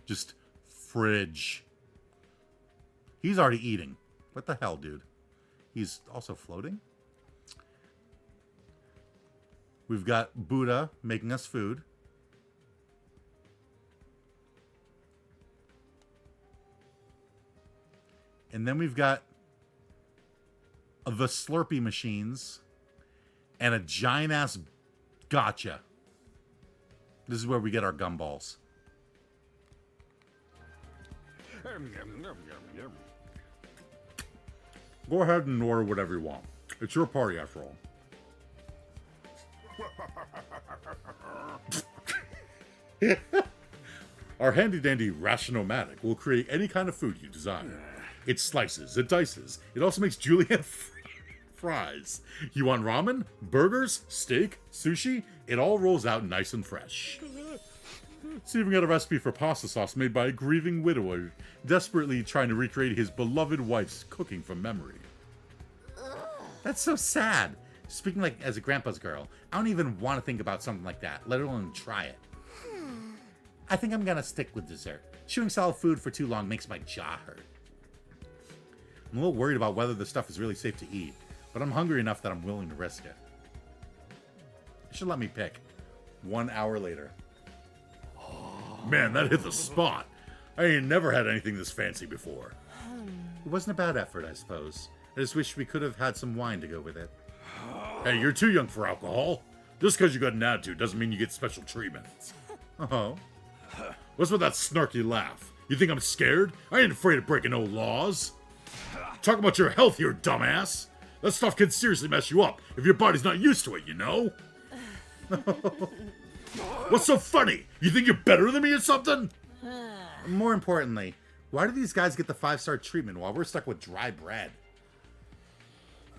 Just fridge. He's already eating. What the hell, dude? He's also floating? We've got Buddha making us food. And then we've got the Slurpee machines and a giant-ass gotcha. This is where we get our gumballs. Go ahead and order whatever you want. It's your party, after all. Our handy-dandy Ration-O-Matic will create any kind of food you desire. It slices, it dices. It also makes julienne fries. You want ramen, burgers, steak, sushi? It all rolls out nice and fresh. It's even got a recipe for pasta sauce made by a grieving widower desperately trying to recreate his beloved wife's cooking from memory. That's so sad. Speaking like as a grandpa's girl, I don't even want to think about something like that, let alone try it. I think I'm gonna stick with dessert. Chewing solid food for too long makes my jaw hurt. I'm a little worried about whether the stuff is really safe to eat, but I'm hungry enough that I'm willing to risk it. It should let me pick. 1 hour later. Man, that hit the spot. I ain't never had anything this fancy before. It wasn't a bad effort, I suppose. I just wish we could have had some wine to go with it. Hey, you're too young for alcohol. Just because you got an attitude doesn't mean you get special treatment. Oh? What's with that snarky laugh? You think I'm scared? I ain't afraid of breaking no laws. Talk about your health here, dumbass. That stuff can seriously mess you up if your body's not used to it, you know? What's so funny? You think you're better than me or something? More importantly, why do these guys get the 5-star treatment while we're stuck with dry bread?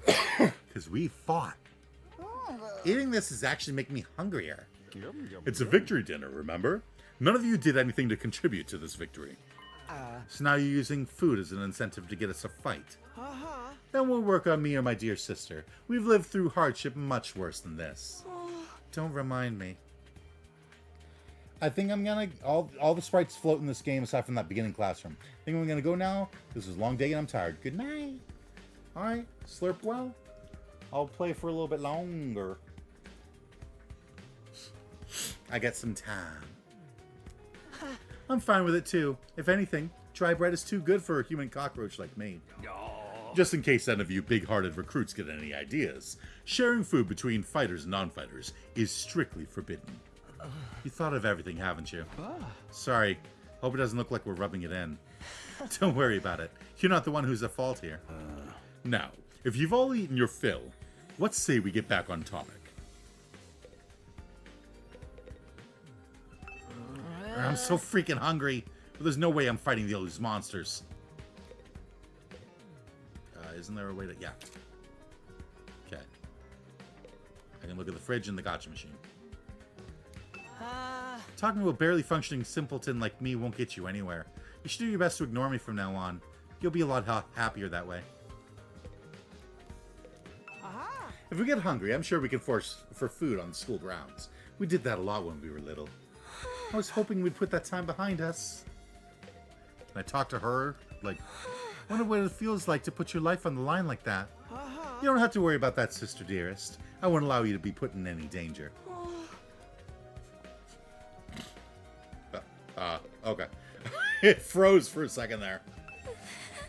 Because we fought. Eating this is actually making me hungrier. It's a victory dinner, remember? None of you did anything to contribute to this victory. So now you're using food as an incentive to get us a fight. Then we'll work on me or my dear sister. We've lived through hardship much worse than this. Don't remind me. I think I'm gonna... All the sprites float in this game aside from that beginning classroom. I think I'm gonna go now. This is a long day and I'm tired. Good night. Alright, slurp well. I'll play for a little bit longer. I got some time. I'm fine with it too. If anything, dry bread is too good for a human cockroach like me. Just in case any of you big-hearted recruits get any ideas, sharing food between fighters and non-fighters is strictly forbidden. You thought of everything, haven't you? Sorry. Hope it doesn't look like we're rubbing it in. Don't worry about it. You're not the one who's at fault here. Now, if you've all eaten your fill, let's say we get back on topic. I'm so freaking hungry, but there's no way I'm fighting those monsters. Isn't there a way to... Yeah. Okay. I can look at the fridge and the gotcha machine. Talking to a barely functioning simpleton like me won't get you anywhere. You should do your best to ignore me from now on. You'll be a lot happier that way. If we get hungry, I'm sure we can force for food on the school grounds. We did that a lot when we were little. I was hoping we'd put that time behind us. Can I talk to her? Like, I wonder what it feels like to put your life on the line like that. You don't have to worry about that, sister dearest. I won't allow you to be put in any danger. Okay. It froze for a second there.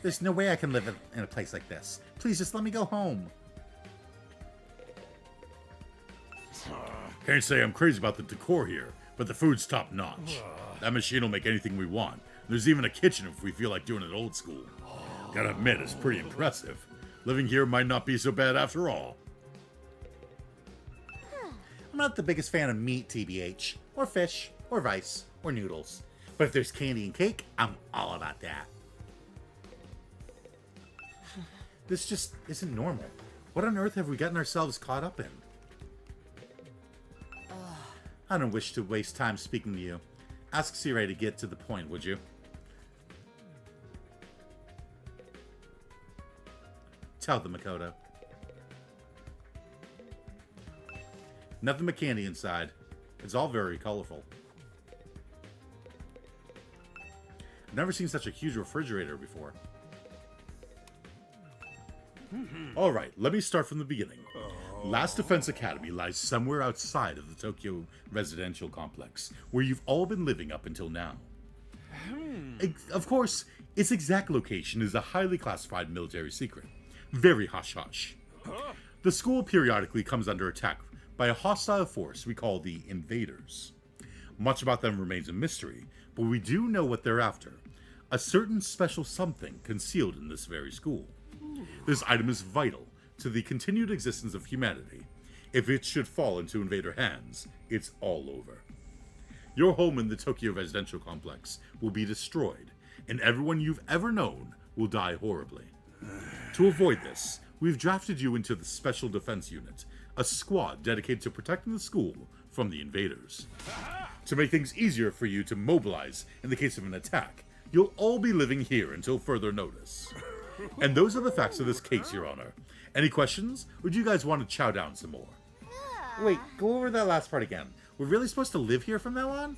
There's no way I can live in a place like this. Please just let me go home. Can't say I'm crazy about the decor here, but the food's top notch. That machine will make anything we want. There's even a kitchen if we feel like doing it old school. Gotta admit, it's pretty impressive. Living here might not be so bad after all. I'm not the biggest fan of meat, TBH, or fish, or rice, or noodles. But if there's candy and cake, I'm all about that. This just isn't normal. What on earth have we gotten ourselves caught up in? I don't wish to waste time speaking to you. Ask Sirai to get to the point, would you? Tell them, Makoto. Nothing but candy inside. It's all very colorful. I've never seen such a huge refrigerator before. Alright, let me start from the beginning. Last Defense Academy lies somewhere outside of the Tokyo residential complex, where you've all been living up until now. Of course, its exact location is a highly classified military secret. Very hush-hush. The school periodically comes under attack by a hostile force we call the Invaders. Much about them remains a mystery, but we do know what they're after. A certain special something concealed in this very school. This item is vital to the continued existence of humanity. If it should fall into Invader hands, it's all over. Your home in the Tokyo residential complex will be destroyed, and everyone you've ever known will die horribly. To avoid this, we've drafted you into the Special Defense Unit, a squad dedicated to protecting the school from the Invaders. To make things easier for you to mobilize in the case of an attack, you'll all be living here until further notice. And those are the facts of this case, Your Honor. Any questions? Or do you guys want to chow down some more? Wait, go over that last part again. We're really supposed to live here from now on?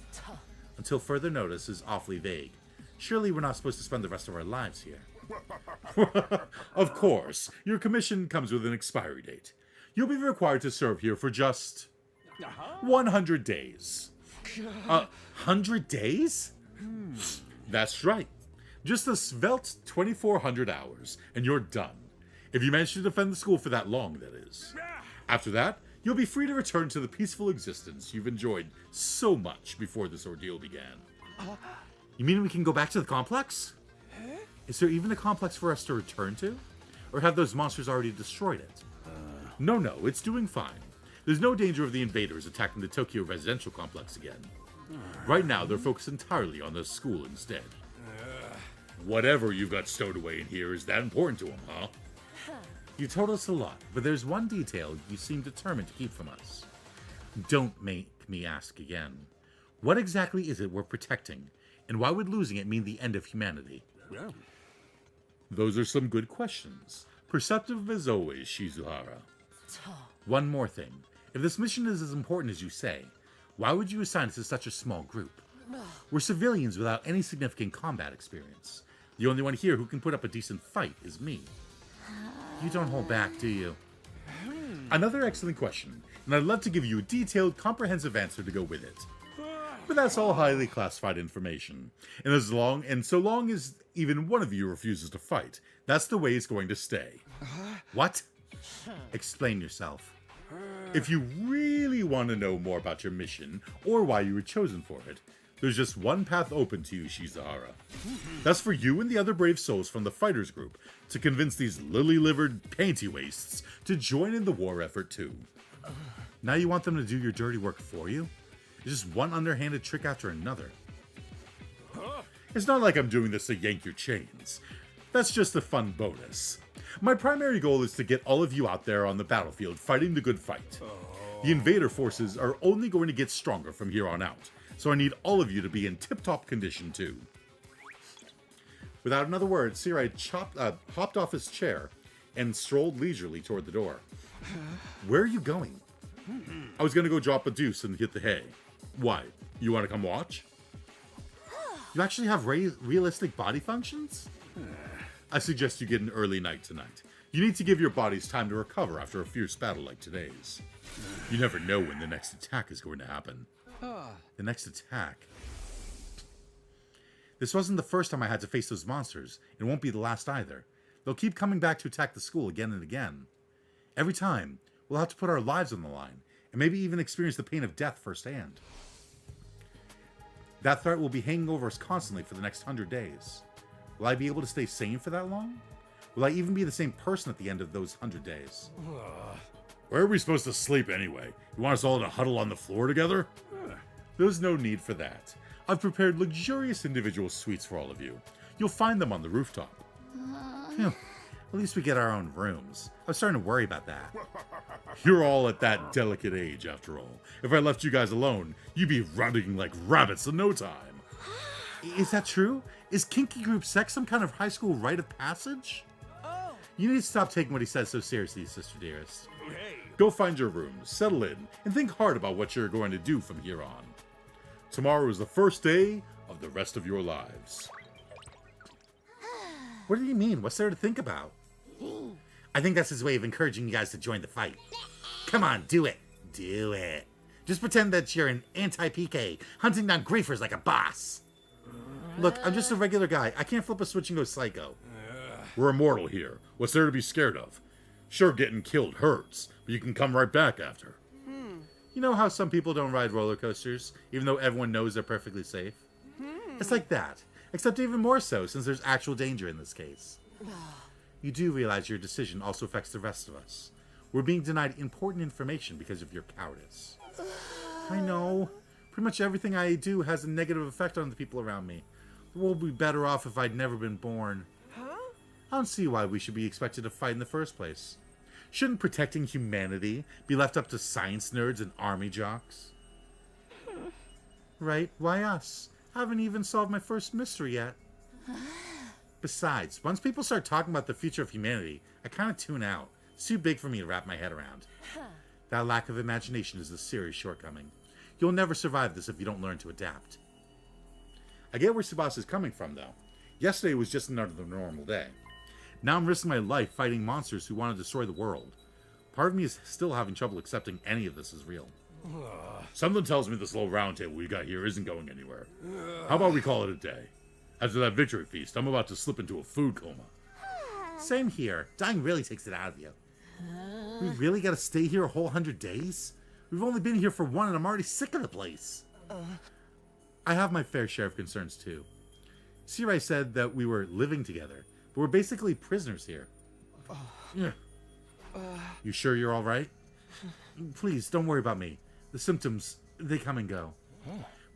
Until further notice is awfully vague. Surely we're not supposed to spend the rest of our lives here. Of course, your commission comes with an expiry date. You'll be required to serve here for just 100 days. 100 days? That's right. Just a svelte 2,400 hours, and you're done. If you manage to defend the school for that long, that is. After that, you'll be free to return to the peaceful existence you've enjoyed so much before this ordeal began. You mean we can go back to the complex? Is there even a complex for us to return to? Or have those monsters already destroyed it? No, it's doing fine. There's no danger of the Invaders attacking the Tokyo residential complex again. Right now, they're focused entirely on the school instead. Whatever you've got stowed away in here is that important to them, huh? You told us a lot, but there's one detail you seem determined to keep from us. Don't make me ask again. What exactly is it we're protecting, and why would losing it mean the end of humanity? Those are some good questions. Perceptive as always, Shizuhara. One more thing. If this mission is as important as you say, why would you assign it to such a small group? We're civilians without any significant combat experience. The only one here who can put up a decent fight is me. You don't hold back, do you? Another excellent question, and I'd love to give you a detailed, comprehensive answer to go with it. But that's all highly classified information. And so long as even one of you refuses to fight, that's the way it's going to stay. What? Explain yourself. If you really want to know more about your mission, or why you were chosen for it, there's just one path open to you, Shizuhara. That's for you and the other brave souls from the fighters group to convince these lily-livered panty wastes to join in the war effort too. Now you want them to do your dirty work for you? It's just one underhanded trick after another. It's not like I'm doing this to yank your chains. That's just a fun bonus. My primary goal is to get all of you out there on the battlefield fighting the good fight. The invader forces are only going to get stronger from here on out, so I need all of you to be in tip-top condition too. Without another word, Sirai hopped off his chair and strolled leisurely toward the door. Where are you going? I was going to go drop a deuce and hit the hay. Why? You want to come watch? You actually have realistic body functions? I suggest you get an early night tonight. You need to give your bodies time to recover after a fierce battle like today's. You never know when the next attack is going to happen. The next attack? This wasn't the first time I had to face those monsters. It won't be the last either. They'll keep coming back to attack the school again and again. Every time, we'll have to put our lives on the line, and maybe even experience the pain of death firsthand. That threat will be hanging over us constantly for the next 100 days. Will I be able to stay sane for that long? Will I even be the same person at the end of those 100 days? Where are we supposed to sleep anyway? You want us all to huddle on the floor together? There's no need for that. I've prepared luxurious individual suites for all of you. You'll find them on the rooftop. At least we get our own rooms. I was starting to worry about that. You're all at that delicate age, after all. If I left you guys alone, you'd be running like rabbits in no time. Is that true? Is kinky group sex some kind of high school rite of passage? Oh. You need to stop taking what he says so seriously, Sister Dearest. Hey, Go find your rooms, settle in, and think hard about what you're going to do from here on. Tomorrow is the first day of the rest of your lives. What do you mean? What's there to think about? I think that's his way of encouraging you guys to join the fight. Come on, do it. Do it. Just pretend that you're an anti-PK, hunting down griefers like a boss. Look, I'm just a regular guy. I can't flip a switch and go psycho. We're immortal here. What's there to be scared of? Sure, getting killed hurts, but you can come right back after. You know how some people don't ride roller coasters, even though everyone knows they're perfectly safe? It's like that, except even more so since there's actual danger in this case. You do realize your decision also affects the rest of us. We're being denied important information because of your cowardice. I know. Pretty much everything I do has a negative effect on the people around me. The world would be better off if I'd never been born. I don't see why we should be expected to fight in the first place. Shouldn't protecting humanity be left up to science nerds and army jocks? Right? Why us? I haven't even solved my first mystery yet. Besides, once people start talking about the future of humanity, I kind of tune out. It's too big for me to wrap my head around. That lack of imagination is a serious shortcoming. You'll never survive this if you don't learn to adapt. I get where Tsubasa is coming from, though. Yesterday was just another normal day. Now I'm risking my life fighting monsters who want to destroy the world. Part of me is still having trouble accepting any of this is real. Something tells me this little round table we got here isn't going anywhere. How about we call it a day? After that victory feast, I'm about to slip into a food coma. Same here. Dying really takes it out of you. We really gotta stay here a whole 100 days? We've only been here for one and I'm already sick of the place. I have my fair share of concerns too. Sirai said that we were living together, but we're basically prisoners here. Yeah. You sure you're alright? Please, don't worry about me. The symptoms, they come and go.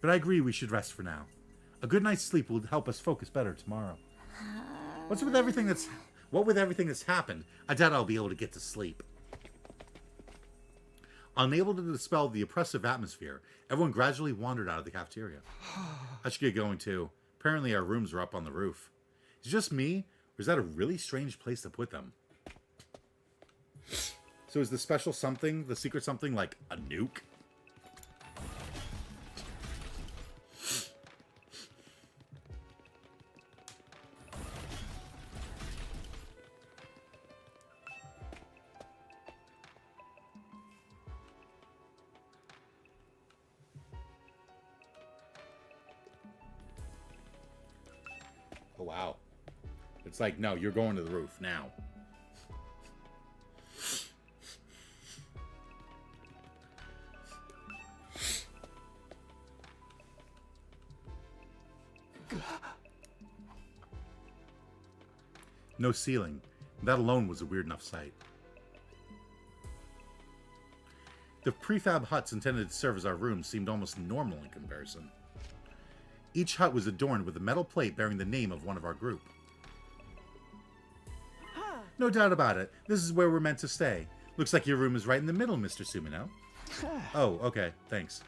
But I agree we should rest for now. A good night's sleep will help us focus better tomorrow. What with everything that's happened, I doubt I'll be able to get to sleep. Unable to dispel the oppressive atmosphere, everyone gradually wandered out of the cafeteria. I should get going too. Apparently our rooms are up on the roof. Is it just me, or is that a really strange place to put them? So is the special something, the secret something, like a nuke? Oh, wow. It's like, no, you're going to the roof now. No ceiling. That alone was a weird enough sight. The prefab huts intended to serve as our rooms seemed almost normal in comparison. Each hut was adorned with a metal plate bearing the name of one of our group. No doubt about it. This is where we're meant to stay. Looks like your room is right in the middle, Mr. Sumino. Oh, okay. Thanks.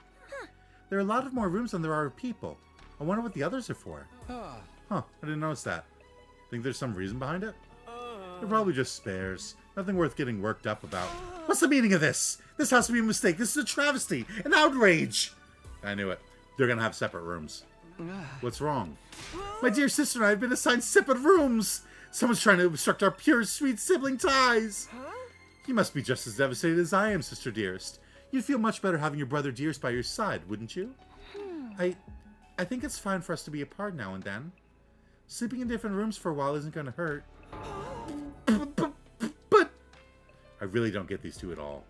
There are a lot of more rooms than there are people. I wonder what the others are for. Huh, I didn't notice that. Think there's some reason behind it? They're probably just spares. Nothing worth getting worked up about. What's the meaning of this? This has to be a mistake. This is a travesty. An outrage. I knew it. They're gonna have separate rooms. What's wrong? My dear sister and I have been assigned separate rooms. Someone's trying to obstruct our pure, sweet sibling ties. You must be just as devastated as I am, Sister Dearest. You'd feel much better having your brother Dearest by your side, wouldn't you? I think it's fine for us to be apart now and then. Sleeping in different rooms for a while isn't going to hurt. But I really don't get these two at all.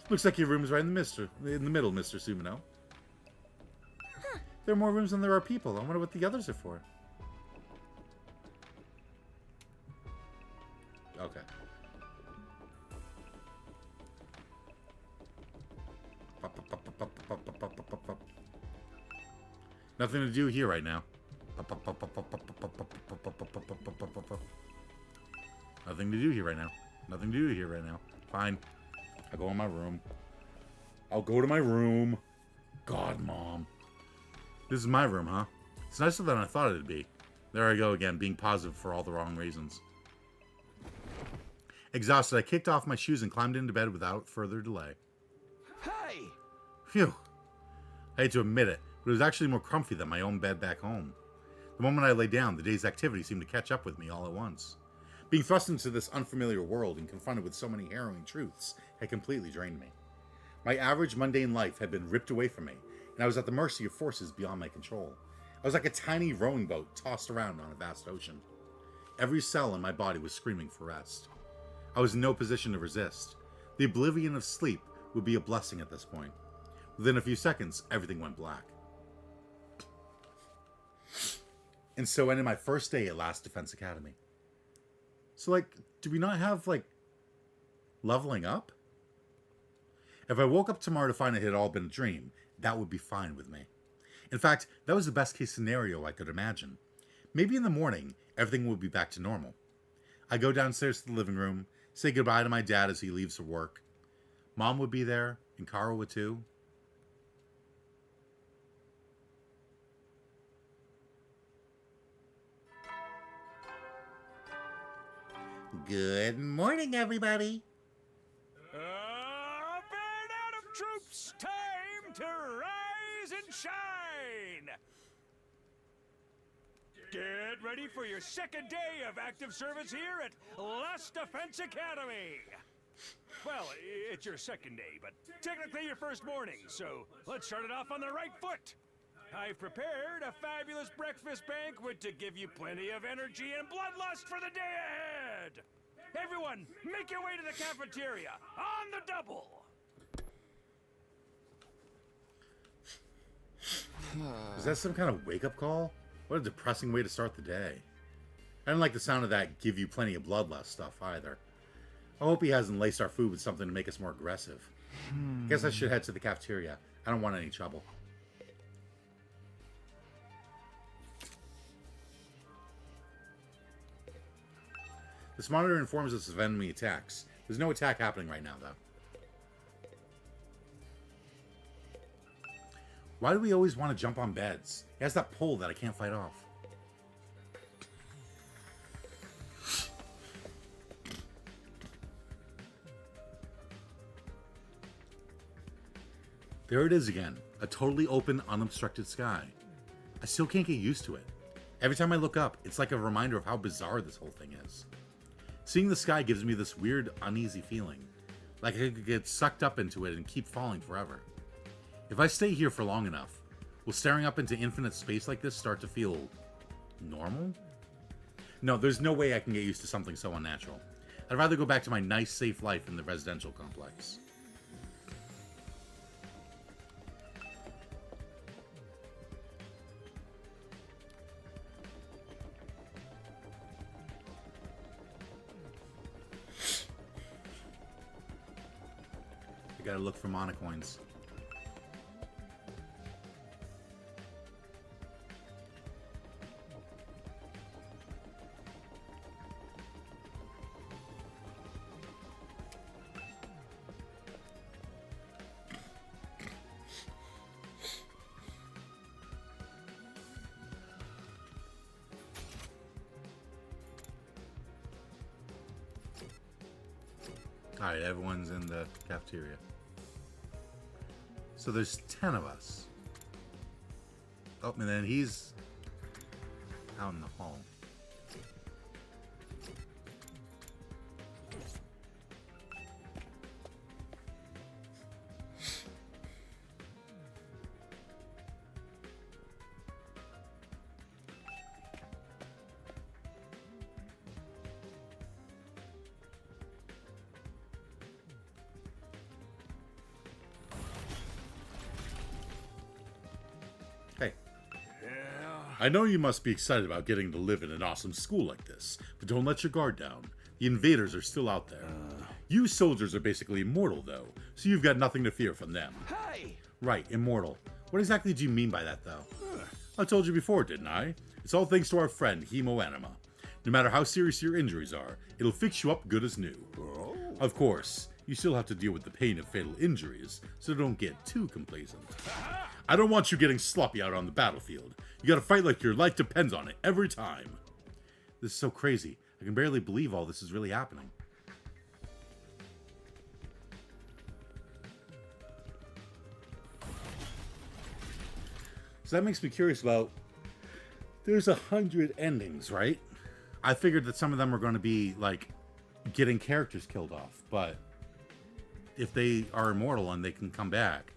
Looks like your room is right in the middle, Mr. Sumino. There are more rooms than there are people. I wonder what the others are for. Okay. Nothing to do here right now. Nothing to do here right now. Nothing to do here right now. Fine. I'll go in my room. I'll go to my room. God, Mom. This is my room, huh? It's nicer than I thought it'd be. There I go again, being positive for all the wrong reasons. Exhausted, I kicked off my shoes and climbed into bed without further delay. Hey! Phew. I hate to admit it, but it was actually more comfy than my own bed back home. The moment I lay down, the day's activity seemed to catch up with me all at once. Being thrust into this unfamiliar world and confronted with so many harrowing truths had completely drained me. My average mundane life had been ripped away from me, and I was at the mercy of forces beyond my control. I was like a tiny rowing boat tossed around on a vast ocean. Every cell in my body was screaming for rest. I was in no position to resist. The oblivion of sleep would be a blessing at this point. Within a few seconds, everything went black. And so ended my first day at Last Defense Academy. So, like, do we not have, like, leveling up? If I woke up tomorrow to find it had all been a dream, that would be fine with me. In fact, that was the best case scenario I could imagine. Maybe in the morning, everything would be back to normal. I go downstairs to the living room, say goodbye to my dad as he leaves for work. Mom would be there, and Carl would too. Good morning, everybody. Band out of troops, time to rise and shine! Get ready for your second day of active service here at Last Defense Academy! Well, it's your second day, but technically your first morning, so let's start it off on the right foot! I've prepared a fabulous breakfast banquet to give you plenty of energy and bloodlust for the day ahead! Everyone, make your way to the cafeteria, on the double! Is that some kind of wake-up call? What a depressing way to start the day. I didn't like the sound of that give you plenty of bloodlust stuff either. I hope he hasn't laced our food with something to make us more aggressive. Guess I should head to the cafeteria. I don't want any trouble. This monitor informs us of enemy attacks. There's no attack happening right now, though. Why do we always want to jump on beds? He has that pole that I can't fight off. There it is again. A totally open, unobstructed sky. I still can't get used to it. Every time I look up, it's like a reminder of how bizarre this whole thing is. Seeing the sky gives me this weird, uneasy feeling. Like I could get sucked up into it and keep falling forever. If I stay here for long enough, will staring up into infinite space like this start to feel normal? No, there's no way I can get used to something so unnatural. I'd rather go back to my nice, safe life in the residential complex. I gotta look for mana coins. Alright, everyone's in the cafeteria. So there's 10 of us. Oh, and then he's out in the hall. I know you must be excited about getting to live in an awesome school like this, but don't let your guard down. The invaders are still out there. You soldiers are basically immortal, though, so you've got nothing to fear from them. Hey! Right, immortal. What exactly do you mean by that, though? I told you before, didn't I? It's all thanks to our friend, Hemo Anima. No matter how serious your injuries are, it'll fix you up good as new. Oh. Of course, you still have to deal with the pain of fatal injuries, so don't get too complacent. I don't want you getting sloppy out on the battlefield. You gotta fight like your life depends on it, every time. This is so crazy. I can barely believe all this is really happening. So that makes me curious about... There's 100 endings, right? I figured that some of them are going to be, like, getting characters killed off. But if they are immortal and they can come back...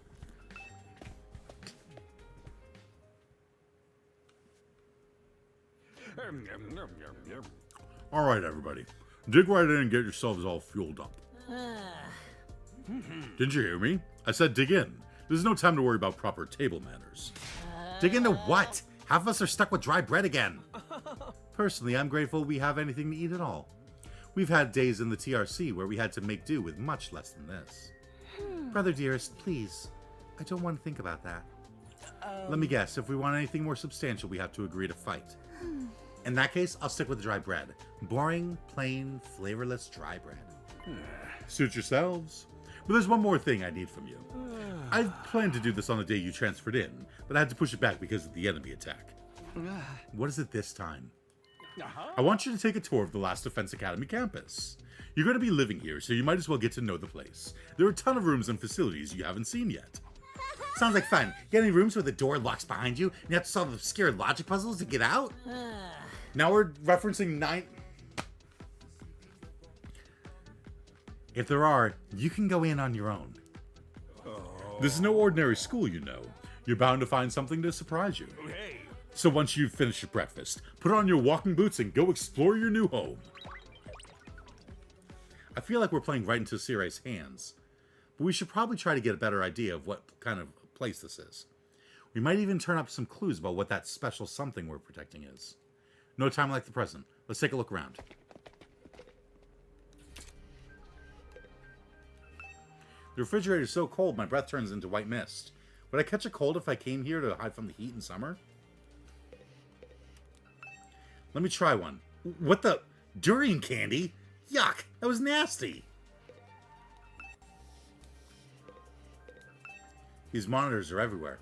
Alright, everybody. Dig right in and get yourselves all fueled up. Didn't you hear me? I said dig in. There's no time to worry about proper table manners. Dig into what? Half of us are stuck with dry bread again. Personally, I'm grateful we have anything to eat at all. We've had days in the TRC where we had to make do with much less than this. Brother dearest, please. I don't want to think about that. Let me guess, if we want anything more substantial, we have to agree to fight. In that case, I'll stick with the dry bread. Boring, plain, flavorless dry bread. Suit yourselves. But there's one more thing I need from you. I planned to do this on the day you transferred in, but I had to push it back because of the enemy attack. What is it this time? I want you to take a tour of the Last Defense Academy campus. You're going to be living here, so you might as well get to know the place. There are a ton of rooms and facilities you haven't seen yet. Sounds like fun. Get any rooms where the door locks behind you and you have to solve obscure logic puzzles to get out? Now we're referencing 9... If there are, you can go in on your own. This is no ordinary school, you know. You're bound to find something to surprise you. Hey. So once you've finished your breakfast, put on your walking boots and go explore your new home. I feel like we're playing right into Sirai's hands, but we should probably try to get a better idea of what kind of place this is. We might even turn up some clues about what that special something we're protecting is. No time like the present. Let's take a look around. The refrigerator is so cold, my breath turns into white mist. Would I catch a cold if I came here to hide from the heat in summer? Let me try one. What the? Durian candy? Yuck! That was nasty! These monitors are everywhere.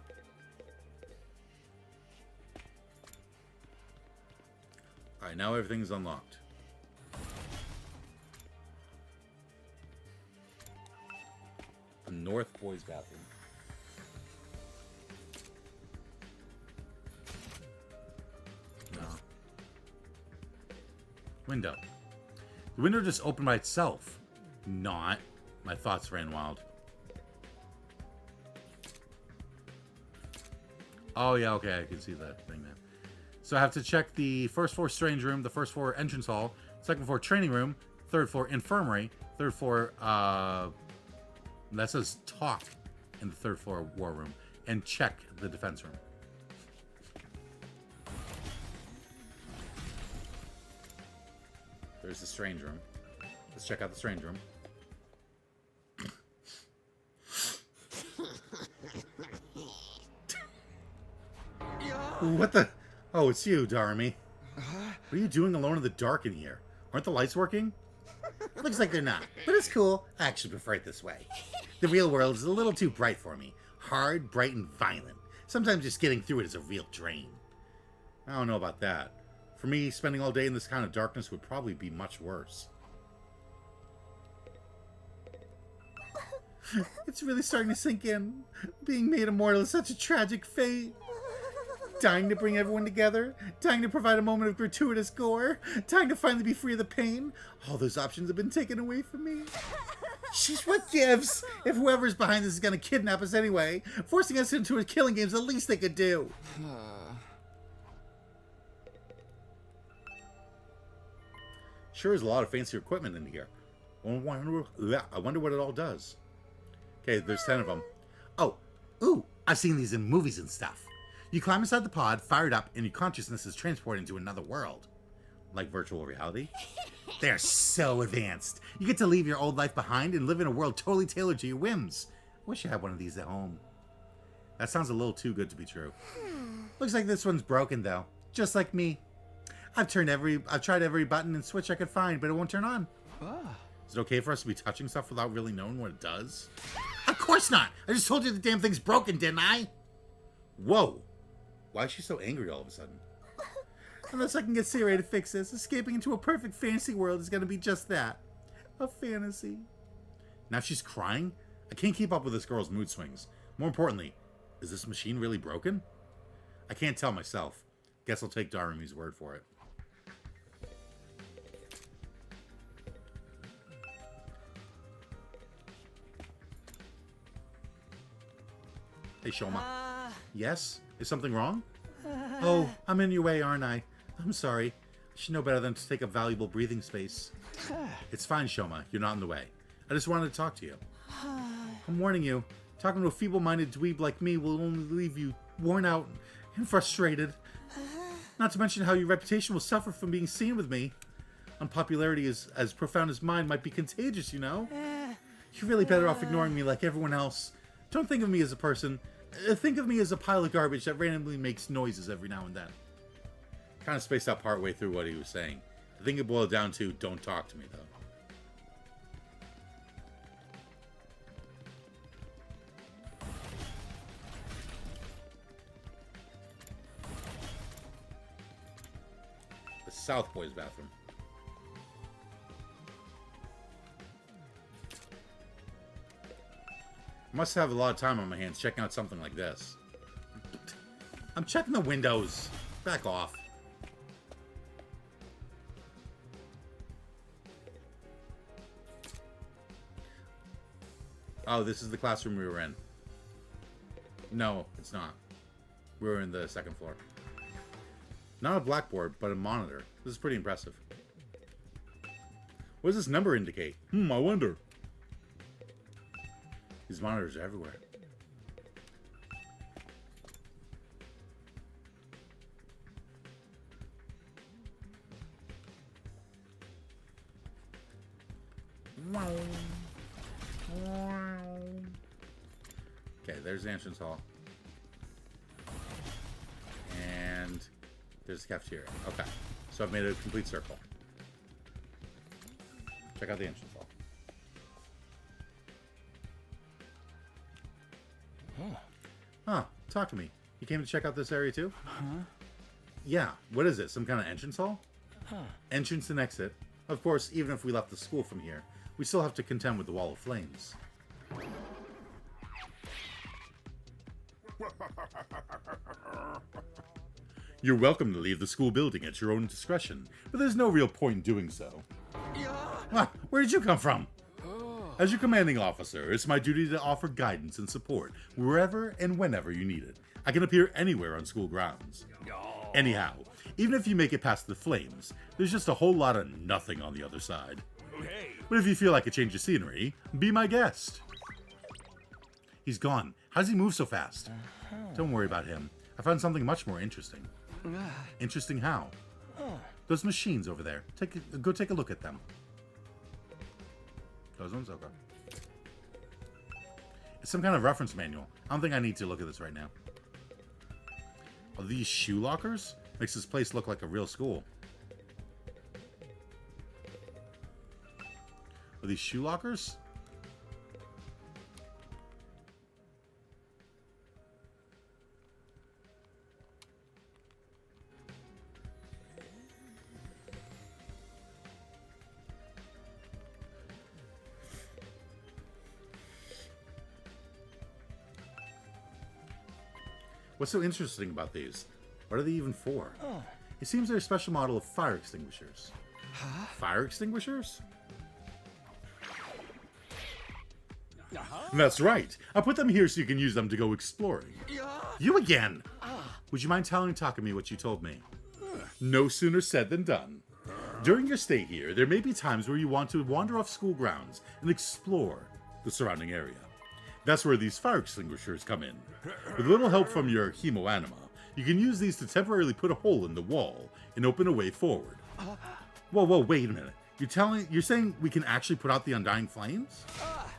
Alright, now everything's unlocked. The North Boys bathroom. No. Window. The window just opened by itself. Not. My thoughts ran wild. Oh yeah, okay, I can see that thing now. So I have to check the first floor strange room, the first floor entrance hall, second floor training room, third floor infirmary, third floor that says talk in the third floor war room, and check the defense room. There's the strange room. Let's check out the strange room. What the? Oh, it's you, Darmy. What are you doing alone in the dark in here? Aren't the lights working? Looks like they're not, but it's cool. I actually prefer it this way. The real world is a little too bright for me. Hard, bright, and violent. Sometimes just getting through it is a real drain. I don't know about that. For me, spending all day in this kind of darkness would probably be much worse. It's really starting to sink in. Being made immortal is such a tragic fate. Dying to bring everyone together, dying to provide a moment of gratuitous gore, dying to finally be free of the pain. All those options have been taken away from me. Sheesh, what gives? If whoever's behind this is going to kidnap us anyway, forcing us into a killing game is the least they could do. Sure is a lot of fancy equipment in here. I wonder what it all does. Okay, there's 10 of them. Oh, ooh, I've seen these in movies and stuff. You climb inside the pod, fire it up, and your consciousness is transported into another world. Like virtual reality. They're so advanced. You get to leave your old life behind and live in a world totally tailored to your whims. I wish I had one of these at home. That sounds a little too good to be true. Looks like this one's broken though. Just like me. I've tried every button and switch I could find, but it won't turn on. Is it okay for us to be touching stuff without really knowing what it does? Of course not! I just told you the damn thing's broken, didn't I? Whoa. Why is she so angry all of a sudden? Unless I can get Sarai to fix this, escaping into a perfect fantasy world is gonna be just that. A fantasy. Now she's crying? I can't keep up with this girl's mood swings. More importantly, is this machine really broken? I can't tell myself. Guess I'll take Darumi's word for it. Hey, Shoma. Yes? Is something wrong? Oh, I'm in your way, aren't I? I'm sorry. I should know better than to take up valuable breathing space. It's fine, Shoma. You're not in the way. I just wanted to talk to you. I'm warning you. Talking to a feeble-minded dweeb like me will only leave you worn out and frustrated. Not to mention how your reputation will suffer from being seen with me. Unpopularity as profound as mine might be contagious, you know? You're really better off ignoring me like everyone else. Don't think of me as a person. Think of me as a pile of garbage that randomly makes noises every now and then. Kind of spaced out partway through what he was saying. I think it boiled down to, don't talk to me, though. The South Boys bathroom. I must have a lot of time on my hands checking out something like this. I'm checking the windows. Back off. Oh, this is the classroom we were in. No, it's not. We were in the second floor. Not a blackboard, but a monitor. This is pretty impressive. What does this number indicate? I wonder. These monitors are everywhere. Okay, there's the entrance hall. And there's the cafeteria. Okay, so I've made a complete circle. Check out the entrance hall. Huh, talk to me. You came to check out this area too? Yeah, what is it? Some kind of entrance hall? Entrance and exit. Of course, even if we left the school from here, we still have to contend with the wall of flames. You're welcome to leave the school building at your own discretion, but there's no real point in doing so. Where did you come from? As your commanding officer, it's my duty to offer guidance and support wherever and whenever you need it. I can appear anywhere on school grounds. Anyhow, even if you make it past the flames, there's just a whole lot of nothing on the other side. But if you feel like a change of scenery, be my guest. He's gone. How does he move so fast? Don't worry about him. I found something much more interesting. Interesting how? Those machines over there. Go take a look at them. Those ones? Okay. It's some kind of reference manual. I don't think I need to look at this right now. Are these shoe lockers? Makes this place look like a real school. Are these shoe lockers? What's so interesting about these? What are they even for? It seems they're a special model of fire extinguishers. Fire extinguishers? That's right. I put them here so you can use them to go exploring. You again! Would you mind telling Takumi what you told me? No sooner said than done. During your stay here, there may be times where you want to wander off school grounds and explore the surrounding area. That's where these fire extinguishers come in. With a little help from your hemoanima, you can use these to temporarily put a hole in the wall and open a way forward. Whoa, wait a minute. You're saying we can actually put out the undying flames?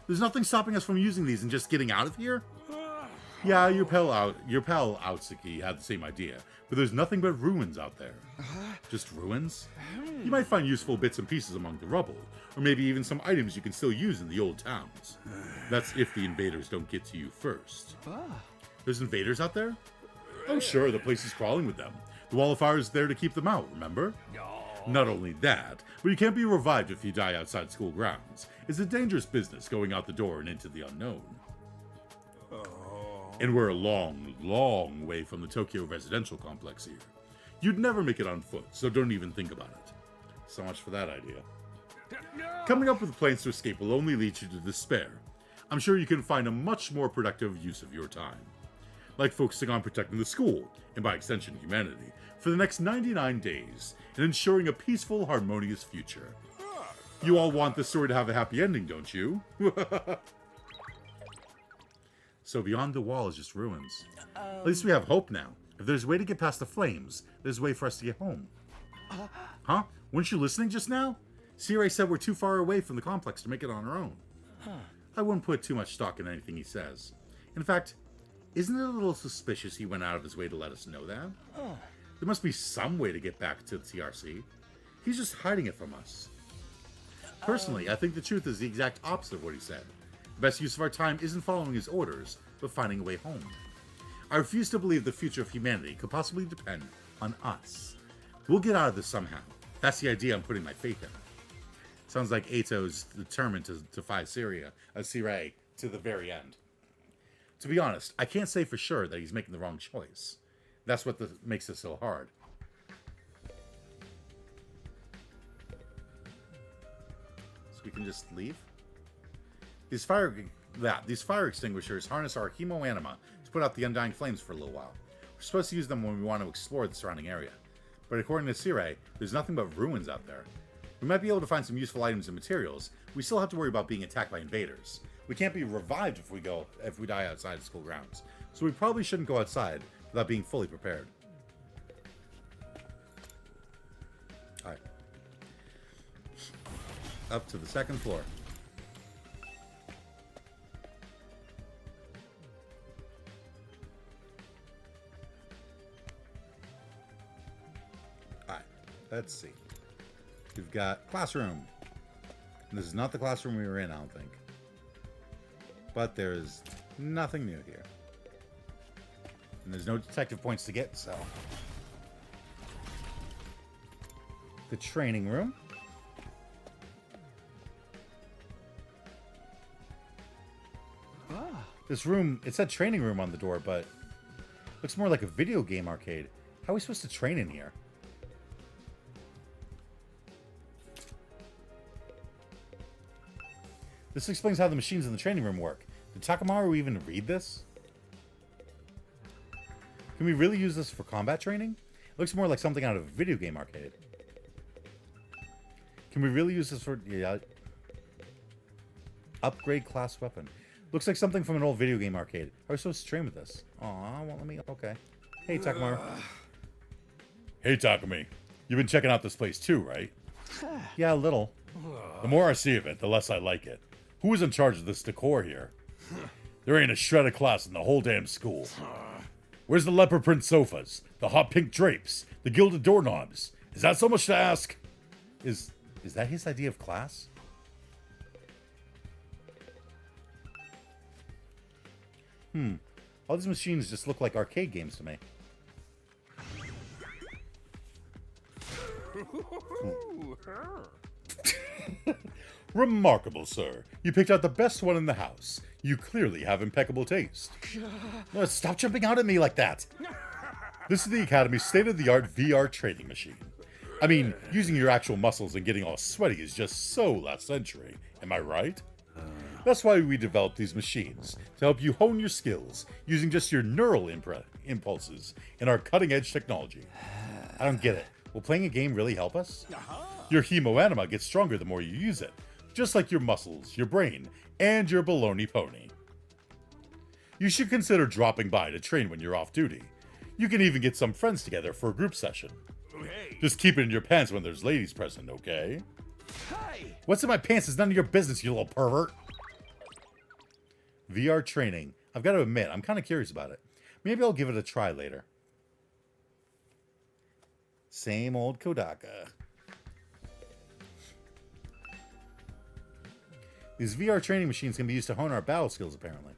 There's nothing stopping us from using these and just getting out of here? Yeah, your pal Outsuki had the same idea, but there's nothing but ruins out there. Just ruins? You might find useful bits and pieces among the rubble, or maybe even some items you can still use in the old towns. That's if the invaders don't get to you first. There's invaders out there? Oh sure, the place is crawling with them. The Wall of Fire is there to keep them out, remember? Not only that, but you can't be revived if you die outside school grounds. It's a dangerous business going out the door and into the unknown. And we're a long, long way from the Tokyo residential complex here. You'd never make it on foot, so don't even think about it. So much for that idea. Coming up with plans to escape will only lead you to despair. I'm sure you can find a much more productive use of your time. Like focusing on protecting the school, and by extension humanity, for the next 99 days, and ensuring a peaceful, harmonious future. You all want this story to have a happy ending, don't you? So beyond the wall is just ruins. At least we have hope now. If there's a way to get past the flames, there's a way for us to get home. Huh? Weren't you listening just now? Sirei said we're too far away from the complex to make it on our own. I wouldn't put too much stock in anything he says. In fact, isn't it a little suspicious he went out of his way to let us know that? There must be some way to get back to the TRC. He's just hiding it from us. Personally, I think the truth is the exact opposite of what he said. The best use of our time isn't following his orders, but finding a way home. I refuse to believe the future of humanity could possibly depend on us. We'll get out of this somehow. That's the idea I'm putting my faith in. Sounds like Ato's determined to defy Sirei to the very end. To be honest, I can't say for sure that he's making the wrong choice. That's what makes this so hard. So we can just leave? These fire extinguishers harness our hemoanima to put out the undying flames for a little while. We're supposed to use them when we want to explore the surrounding area. But according to Sirei, there's nothing but ruins out there. We might be able to find some useful items and materials. We still have to worry about being attacked by invaders. We can't be revived if we die outside school grounds. So we probably shouldn't go outside without being fully prepared. Alright. Up to the second floor. Let's see. We've got classroom. And this is not the classroom we were in, I don't think. But there's nothing new here. And there's no detective points to get, so. The training room. This room, it said training room on the door, but looks more like a video game arcade. How are we supposed to train in here? This explains how the machines in the training room work. Did Takamaru even read this? Can we really use this for combat training? It looks more like something out of a video game arcade. Can we really use this for... Yeah. Upgrade class weapon. Looks like something from an old video game arcade. How are we supposed to train with this? Aw, won't let me... Okay. Hey, Takamaru. Hey, Takumi. You've been checking out this place too, right? Yeah, a little. The more I see of it, the less I like it. Who is in charge of this decor here? There ain't a shred of class in the whole damn school. Where's the leopard print sofas? The hot pink drapes? The gilded doorknobs? Is that so much to ask? Is that his idea of class? All these machines just look like arcade games to me. Remarkable, sir. You picked out the best one in the house. You clearly have impeccable taste. Stop jumping out at me like that. This is the Academy's state-of-the-art VR training machine. I mean, using your actual muscles and getting all sweaty is just so last century. Am I right? That's why we developed these machines, to help you hone your skills using just your neural impulses in our cutting-edge technology. I don't get it. Will playing a game really help us? Your hemoanima gets stronger the more you use it, just like your muscles, your brain, and your baloney pony. You should consider dropping by to train when you're off duty. You can even get some friends together for a group session. Just keep it in your pants when there's ladies present, okay? What's in my pants is none of your business, you little pervert. VR training. I've got to admit, I'm kind of curious about it. Maybe I'll give it a try later. Same old Kodaka. These VR training machines can be used to hone our battle skills, apparently.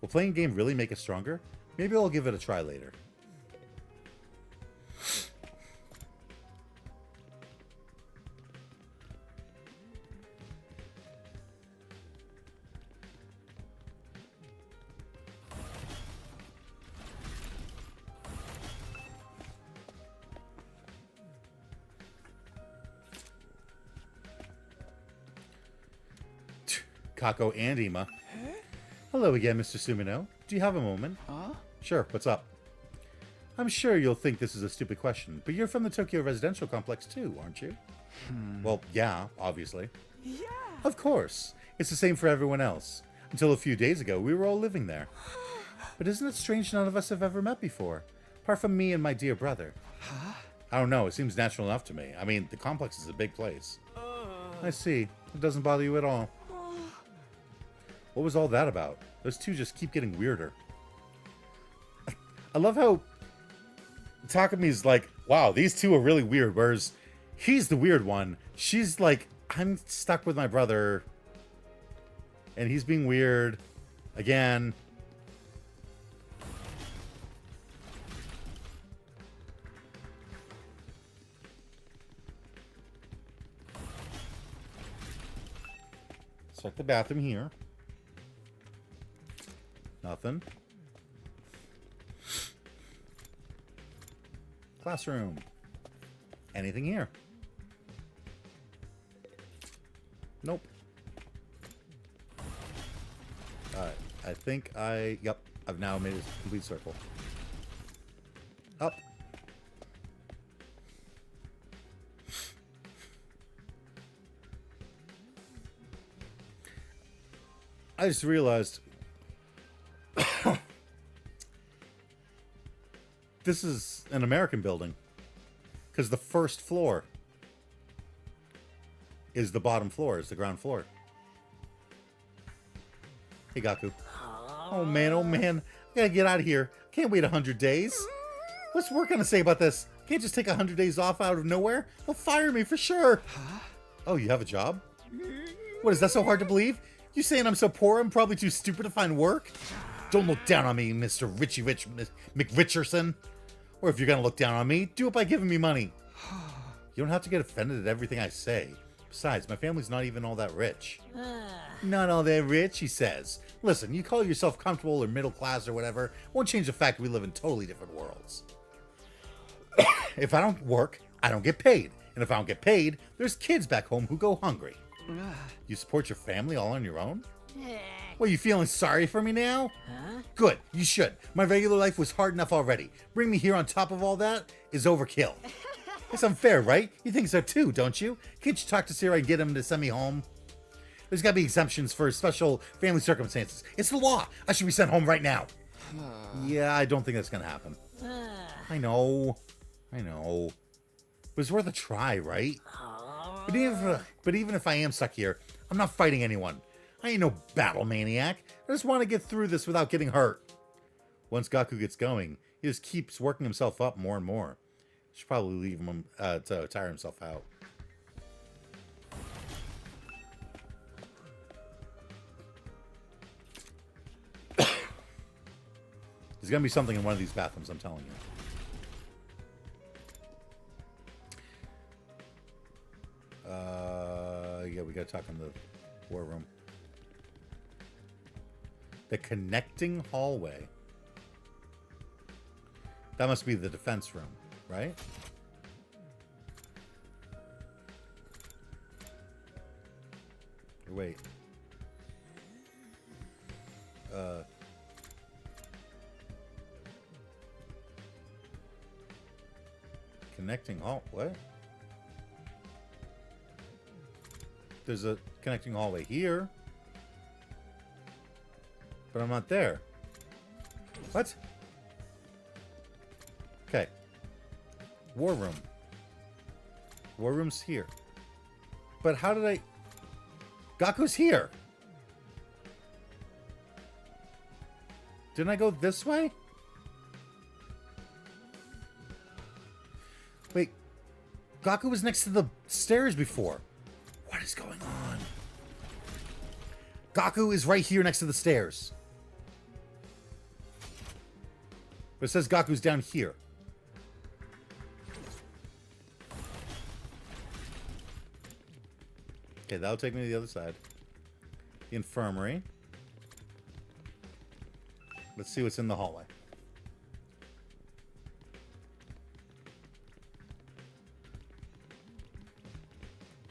Will playing a game really make us stronger? Maybe I'll give it a try later. Kako and Ima. Hello again, Mr. Sumino. Do you have a moment? Sure, what's up? I'm sure you'll think this is a stupid question, but you're from the Tokyo residential complex too, aren't you? Well, yeah, obviously. Yeah. Of course. It's the same for everyone else. Until a few days ago, we were all living there. But isn't it strange none of us have ever met before? Apart from me and my dear brother. I don't know, it seems natural enough to me. I mean, the complex is a big place. I see. It doesn't bother you at all. What was all that about? Those two just keep getting weirder. I love how Takami's like, wow, these two are really weird, whereas he's the weird one. She's like, I'm stuck with my brother, and he's being weird again. Check the bathroom here. Nothing. Classroom. Anything here? Nope. Alright. I think yep. I've now made a complete circle. Up. I just realized this is an American building, because the first floor is the bottom floor, is the ground floor. Hey, Gaku. Oh man, I gotta get out of here. Can't wait 100 days. What's work gonna say about this? Can't just take 100 days off out of nowhere? They'll fire me for sure. Oh, you have a job? What, is that so hard to believe? You saying I'm so poor I'm probably too stupid to find work? Don't look down on me, Mr. Richie Rich McRicherson. Or if you're gonna look down on me, do it by giving me money. You don't have to get offended at everything I say. Besides, my family's not even all that rich. Not all that rich, he says. Listen, you call yourself comfortable or middle class or whatever, won't change the fact we live in totally different worlds. If I don't work, I don't get paid. And if I don't get paid, there's kids back home who go hungry. You support your family all on your own? What, you feeling sorry for me now? Good, you should. My regular life was hard enough already. Bring me here on top of all that is overkill. It's unfair, right? You think so too, don't you? Can't you talk to Sarah and get him to send me home? There's gotta be exemptions for special family circumstances. It's the law. I should be sent home right now. Yeah, I don't think that's gonna happen. I know. But it's worth a try, right? But even if I am stuck here, I'm not fighting anyone. I ain't no battle maniac. I just want to get through this without getting hurt. Once Gaku gets going, he just keeps working himself up more and more. Should probably leave him to tire himself out. There's gonna be something in one of these bathrooms, I'm telling you. Yeah, we gotta talk in the war room. The connecting hallway. That must be the defense room, right? Wait. Connecting hall. What? There's a connecting hallway here. But I'm not there. What? Okay. War room. War room's here. But how did I... Gaku's here! Didn't I go this way? Wait. Gaku was next to the stairs before. What is going on? Gaku is right here next to the stairs. But it says Gaku's down here. Okay, that'll take me to the other side. The infirmary. Let's see what's in the hallway.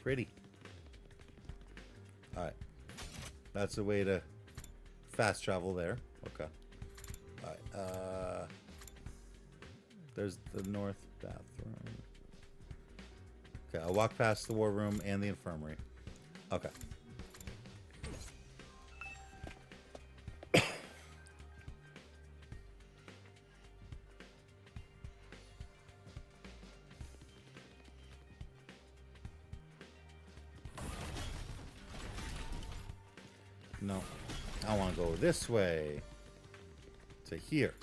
Pretty. Alright. That's a way to fast travel there. Okay. Alright, there's the north bathroom. Okay, I'll walk past the war room and the infirmary. Okay. No. I want to go this way. To here.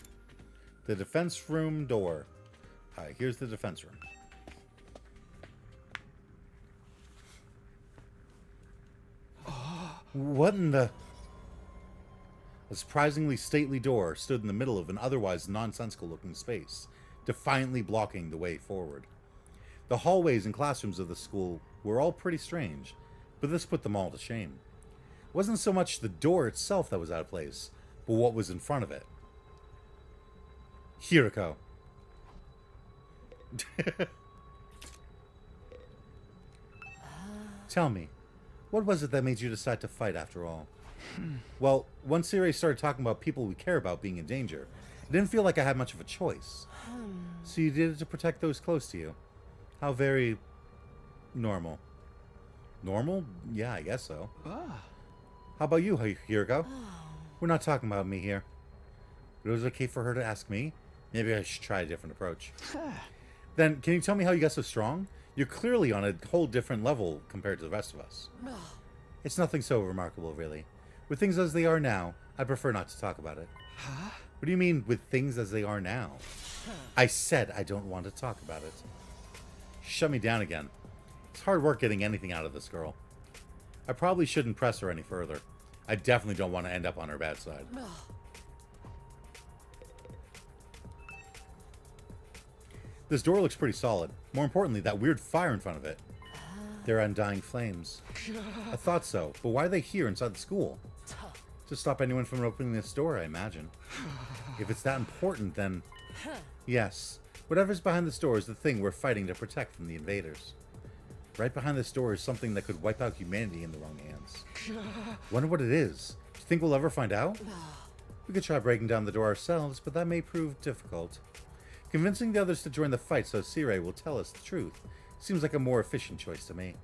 The defense room door. Alright, here's the defense room. What in the... A surprisingly stately door stood in the middle of an otherwise nonsensical-looking space, defiantly blocking the way forward. The hallways and classrooms of the school were all pretty strange, but this put them all to shame. It wasn't so much the door itself that was out of place, but what was in front of it. Hiriko. Tell me, what was it that made you decide to fight after all? Well, once Sirei started talking about people we care about being in danger, it didn't feel like I had much of a choice. So you did it to protect those close to you. How very... normal. Normal? Yeah, I guess so. How about you, Hiriko? We're not talking about me here. But it was okay for her to ask me. Maybe I should try a different approach. Then, can you tell me how you got so strong? You're clearly on a whole different level compared to the rest of us. It's nothing so remarkable, really. With things as they are now, I prefer not to talk about it. Huh? What do you mean, with things as they are now? I said I don't want to talk about it. Shut me down again. It's hard work getting anything out of this girl. I probably shouldn't press her any further. I definitely don't want to end up on her bad side. This door looks pretty solid. More importantly, that weird fire in front of it. They're undying flames. I thought so, but why are they here inside the school? To stop anyone from opening this door, I imagine. If it's that important, then... Yes. Whatever's behind this door is the thing we're fighting to protect from the invaders. Right behind this door is something that could wipe out humanity in the wrong hands. Wonder what it is. Do you think we'll ever find out? We could try breaking down the door ourselves, but that may prove difficult. Convincing the others to join the fight so Sirei will tell us the truth seems like a more efficient choice to me.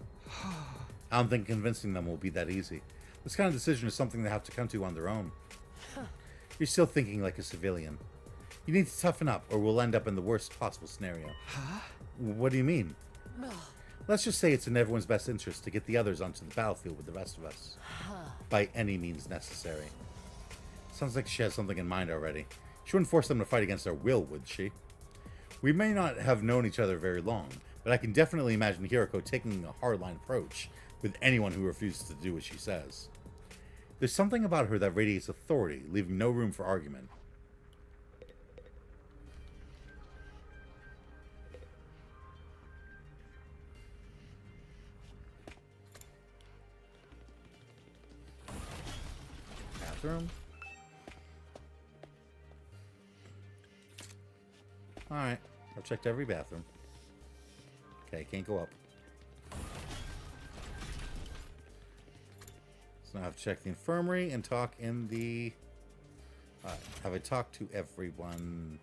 I don't think convincing them will be that easy. This kind of decision is something they have to come to on their own. You're still thinking like a civilian. You need to toughen up, or we'll end up in the worst possible scenario. What do you mean? Let's just say it's in everyone's best interest to get the others onto the battlefield with the rest of us. By any means necessary. Sounds like she has something in mind already. She wouldn't force them to fight against their will, would she? We may not have known each other very long, but I can definitely imagine Hiriko taking a hardline approach with anyone who refuses to do what she says. There's something about her that radiates authority, leaving no room for argument. Bathroom? Alright, I've checked every bathroom. Okay, can't go up. So now I have to check the infirmary and talk in the... Alright, have I talked to everyone?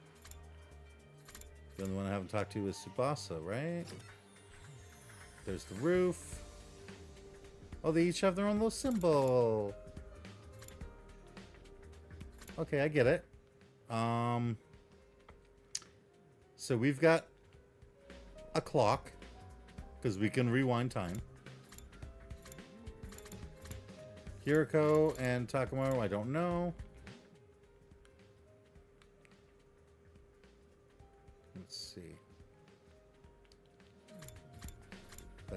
The only one I haven't talked to is Tsubasa, right? There's the roof. Oh, they each have their own little symbol. Okay, I get it. So we've got a clock, because we can rewind time. Hiriko and Takamaru, I don't know.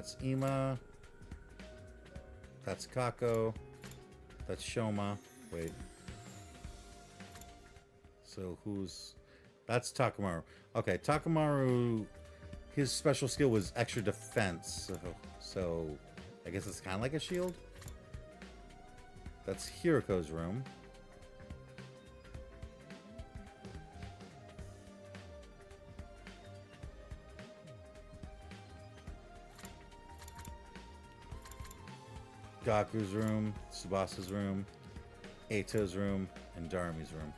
That's Ima. That's Kako. That's Shoma. Wait. So who's... That's Takamaru. Okay, Takamaru, his special skill was extra defense. So I guess it's kind of like a shield. That's Hiroko's room. Gaku's room, Tsubasa's room, Eito's room, and Darumi's room.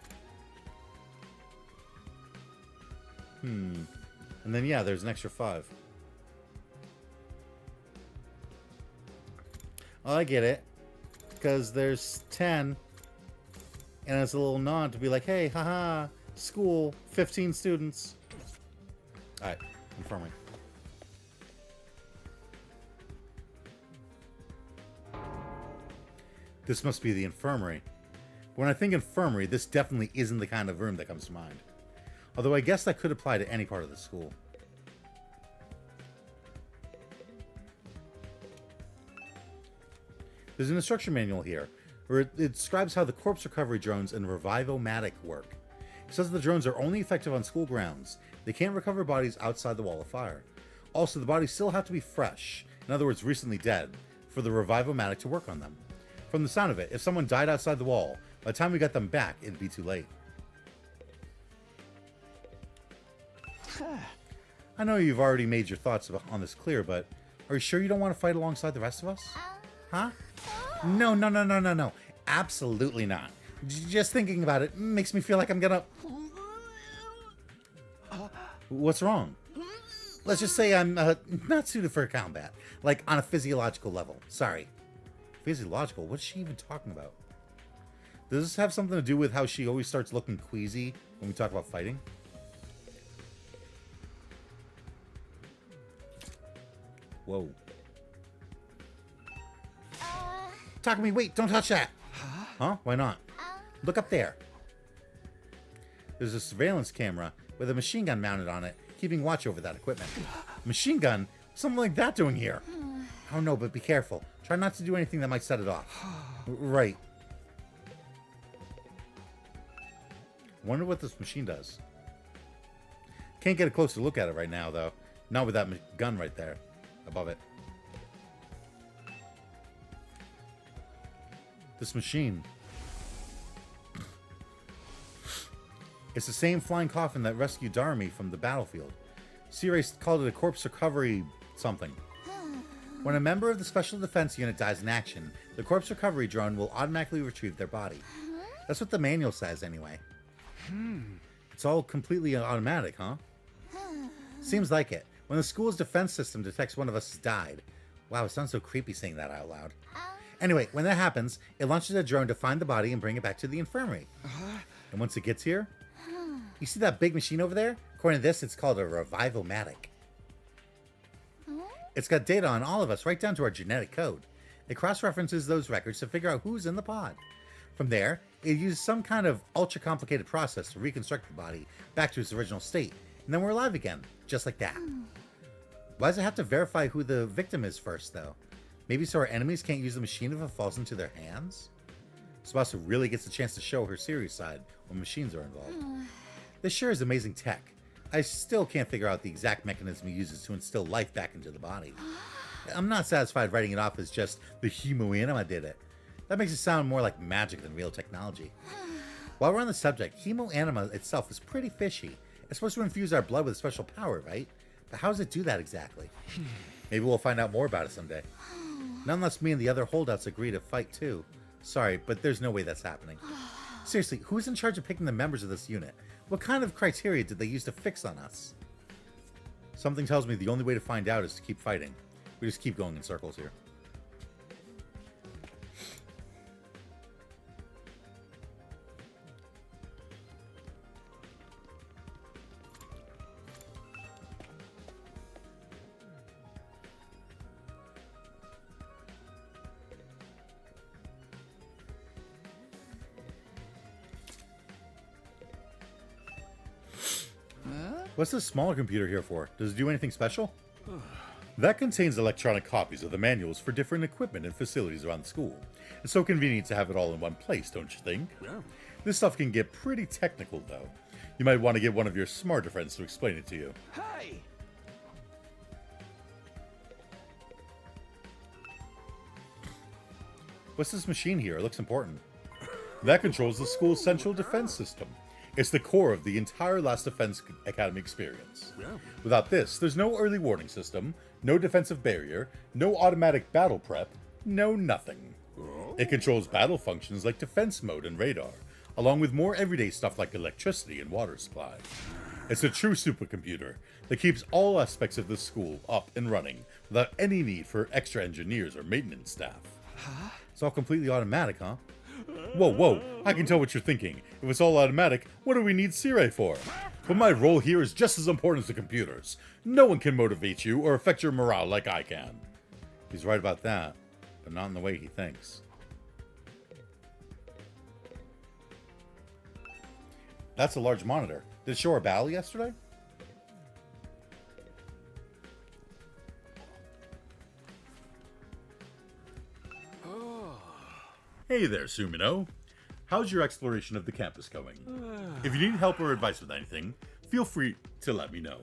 And then, yeah, there's an extra 5. Oh, I get it. Because there's 10. And it's a little nod to be like, hey, haha, school, 15 students. Alright, confirming. This must be the infirmary. When I think infirmary, this definitely isn't the kind of room that comes to mind. Although I guess that could apply to any part of the school. There's an instruction manual here, where it describes how the corpse recovery drones and Revive-O-Matic work. It says the drones are only effective on school grounds. They can't recover bodies outside the wall of fire. Also, the bodies still have to be fresh, in other words, recently dead, for the Revive-O-Matic to work on them. From the sound of it, if someone died outside the wall, by the time we got them back, it'd be too late. I know you've already made your thoughts on this clear, but are you sure you don't want to fight alongside the rest of us? Huh? No. Absolutely not. Just thinking about it makes me feel like I'm gonna... What's wrong? Let's just say I'm not suited for combat. Like, on a physiological level. Sorry. Physiological? What's she even talking about? Does this have something to do with how she always starts looking queasy when we talk about fighting? Whoa. Takumi, wait, don't touch that! Huh? Why not? Look up there. There's a surveillance camera with a machine gun mounted on it, keeping watch over that equipment. Machine gun? Something like that doing here? I don't know, but be careful. Try not to do anything that might set it off. Right. Wonder what this machine does. Can't get a closer look at it right now, though. Not with that gun right there. Above it. This machine. It's the same flying coffin that rescued Darumi from the battlefield. C-Ray called it a corpse recovery something. When a member of the Special Defense Unit dies in action, the corpse recovery drone will automatically retrieve their body. That's what the manual says, anyway. It's all completely automatic, huh? Seems like it. When the school's defense system detects one of us has died. Wow, it sounds so creepy saying that out loud. Anyway, when that happens, it launches a drone to find the body and bring it back to the infirmary. And once it gets here, you see that big machine over there? According to this, it's called a Revive-O-Matic. It's got data on all of us, right down to our genetic code. It cross-references those records to figure out who's in the pod. From there, it uses some kind of ultra-complicated process to reconstruct the body back to its original state. And then we're alive again, just like that. Why does it have to verify who the victim is first, though? Maybe so our enemies can't use the machine if it falls into their hands? Tsubasa really gets a chance to show her serious side when machines are involved. This sure is amazing tech. I still can't figure out the exact mechanism he uses to instill life back into the body. I'm not satisfied writing it off as just the Hemo-Anima did it. That makes it sound more like magic than real technology. While we're on the subject, Hemo-Anima itself is pretty fishy. It's supposed to infuse our blood with a special power, right? But how does it do that exactly? Maybe we'll find out more about it someday. Not unless me and the other holdouts agree to fight too. Sorry, but there's no way that's happening. Seriously, who's in charge of picking the members of this unit? What kind of criteria did they use to fix on us? Something tells me the only way to find out is to keep fighting. We just keep going in circles here. What's this smaller computer here for? Does it do anything special? That contains electronic copies of the manuals for different equipment and facilities around the school. It's so convenient to have it all in one place, don't you think? Yeah. This stuff can get pretty technical, though. You might want to get one of your smarter friends to explain it to you. Hey! What's this machine here? It looks important. That controls the school's central defense system. It's the core of the entire Last Defense Academy experience. Yeah. Without this, there's no early warning system, no defensive barrier, no automatic battle prep, no nothing. It controls battle functions like defense mode and radar, along with more everyday stuff like electricity and water supply. It's a true supercomputer that keeps all aspects of the school up and running without any need for extra engineers or maintenance staff. It's all completely automatic, huh? Whoa, I can tell what you're thinking. If it's all automatic, what do we need C-Ray for? But my role here is just as important as the computers. No one can motivate you or affect your morale like I can. He's right about that, but not in the way he thinks. That's a large monitor. Did it show our battle yesterday? Hey there, Sumino. How's your exploration of the campus going? If you need help or advice with anything, feel free to let me know.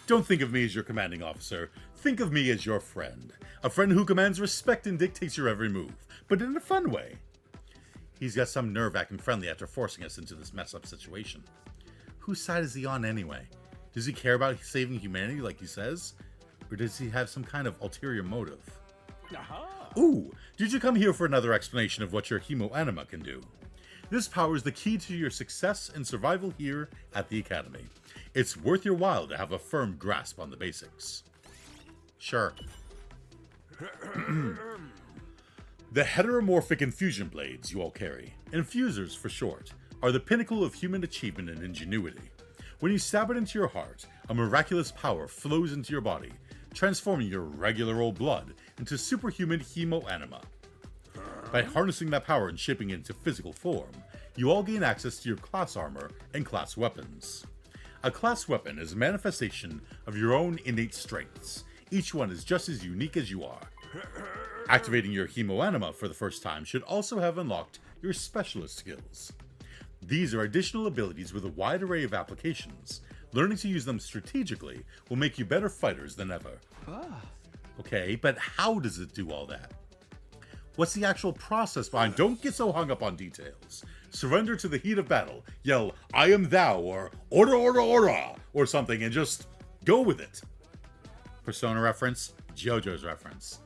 Don't think of me as your commanding officer. Think of me as your friend. A friend who commands respect and dictates your every move, but in a fun way. He's got some nerve acting friendly after forcing us into this mess-up situation. Whose side is he on anyway? Does he care about saving humanity like he says? Or does he have some kind of ulterior motive? Ooh, did you come here for another explanation of what your Hemo Anima can do? This power is the key to your success and survival here at the Academy. It's worth your while to have a firm grasp on the basics. Sure. The heteromorphic infusion blades you all carry, infusers for short, are the pinnacle of human achievement and ingenuity. When you stab it into your heart, a miraculous power flows into your body, transforming your regular old blood into superhuman Hemo Anima. By harnessing that power and shaping it into physical form, you all gain access to your class armor and class weapons. A class weapon is a manifestation of your own innate strengths. Each one is just as unique as you are. Activating your Hemo Anima for the first time should also have unlocked your specialist skills. These are additional abilities with a wide array of applications. Learning to use them strategically will make you better fighters than ever. Okay, but how does it do all that? What's the actual process behind? Don't get so hung up on details. Surrender to the heat of battle, yell, "I am thou," or "Order, order, order," or something, and just go with it. Persona reference, JoJo's reference.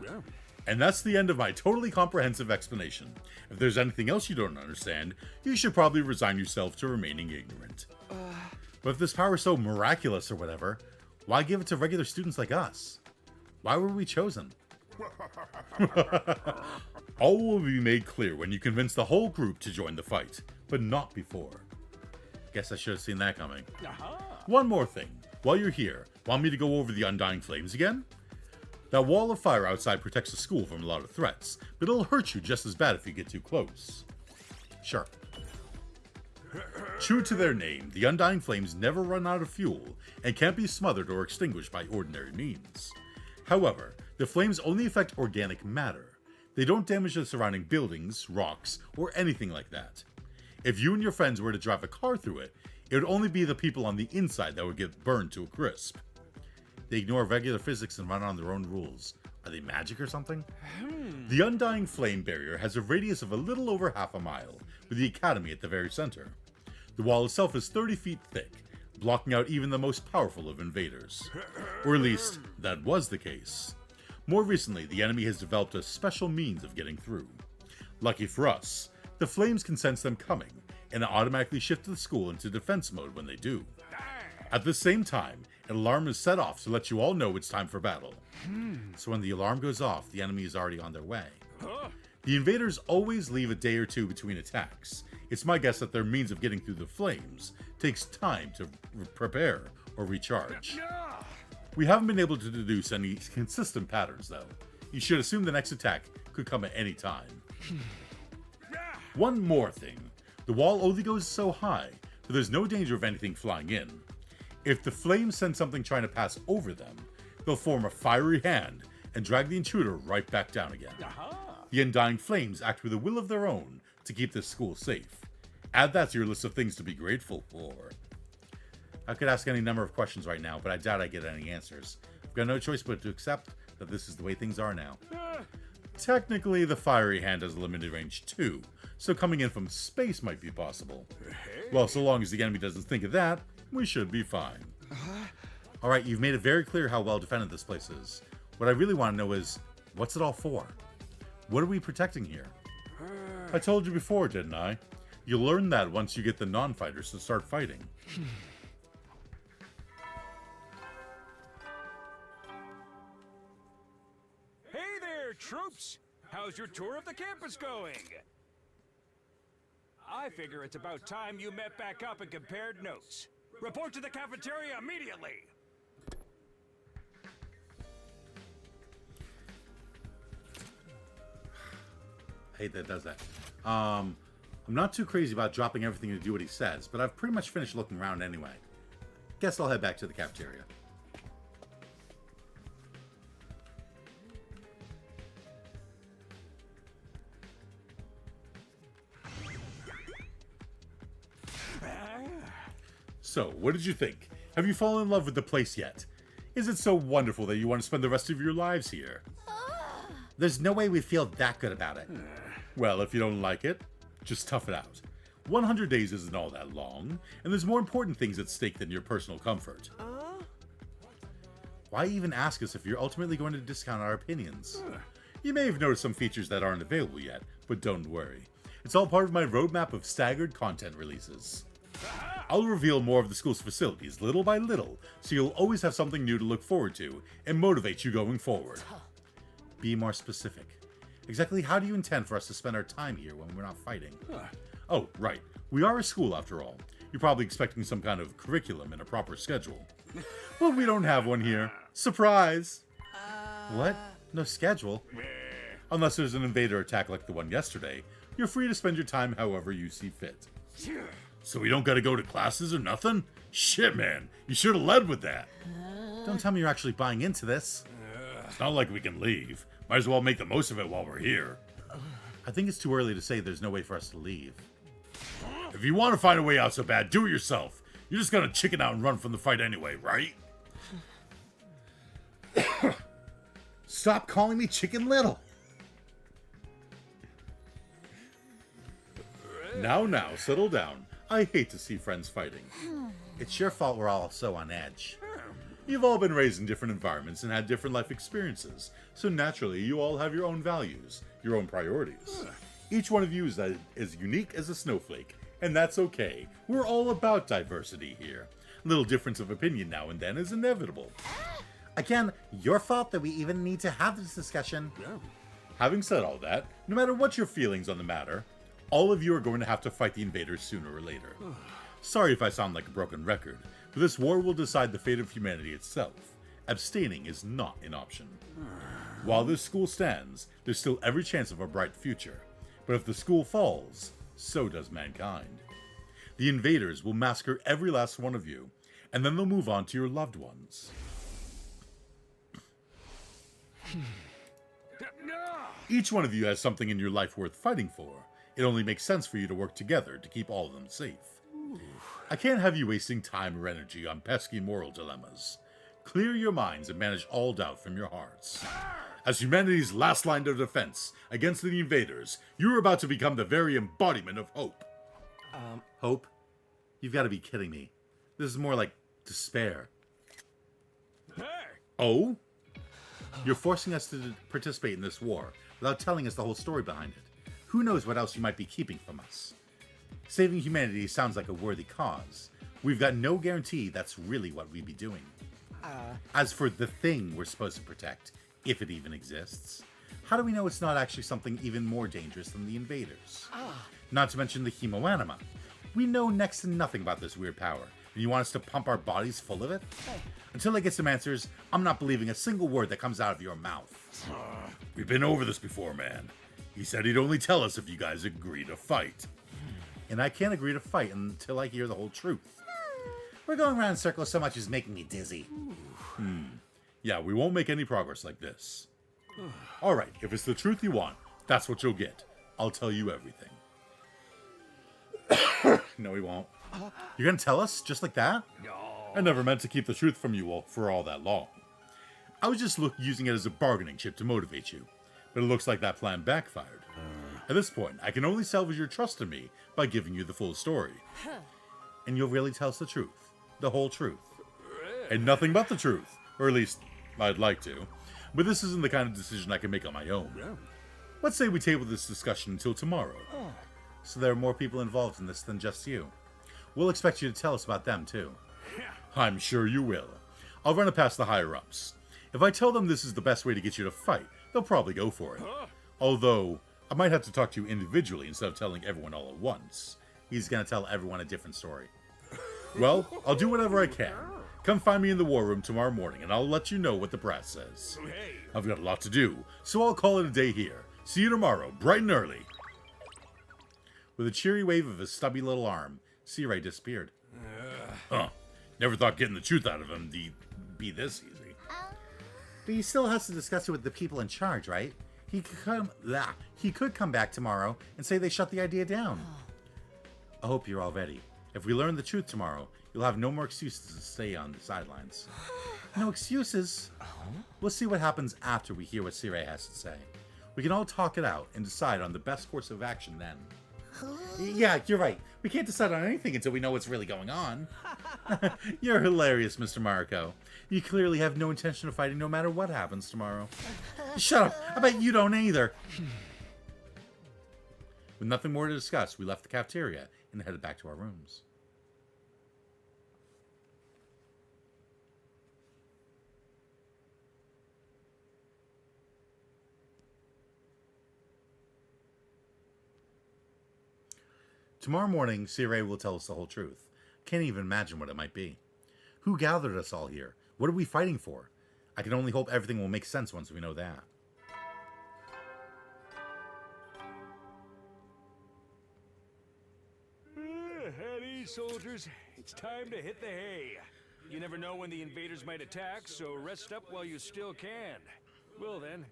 Yeah. And that's the end of my totally comprehensive explanation. If there's anything else you don't understand, you should probably resign yourself to remaining ignorant. But if this power is so miraculous or whatever, why give it to regular students like us? Why were we chosen? All will be made clear when you convince the whole group to join the fight, but not before. Guess I should have seen that coming. One more thing. While you're here, want me to go over the Undying Flames again? That wall of fire outside protects the school from a lot of threats, but it'll hurt you just as bad if you get too close. Sure. True to their name, the Undying Flames never run out of fuel and can't be smothered or extinguished by ordinary means. However, the flames only affect organic matter. They don't damage the surrounding buildings, rocks, or anything like that. If you and your friends were to drive a car through it, it would only be the people on the inside that would get burned to a crisp. They ignore regular physics and run on their own rules. Are they magic or something? The Undying Flame Barrier has a radius of a little over half a mile, with the Academy at the very center. The wall itself is 30 feet thick, blocking out even the most powerful of invaders. Or at least, that was the case. More recently, the enemy has developed a special means of getting through. Lucky for us, the flames can sense them coming, and automatically shift the school into defense mode when they do. At the same time, an alarm is set off to let you all know it's time for battle. So when the alarm goes off, the enemy is already on their way. The invaders always leave a day or two between attacks. It's my guess that their means of getting through the flames takes time to prepare or recharge. We haven't been able to deduce any consistent patterns, though. You should assume the next attack could come at any time. One more thing. The wall only goes so high, but there's no danger of anything flying in. If the flames send something trying to pass over them, they'll form a fiery hand and drag the intruder right back down again. The undying flames act with a will of their own to keep this school safe. Add that to your list of things to be grateful for. I could ask any number of questions right now, but I doubt I get any answers. I've got no choice but to accept that this is the way things are now. Technically, the fiery hand has a limited range too, so coming in from space might be possible. Well, so long as the enemy doesn't think of that, we should be fine. Alright, you've made it very clear how well defended this place is. What I really want to know is, what's it all for? What are we protecting here? I told you before, didn't I? You'll learn that once you get the non-fighters to start fighting. Hey there, troops! How's your tour of the campus going? I figure it's about time you met back up and compared notes. Report to the cafeteria immediately! I hate that it does that. I'm not too crazy about dropping everything to do what he says, but I've pretty much finished looking around anyway. Guess I'll head back to the cafeteria. So, what did you think? Have you fallen in love with the place yet? Is it so wonderful that you want to spend the rest of your lives here? There's no way we feel that good about it. Well, if you don't like it, just tough it out. 100 days isn't all that long, and there's more important things at stake than your personal comfort. Why even ask us if you're ultimately going to discount our opinions? You may have noticed some features that aren't available yet, but don't worry. It's all part of my roadmap of staggered content releases. I'll reveal more of the school's facilities little by little, so you'll always have something new to look forward to and motivate you going forward. Be more specific. Exactly how do you intend for us to spend our time here when we're not fighting? Oh, right. We are a school after all. You're probably expecting some kind of curriculum and a proper schedule. Well, we don't have one here. Surprise! What? No schedule? Unless there's an invader attack like the one yesterday, you're free to spend your time however you see fit. So we don't gotta go to classes or nothing? Shit, man. You should have led with that. Don't tell me you're actually buying into this. It's not like we can leave. Might as well make the most of it while we're here. I think it's too early to say there's no way for us to leave. If you want to find a way out so bad, do it yourself. You're just gonna chicken out and run from the fight anyway, right? Stop calling me Chicken Little. Now, settle down. I hate to see friends fighting. It's your fault we're all so on edge. You've all been raised in different environments and had different life experiences, so naturally you all have your own values, your own priorities. Each one of you is as unique as a snowflake, and that's okay. We're all about diversity here. A little difference of opinion now and then is inevitable. Again, your fault that we even need to have this discussion. Having said all that, no matter what your feelings on the matter, all of you are going to have to fight the invaders sooner or later. Sorry if I sound like a broken record, but this war will decide the fate of humanity itself. Abstaining is not an option. While this school stands, there's still every chance of a bright future. But if the school falls, so does mankind. The invaders will massacre every last one of you, and then they'll move on to your loved ones. Each one of you has something in your life worth fighting for. It only makes sense for you to work together to keep all of them safe. I can't have you wasting time or energy on pesky moral dilemmas. Clear your minds and manage all doubt from your hearts. As humanity's last line of defense against the invaders, you are about to become the very embodiment of hope. Hope? You've got to be kidding me. This is more like despair. Oh? You're forcing us to participate in this war without telling us the whole story behind it. Who knows what else you might be keeping from us? Saving humanity sounds like a worthy cause. We've got no guarantee that's really what we'd be doing. As for the thing we're supposed to protect, if it even exists, how do we know it's not actually something even more dangerous than the invaders? Not to mention the hemoanima. We know next to nothing about this weird power, and you want us to pump our bodies full of it? Until I get some answers, I'm not believing a single word that comes out of your mouth. We've been over this before, man. He said he'd only tell us if you guys agree to fight. And I can't agree to fight until I hear the whole truth. We're going around in circles so much it's making me dizzy. Yeah, we won't make any progress like this. Alright, if it's the truth you want, that's what you'll get. I'll tell you everything. No, we won't. You're gonna tell us just like that? No. I never meant to keep the truth from you all for all that long. I was just using it as a bargaining chip to motivate you. But it looks like that plan backfired. At this point, I can only salvage your trust in me by giving you the full story. And you'll really tell us the truth. The whole truth. And nothing but the truth. Or at least, I'd like to. But this isn't the kind of decision I can make on my own. Let's say we table this discussion until tomorrow. So there are more people involved in this than just you. We'll expect you to tell us about them, too. I'm sure you will. I'll run it past the higher-ups. If I tell them this is the best way to get you to fight, they'll probably go for it. Although, I might have to talk to you individually instead of telling everyone all at once. He's gonna tell everyone a different story. Well, I'll do whatever I can. Come find me in the war room tomorrow morning, and I'll let you know what the brass says. I've got a lot to do, so I'll call it a day here. See you tomorrow, bright and early. With a cheery wave of his stubby little arm, Sea-Ray disappeared. Never thought getting the truth out of him be this easy. But he still has to discuss it with the people in charge, right? He could come back tomorrow and say they shut the idea down. I hope you're all ready. If we learn the truth tomorrow, you'll have no more excuses to stay on the sidelines. No excuses? We'll see what happens after we hear what Sea-Ray has to say. We can all talk it out and decide on the best course of action then. Yeah, you're right. We can't decide on anything until we know what's really going on. You're hilarious, Mr. Marco. You clearly have no intention of fighting no matter what happens tomorrow. Shut up. I bet you don't either. With nothing more to discuss, we left the cafeteria and headed back to our rooms. Tomorrow morning, Sea-Ray will tell us the whole truth. Can't even imagine what it might be. Who gathered us all here? What are we fighting for? I can only hope everything will make sense once we know that. At ease, soldiers. It's time to hit the hay. You never know when the invaders might attack, so rest up while you still can. Well then,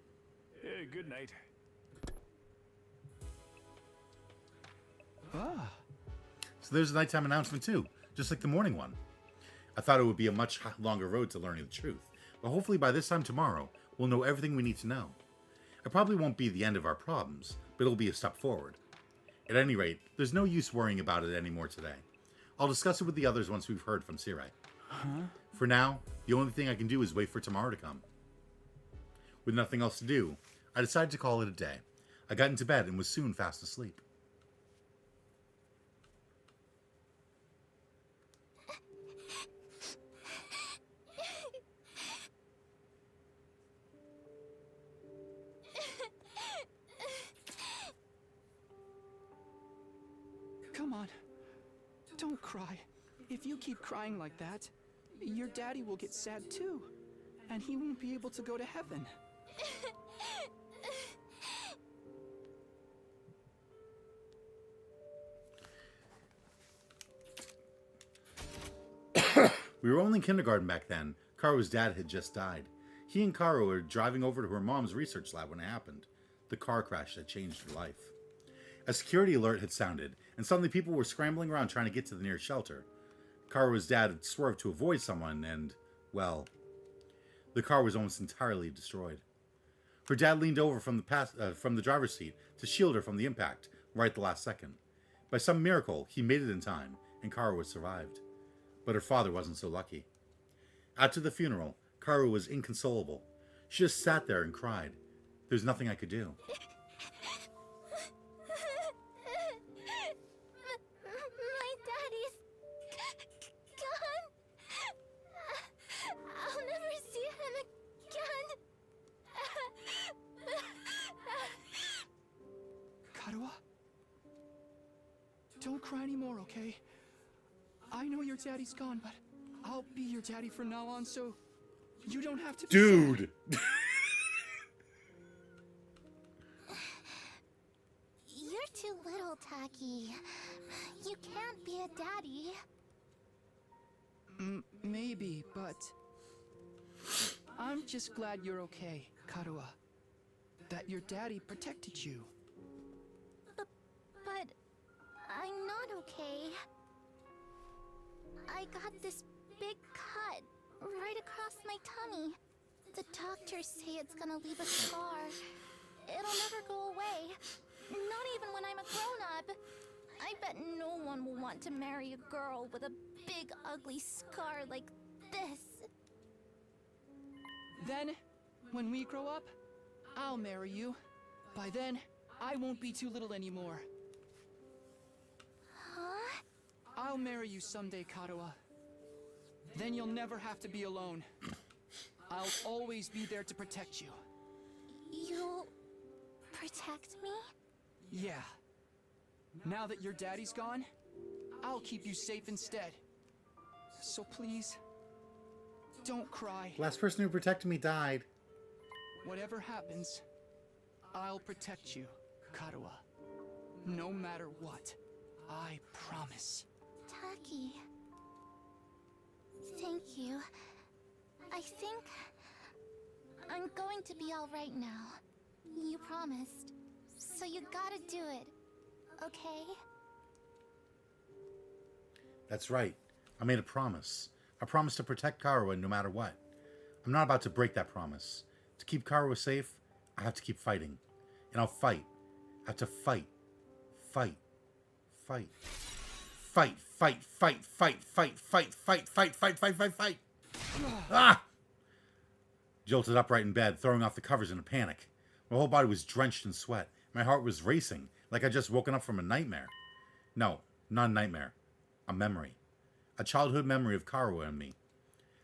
good night. So there's a nighttime announcement too, just like the morning one. I thought it would be a much longer road to learning the truth, but hopefully by this time tomorrow, we'll know everything we need to know. It probably won't be the end of our problems, but it'll be a step forward. At any rate, there's no use worrying about it anymore today. I'll discuss it with the others once we've heard from Sea-Ray. For now, the only thing I can do is wait for tomorrow to come. With nothing else to do, I decided to call it a day. I got into bed and was soon fast asleep. Come on. Don't cry. If you keep crying like that, your daddy will get sad too. And he won't be able to go to heaven. We were only in kindergarten back then. Karu's dad had just died. He and Karu were driving over to her mom's research lab when it happened. The car crash that changed her life. A security alert had sounded, and suddenly people were scrambling around trying to get to the nearest shelter. Karu's dad had swerved to avoid someone, and, well, the car was almost entirely destroyed. Her dad leaned over from the driver's seat to shield her from the impact right at the last second. By some miracle, he made it in time, and Karu was survived. But her father wasn't so lucky. After the funeral, Karu was inconsolable. She just sat there and cried. There's nothing I could do. My daddy's gone. I'll never see him again. Karuha? Don't cry anymore, okay? I know your daddy's gone, but I'll be your daddy from now on, so you don't have to be Dude! You're too little, Taki. You can't be a daddy. Maybe, but I'm just glad you're okay, Karua. That your daddy protected you. But I'm not okay. I got this big cut right across my tummy. The doctors say it's gonna leave a scar. It'll never go away. Not even when I'm a grown-up. I bet no one will want to marry a girl with a big ugly scar like this. Then, when we grow up, I'll marry you. By then, I won't be too little anymore. Huh? I'll marry you someday, Karua. Then you'll never have to be alone. I'll always be there to protect you. You'll protect me? Yeah. Now that your daddy's gone, I'll keep you safe instead. So please, don't cry. Last person who protected me died. Whatever happens, I'll protect you, Karua. No matter what. I promise. Taki. Thank you. I think I'm going to be all right now. You promised. So you gotta do it. Okay? That's right. I made a promise. I promised to protect Karua no matter what. I'm not about to break that promise. To keep Karua safe, I have to keep fighting. And I'll fight. I have to fight. Fight. Fight. Fight, fight, fight, fight, fight, fight, fight, fight, fight, fight, fight, fight. Ah! Jolted upright in bed, throwing off the covers in a panic. My whole body was drenched in sweat. My heart was racing, like I'd just woken up from a nightmare. No, not a nightmare. A memory. A childhood memory of Karua and me.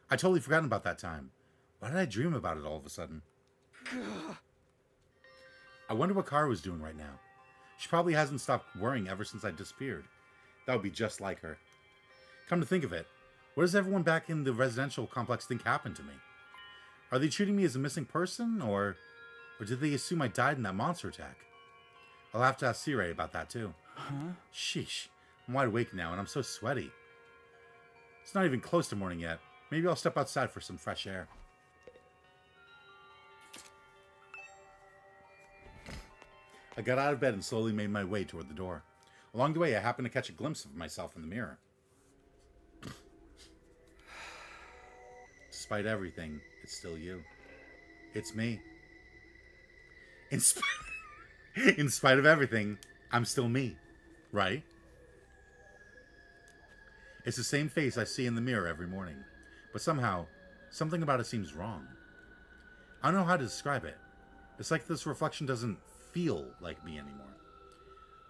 I'd totally forgotten about that time. Why did I dream about it all of a sudden? I wonder what Karua's doing right now. She probably hasn't stopped worrying ever since I disappeared. That would be just like her. Come to think of it, what does everyone back in the residential complex think happened to me? Are they treating me as a missing person, or did they assume I died in that monster attack? I'll have to ask Sirei about that too. Huh? Sheesh, I'm wide awake now and I'm so sweaty. It's not even close to morning yet. Maybe I'll step outside for some fresh air. I got out of bed and slowly made my way toward the door. Along the way, I happened to catch a glimpse of myself in the mirror. Despite everything, it's still you. It's me. In spite of everything, I'm still me. Right? It's the same face I see in the mirror every morning. But somehow, something about it seems wrong. I don't know how to describe it. It's like this reflection doesn't feel like me anymore.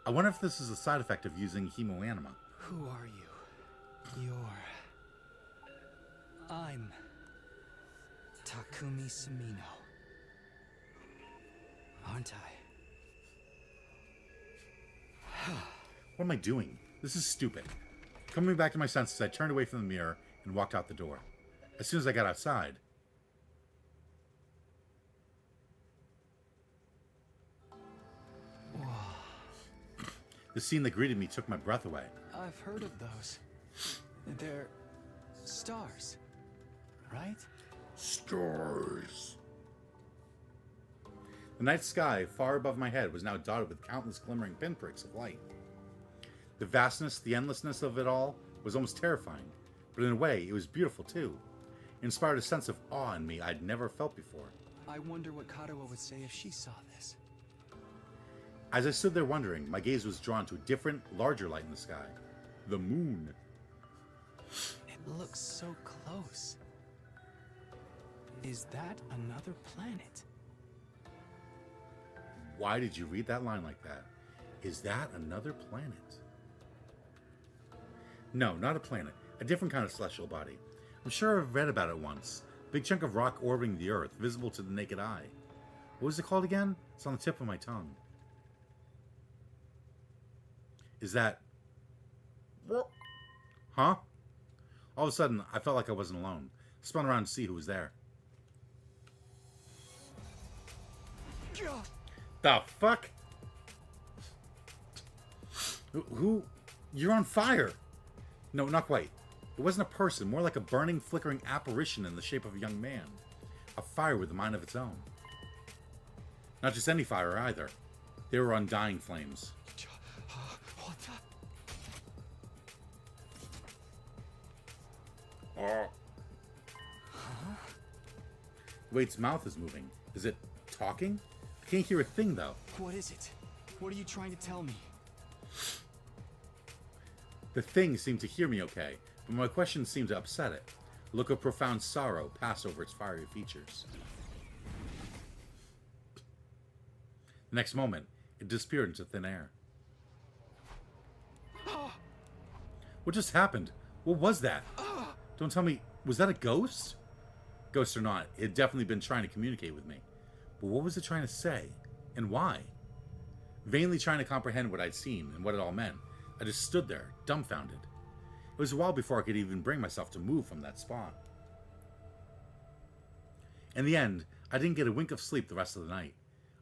I wonder if this is a side effect of using hemoanima. Who are you? I'm Takumi Sumino. Aren't I? What am I doing? This is stupid. Coming back to my senses, I turned away from the mirror and walked out the door. As soon as I got outside, the scene that greeted me took my breath away. I've heard of those. They're stars, right? Stars. The night sky far above my head was now dotted with countless glimmering pinpricks of light. The vastness, the endlessness of it all was almost terrifying, but in a way, it was beautiful too. It inspired a sense of awe in me I'd never felt before. I wonder what Karua would say if she saw this. As I stood there wondering, my gaze was drawn to a different, larger light in the sky. The moon. It looks so close. Is that another planet? Why did you read that line like that? Is that another planet? No, not a planet. A different kind of celestial body. I'm sure I've read about it once. A big chunk of rock orbiting the Earth, visible to the naked eye. What was it called again? It's on the tip of my tongue. Is that... Huh? All of a sudden, I felt like I wasn't alone. Spun around to see who was there. The fuck? Who? You're on fire. No, not quite. It wasn't a person, more like a burning, flickering apparition in the shape of a young man. A fire with a mind of its own. Not just any fire either. They were undying flames. What the? Oh. Huh? Wade's mouth is moving. Is it talking? I can't hear a thing, though. What is it? What are you trying to tell me? The thing seemed to hear me okay, but my questions seemed to upset it. A look of profound sorrow passed over its fiery features. The next moment, it disappeared into thin air. What just happened? What was that? Don't tell me, was that a ghost? Ghost or not, it had definitely been trying to communicate with me. But what was it trying to say? And why? Vainly trying to comprehend what I'd seen and what it all meant, I just stood there, dumbfounded. It was a while before I could even bring myself to move from that spot. In the end, I didn't get a wink of sleep the rest of the night.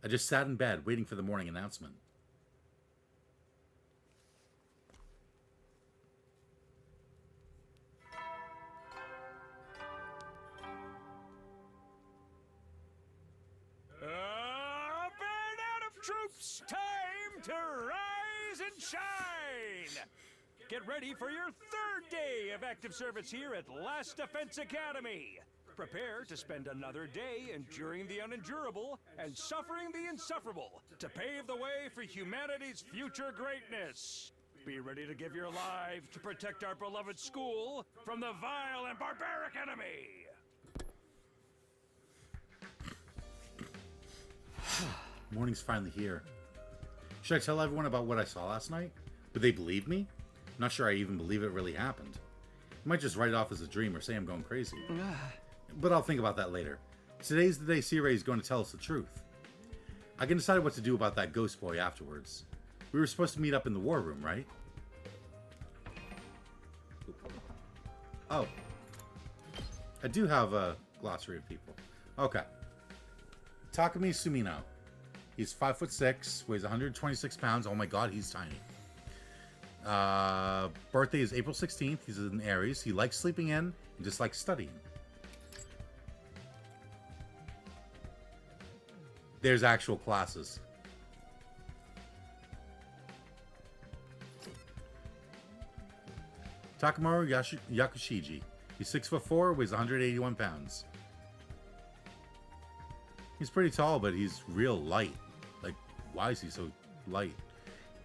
I just sat in bed waiting for the morning announcement. Band out of troops! Time to rise and shine! Get ready for your third day of active service here at Last Defense Academy. Prepare to spend another day enduring the unendurable and suffering the insufferable to pave the way for humanity's future greatness. Be ready to give your lives to protect our beloved school from the vile and barbaric enemy. Morning's finally here. Should I tell everyone about what I saw last night? Would they believe me? I'm not sure I even believe it really happened. I might just write it off as a dream or say I'm going crazy. But I'll think about that later. Today's the day C-Ray is going to tell us the truth. I can decide what to do about that ghost boy afterwards. We were supposed to meet up in the war room, right? Oh. I do have a glossary of people. Okay. Takumi Sumino. He's 5'6", weighs 126 pounds. Oh my god, he's tiny. Birthday is April 16th. He's an Aries. He likes sleeping in and dislikes studying. There's actual classes. Takamaru Yakushiji. He's 6'4", weighs 181 pounds. He's pretty tall, but he's real light. Like, why is he so light?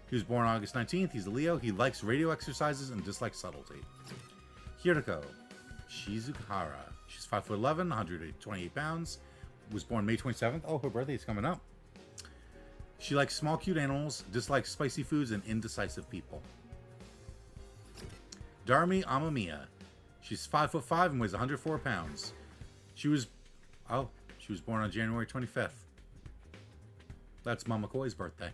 He was born August 19th. He's a Leo. He likes radio exercises and dislikes subtlety. Hiroko Shizuhara. She's 5'11", 128 pounds. Was born May 27th. Oh, her birthday is coming up. She likes small, cute animals, dislikes spicy foods, and indecisive people. Darmi Amamiya. She's 5'5" and weighs 104 pounds. She was born on January 25th. That's Mama Koi's birthday.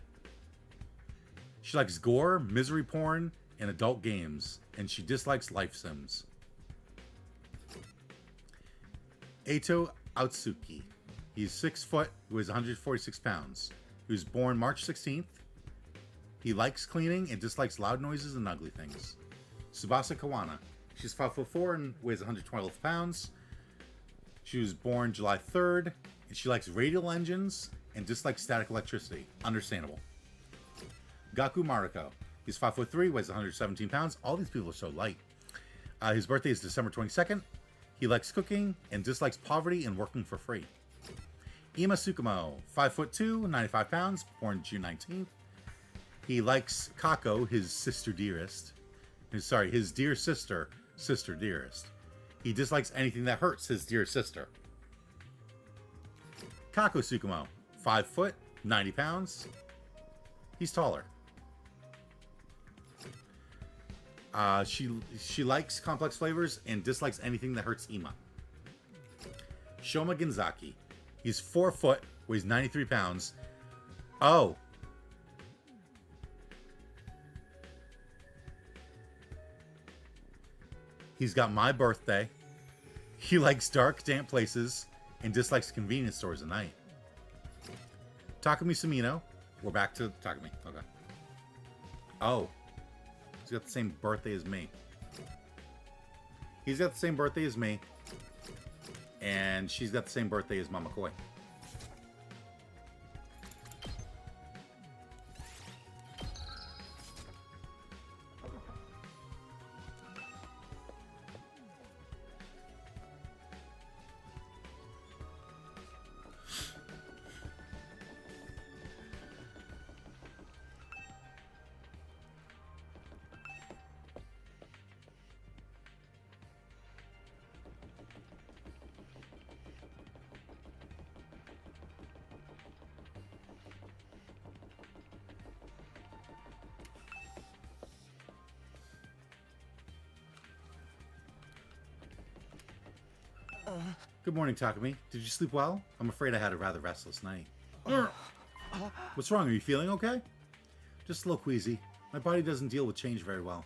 She likes gore, misery porn, and adult games, and she dislikes life sims. Eito Atsuki. He's 6 foot, weighs 146 pounds. He was born March 16th. He likes cleaning and dislikes loud noises and ugly things. Tsubasa Kawana. She's 5'4" and weighs 112 pounds. She was born July 3rd, and she likes radial engines and dislikes static electricity. Understandable. Gaku Mariko. He's 5'3", weighs 117 pounds. All these people are so light. His birthday is December 22nd. He likes cooking and dislikes poverty and working for free. Ima Tsukumo. 5'2", 95 pounds. Born June 19th. He likes Kako, his sister dearest. Sorry, his dear sister dearest. He dislikes anything that hurts his dear sister. Kako Tsukumo. 5 foot, 90 pounds. He's taller. She likes complex flavors and dislikes anything that hurts Ima. Shoma Genzaki. He's 4 foot, weighs 93 pounds. Oh. He's got my birthday. He likes dark, damp places and dislikes convenience stores at night. Takumi Sumino. We're back to Takumi. Okay. Oh. He's got the same birthday as me. He's got the same birthday as me. And she's got the same birthday as Mama Koi. Good morning, Takumi. Did you sleep well? I'm afraid I had a rather restless night. What's wrong? Are you feeling okay? Just a little queasy. My body doesn't deal with change very well.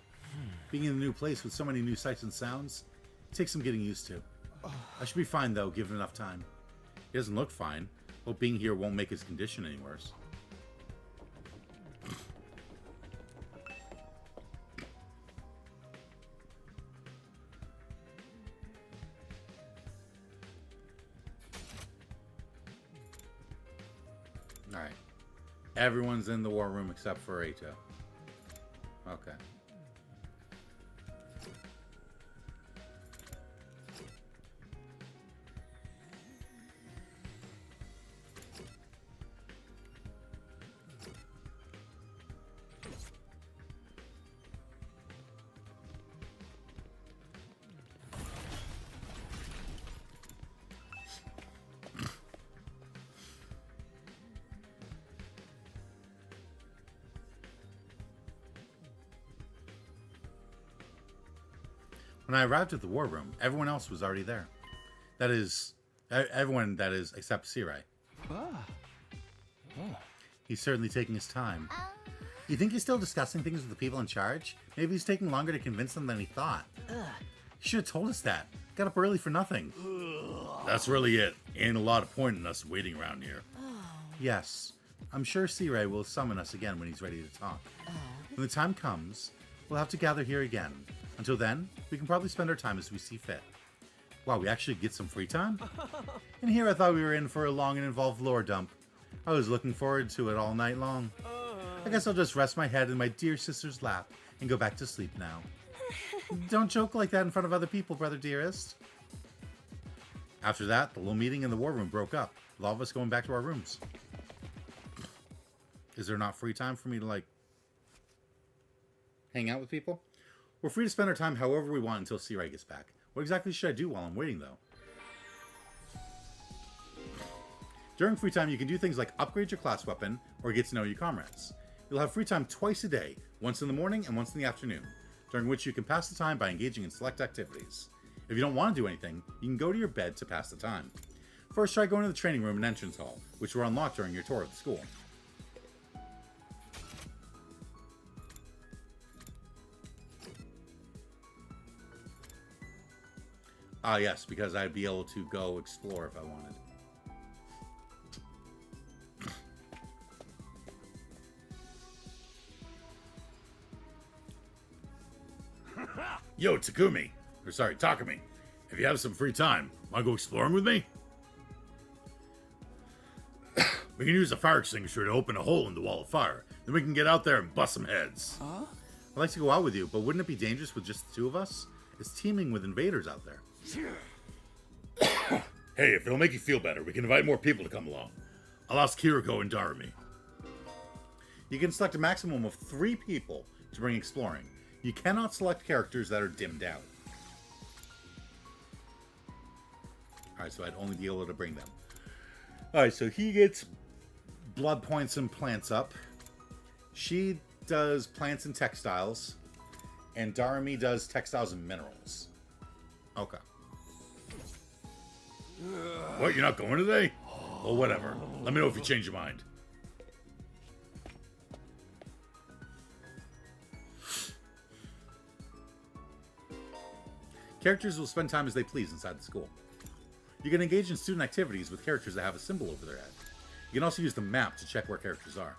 Being in a new place with so many new sights and sounds, it takes some getting used to. I should be fine, though, given enough time. He doesn't look fine. Hope being here won't make his condition any worse. Alright. Everyone's in the war room except for Eito. Okay. When I arrived at the war room, everyone else was already there. That is, everyone that is except Sirai. He's certainly taking his time. You think he's still discussing things with the people in charge? Maybe he's taking longer to convince them than he thought. He should have told us that. Got up early for nothing. That's really it. Ain't a lot of point in us waiting around here. Yes. I'm sure Sirai will summon us again when he's ready to talk. When the time comes, we'll have to gather here again. Until then, we can probably spend our time as we see fit. Wow, we actually get some free time? And here I thought we were in for a long and involved lore dump. I was looking forward to it all night long. I guess I'll just rest my head in my dear sister's lap and go back to sleep now. Don't joke like that in front of other people, brother dearest. After that, the little meeting in the war room broke up, with all of us going back to our rooms. Is there not free time for me to, like, hang out with people? We're free to spend our time however we want until Sirai gets back. What exactly should I do while I'm waiting, though? During free time, you can do things like upgrade your class weapon or get to know your comrades. You'll have free time twice a day, once in the morning and once in the afternoon, during which you can pass the time by engaging in select activities. If you don't want to do anything, you can go to your bed to pass the time. First, try going to the training room and entrance hall, which were unlocked during your tour of the school. Ah, yes, because I'd be able to go explore if I wanted. Yo, Takumi. Or sorry, Takumi. If you have some free time, wanna go exploring with me? We can use a fire extinguisher to open a hole in the wall of fire. Then we can get out there and bust some heads. I'd like to go out with you, but wouldn't it be dangerous with just the two of us? It's teeming with invaders out there. Hey, if it'll make you feel better, we can invite more people to come along. I'll ask Kiriko and Darumi. You can select a maximum of 3 people to bring exploring. You cannot select characters that are dimmed out. Alright, so I'd only be able to bring them. Alright, so he gets blood points and plants up. She does plants and textiles. And Darumi does textiles and minerals. Okay. What, you're not going today? Well, whatever. Let me know if you change your mind. Characters will spend time as they please inside the school. You can engage in student activities with characters that have a symbol over their head. You can also use the map to check where characters are.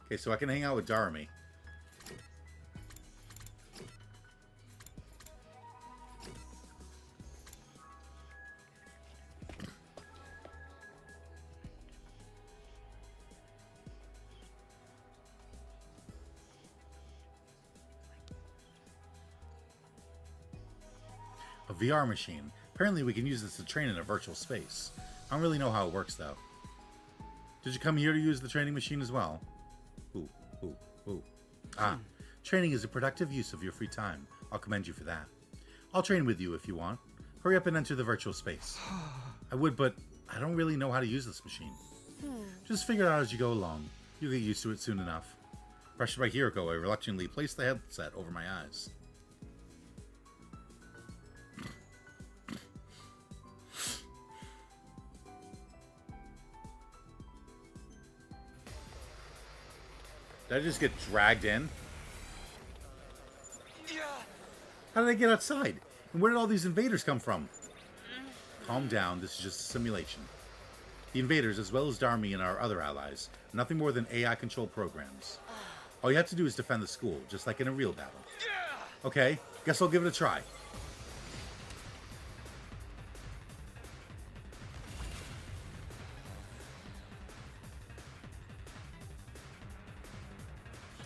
Okay, so I can hang out with Darmy. A VR machine. Apparently we can use this to train in a virtual space. I don't really know how it works, though. Did you come here to use the training machine as well? Ooh, ooh, ooh. Ah, training is a productive use of your free time. I'll commend you for that. I'll train with you if you want. Hurry up and enter the virtual space. I would, but I don't really know how to use this machine. Just figure it out as you go along. You'll get used to it soon enough. Pressured by Hiroko, I reluctantly placed the headset over my eyes. Did I just get dragged in? How did I get outside? And where did all these invaders come from? Calm down, this is just a simulation. The invaders, as well as Darmy and our other allies, are nothing more than AI-controlled programs. All you have to do is defend the school, just like in a real battle. Okay, guess I'll give it a try.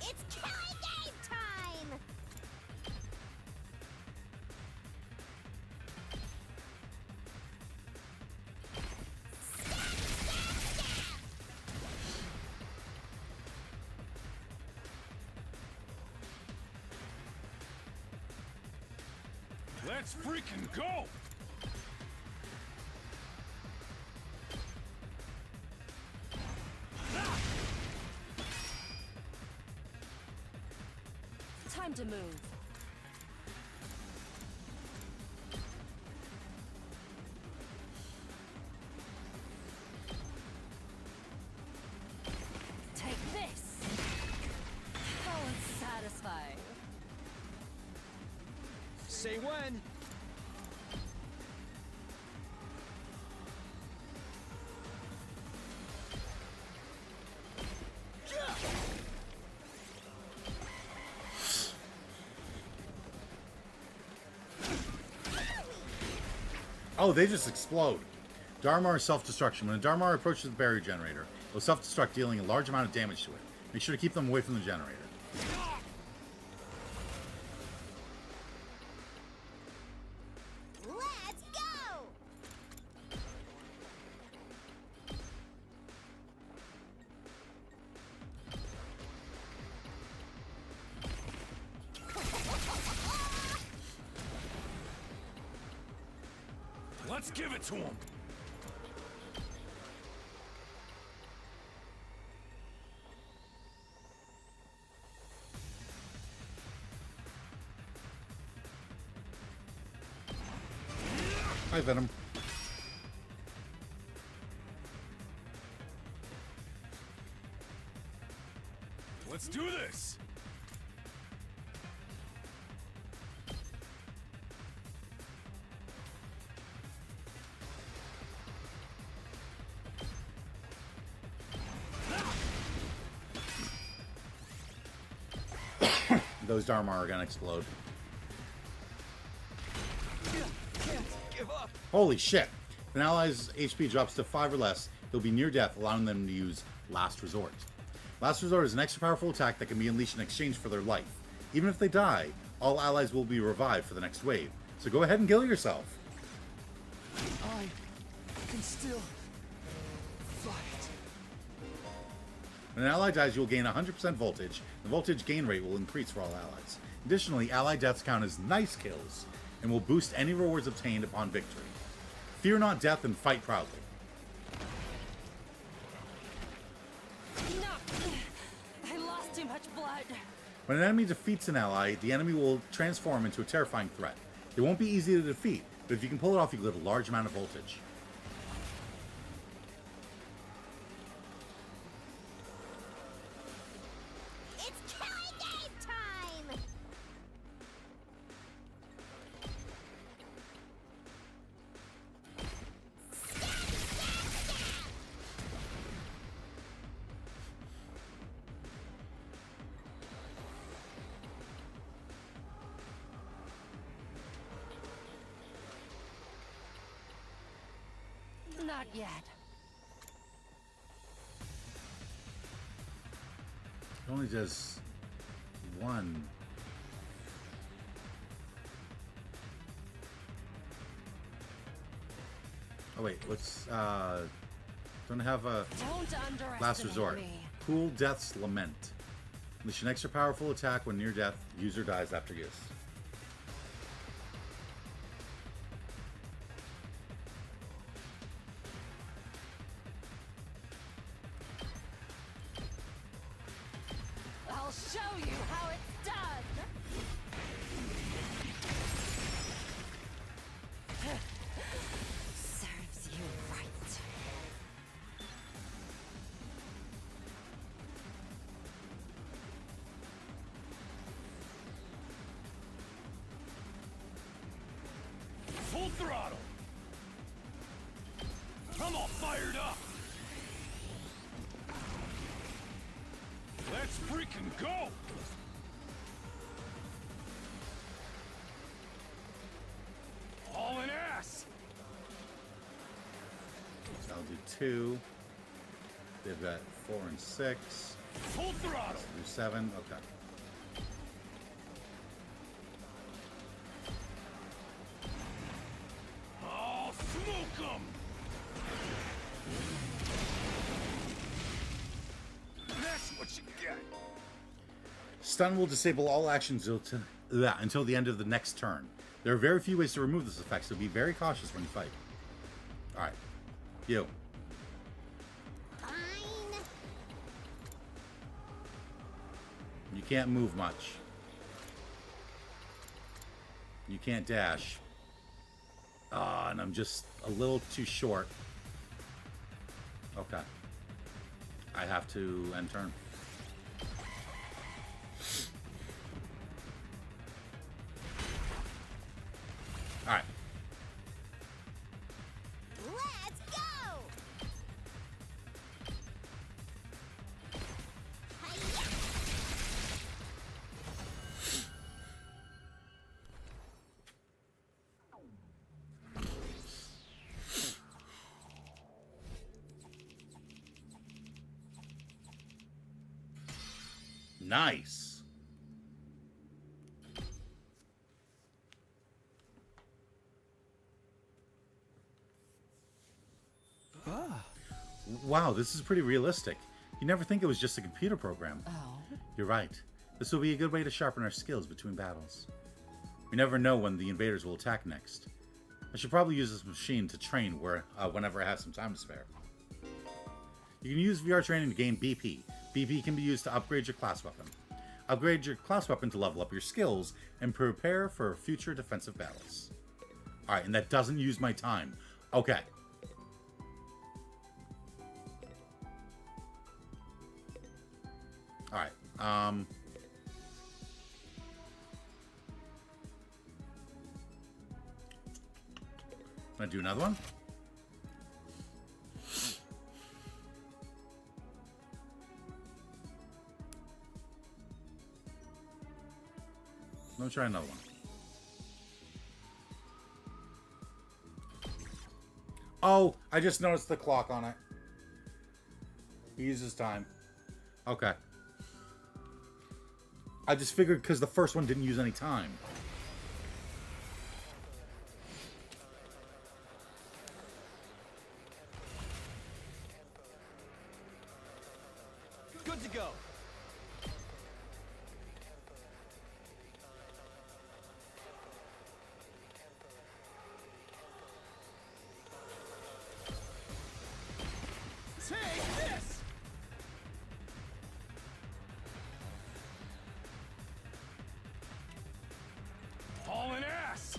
It's killing game time! Let's freaking go! Time to move. Take this! Oh, it's satisfying. Say when. Oh, they just explode. Darmar self-destruction. When a Darmar approaches the barrier generator, it will self-destruct, dealing a large amount of damage to it. Make sure to keep them away from the generator. Let's go! Let's give it to him! Hi, Venom. Let's do this! Those Darmar are gonna explode. Holy shit! If an ally's HP drops to 5 or less, they'll be near death, allowing them to use Last Resort. Last Resort is an extra powerful attack that can be unleashed in exchange for their life. Even if they die, all allies will be revived for the next wave. So go ahead and kill yourself. I can still fight. When an ally dies, you will gain 100% voltage. The voltage gain rate will increase for all allies. Additionally, ally deaths count as nice kills and will boost any rewards obtained upon victory. Fear not death and fight proudly. I lost too much blood. When an enemy defeats an ally, the enemy will transform into a terrifying threat. It won't be easy to defeat, but if you can pull it off, you can get a large amount of voltage. It's killing game time! Not yet. It only does one. Oh wait, what's don't have a Don't underestimate last resort. me. Cool Death's Lament. Unleash an extra powerful attack when near death. User dies after use. I'll show you how it's done. Serves you right. Full throttle! I'm all fired up! Let's freaking go! Hauling ass! So I'll do 2. They've got 4 and 6. Full throttle! Do 7. Okay. I'll smoke 'em! That's what you get! Stun will disable all actions until the end of the next turn. There are very few ways to remove this effect, so be very cautious when you fight. Alright. You. Fine. You can't move much. You can't dash. And I'm just a little too short. Okay. I have to end turn. Alright. Let's go. Hi-ya. Nice. Wow, this is pretty realistic. You never think it was just a computer program. Oh. You're right. This will be a good way to sharpen our skills between battles. We never know when the invaders will attack next. I should probably use this machine to train whenever I have some time to spare. You can use VR training to gain BP. BP can be used to upgrade your class weapon. Upgrade your class weapon to level up your skills and prepare for future defensive battles. Alright, and that doesn't use my time. Okay. Alright, Wanna do another one? Let me try another one. Oh, I just noticed the clock on it. He uses time. Okay. I just figured because the first one didn't use any time. Good to go. Take this! Hauling ass!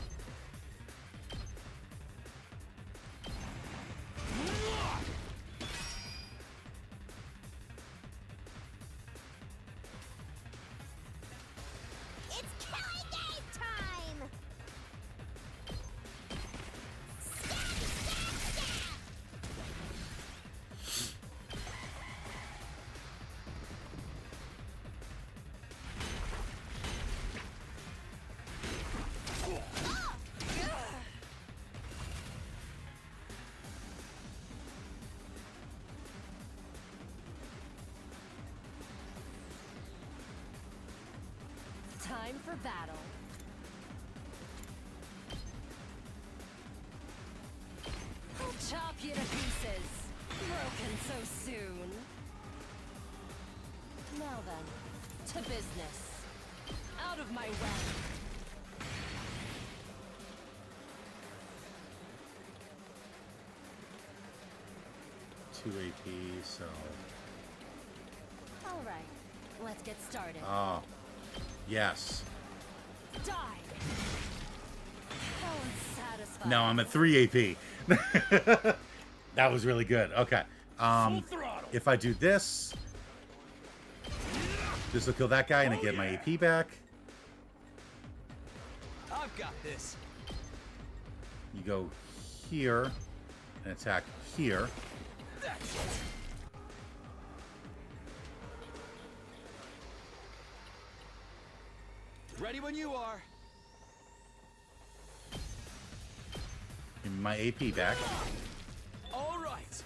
It's killing game time. Stab, stab, stab. Time for battle. I'll chop you to pieces. Broken so soon. Now then, to business. Out of my way. 2 AP, so... All right, let's get started. Oh. Yes. Die. How unsatisfying. No, I'm at 3 AP. That was really good. Okay. If I do this... This will kill that guy and I get my AP back. I've got this. You go here and attack here. That's it. Ready when you are. Give me my AP back. All right.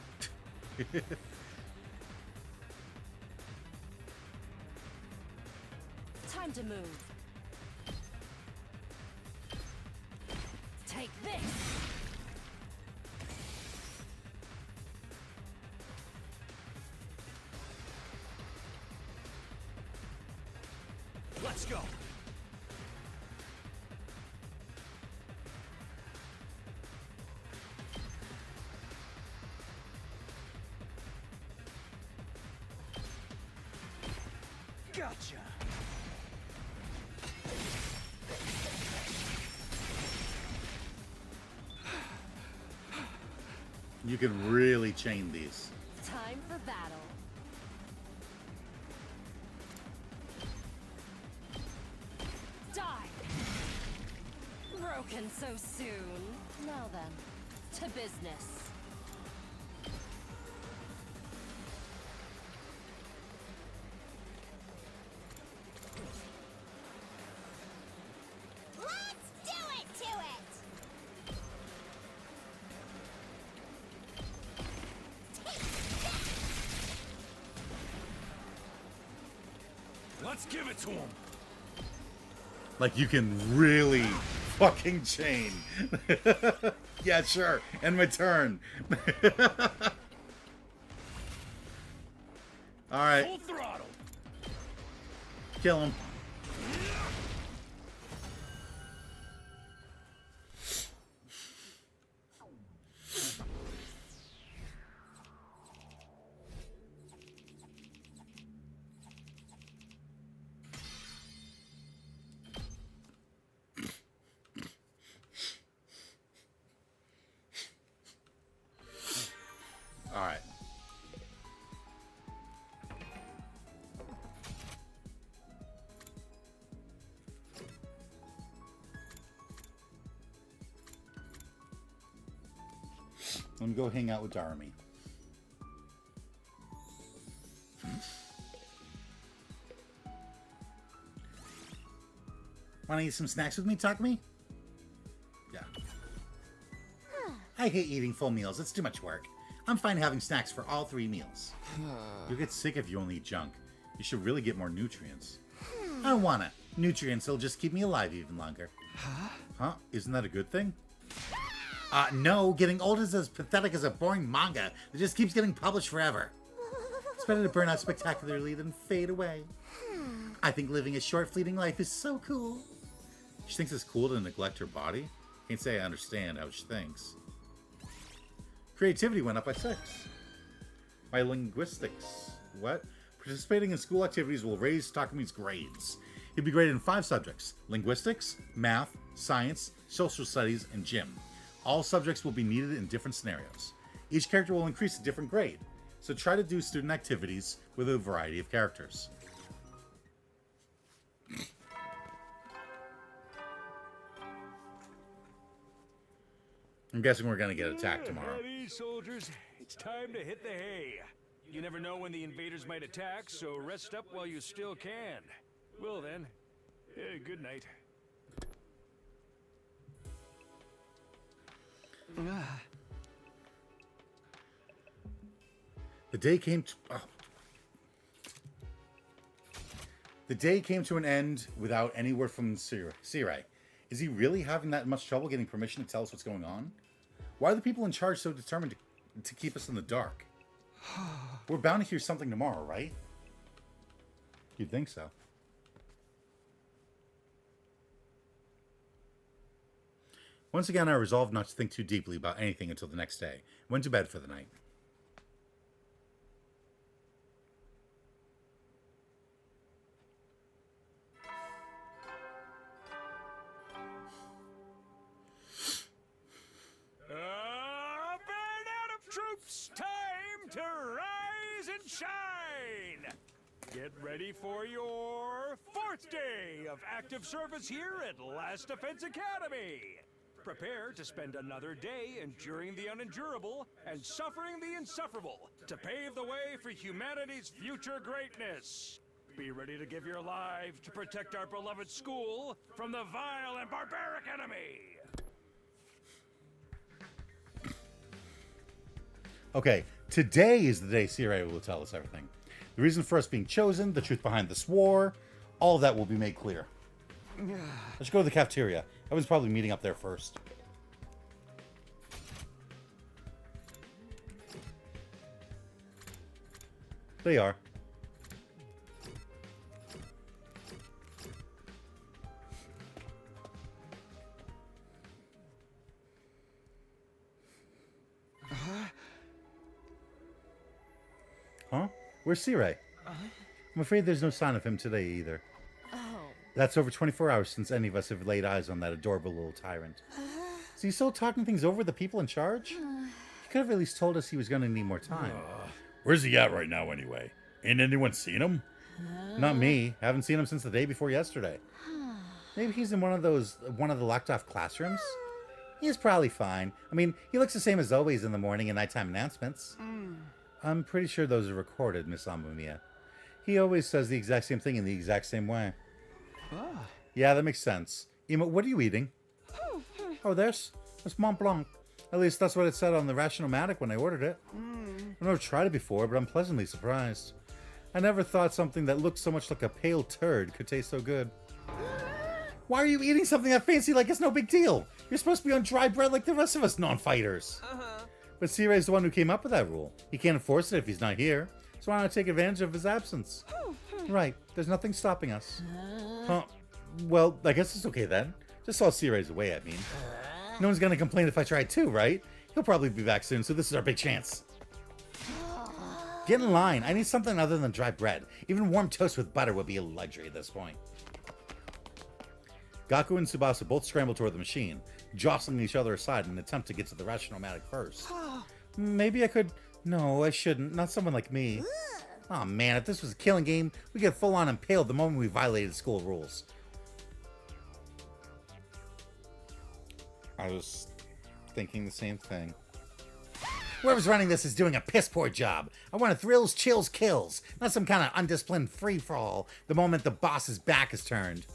Time to move. Take this. Let's go. Gotcha. You can really chain these. Time for battle. Die. Broken so soon. Now then, to business. Let's do it to it! Let's give it to him. Like, you can really fucking chain. Yeah, sure. End my turn. Alright. Full throttle. Kill him. Alright. Let me go hang out with Darmy. Want to eat some snacks with me, Takumi? Yeah. I hate eating full meals. It's too much work. I'm fine having snacks for all 3 meals. You'll get sick if you only eat junk. You should really get more nutrients. I don't wanna. Nutrients will just keep me alive even longer. Huh? Isn't that a good thing? No. Getting old is as pathetic as a boring manga that just keeps getting published forever. It's better to burn out spectacularly than fade away. I think living a short, fleeting life is so cool. She thinks it's cool to neglect her body? Can't say I understand how she thinks. Creativity went up by 6. My linguistics. What? Participating in school activities will raise Takumi's grades. He'll be graded in 5 subjects. Linguistics, math, science, social studies, and gym. All subjects will be needed in different scenarios. Each character will increase a different grade. So try to do student activities with a variety of characters. I'm guessing we're going to get attacked tomorrow. Ready, soldiers? It's time to hit the hay. You never know when the invaders might attack, so rest up while you still can. Well then, good night. The day came to... Oh. The day came to an end without any word from Sirai. Is he really having that much trouble getting permission to tell us what's going on? Why are the people in charge so determined to keep us in the dark? We're bound to hear something tomorrow, right? You'd think so. Once again, I resolved not to think too deeply about anything until the next day. Went to bed for the night. Troops, time to rise and shine! Get ready for your 4th day of active service here at Last Defense Academy. Prepare to spend another day enduring the unendurable and suffering the insufferable to pave the way for humanity's future greatness. Be ready to give your life to protect our beloved school from the vile and barbaric enemy. Okay, today is the day Sirai will tell us everything. The reason for us being chosen, the truth behind this war, all of that will be made clear. Let's go to the cafeteria. Everyone's probably meeting up there first. They are. Huh? Where's Sirai? I'm afraid there's no sign of him today either. Oh. That's over 24 hours since any of us have laid eyes on that adorable little tyrant. Is he still talking things over with the people in charge? He could have at least told us he was going to need more time. Where's he at right now anyway? Ain't anyone seen him? Not me. Haven't seen him since the day before yesterday. Maybe he's in one of the locked off classrooms? He's probably fine. I mean, he looks the same as always in the morning and nighttime announcements. I'm pretty sure those are recorded, Miss Amamiya. He always says the exact same thing in the exact same way. Yeah, that makes sense. Emo, what are you eating? Oh, there's Mont Blanc. At least that's what it said on the Rationomatic when I ordered it. I've never tried it before, but I'm pleasantly surprised. I never thought something that looked so much like a pale turd could taste so good. Why are you eating something that fancy like it's no big deal? You're supposed to be on dry bread like the rest of us non-fighters. But Sirai's the one who came up with that rule. He can't enforce it if he's not here. So why not take advantage of his absence? Right, there's nothing stopping us. Huh? Well, I guess it's okay then. Just saw Sirai's away, I mean. No one's gonna complain if I tried too, right? He'll probably be back soon, so this is our big chance. Get in line. I need something other than dry bread. Even warm toast with butter would be a luxury at this point. Gaku and Tsubasa both scramble toward the machine, jostling each other aside in an attempt to get to the Rationomatic first. Maybe I could... No, I shouldn't. Not someone like me. Aw, man, if this was a killing game, we'd get full-on impaled the moment we violated school rules. I was thinking the same thing. Whoever's running this is doing a piss-poor job. I want thrills, chills, kills, not some kind of undisciplined free-for-all the moment the boss's back is turned.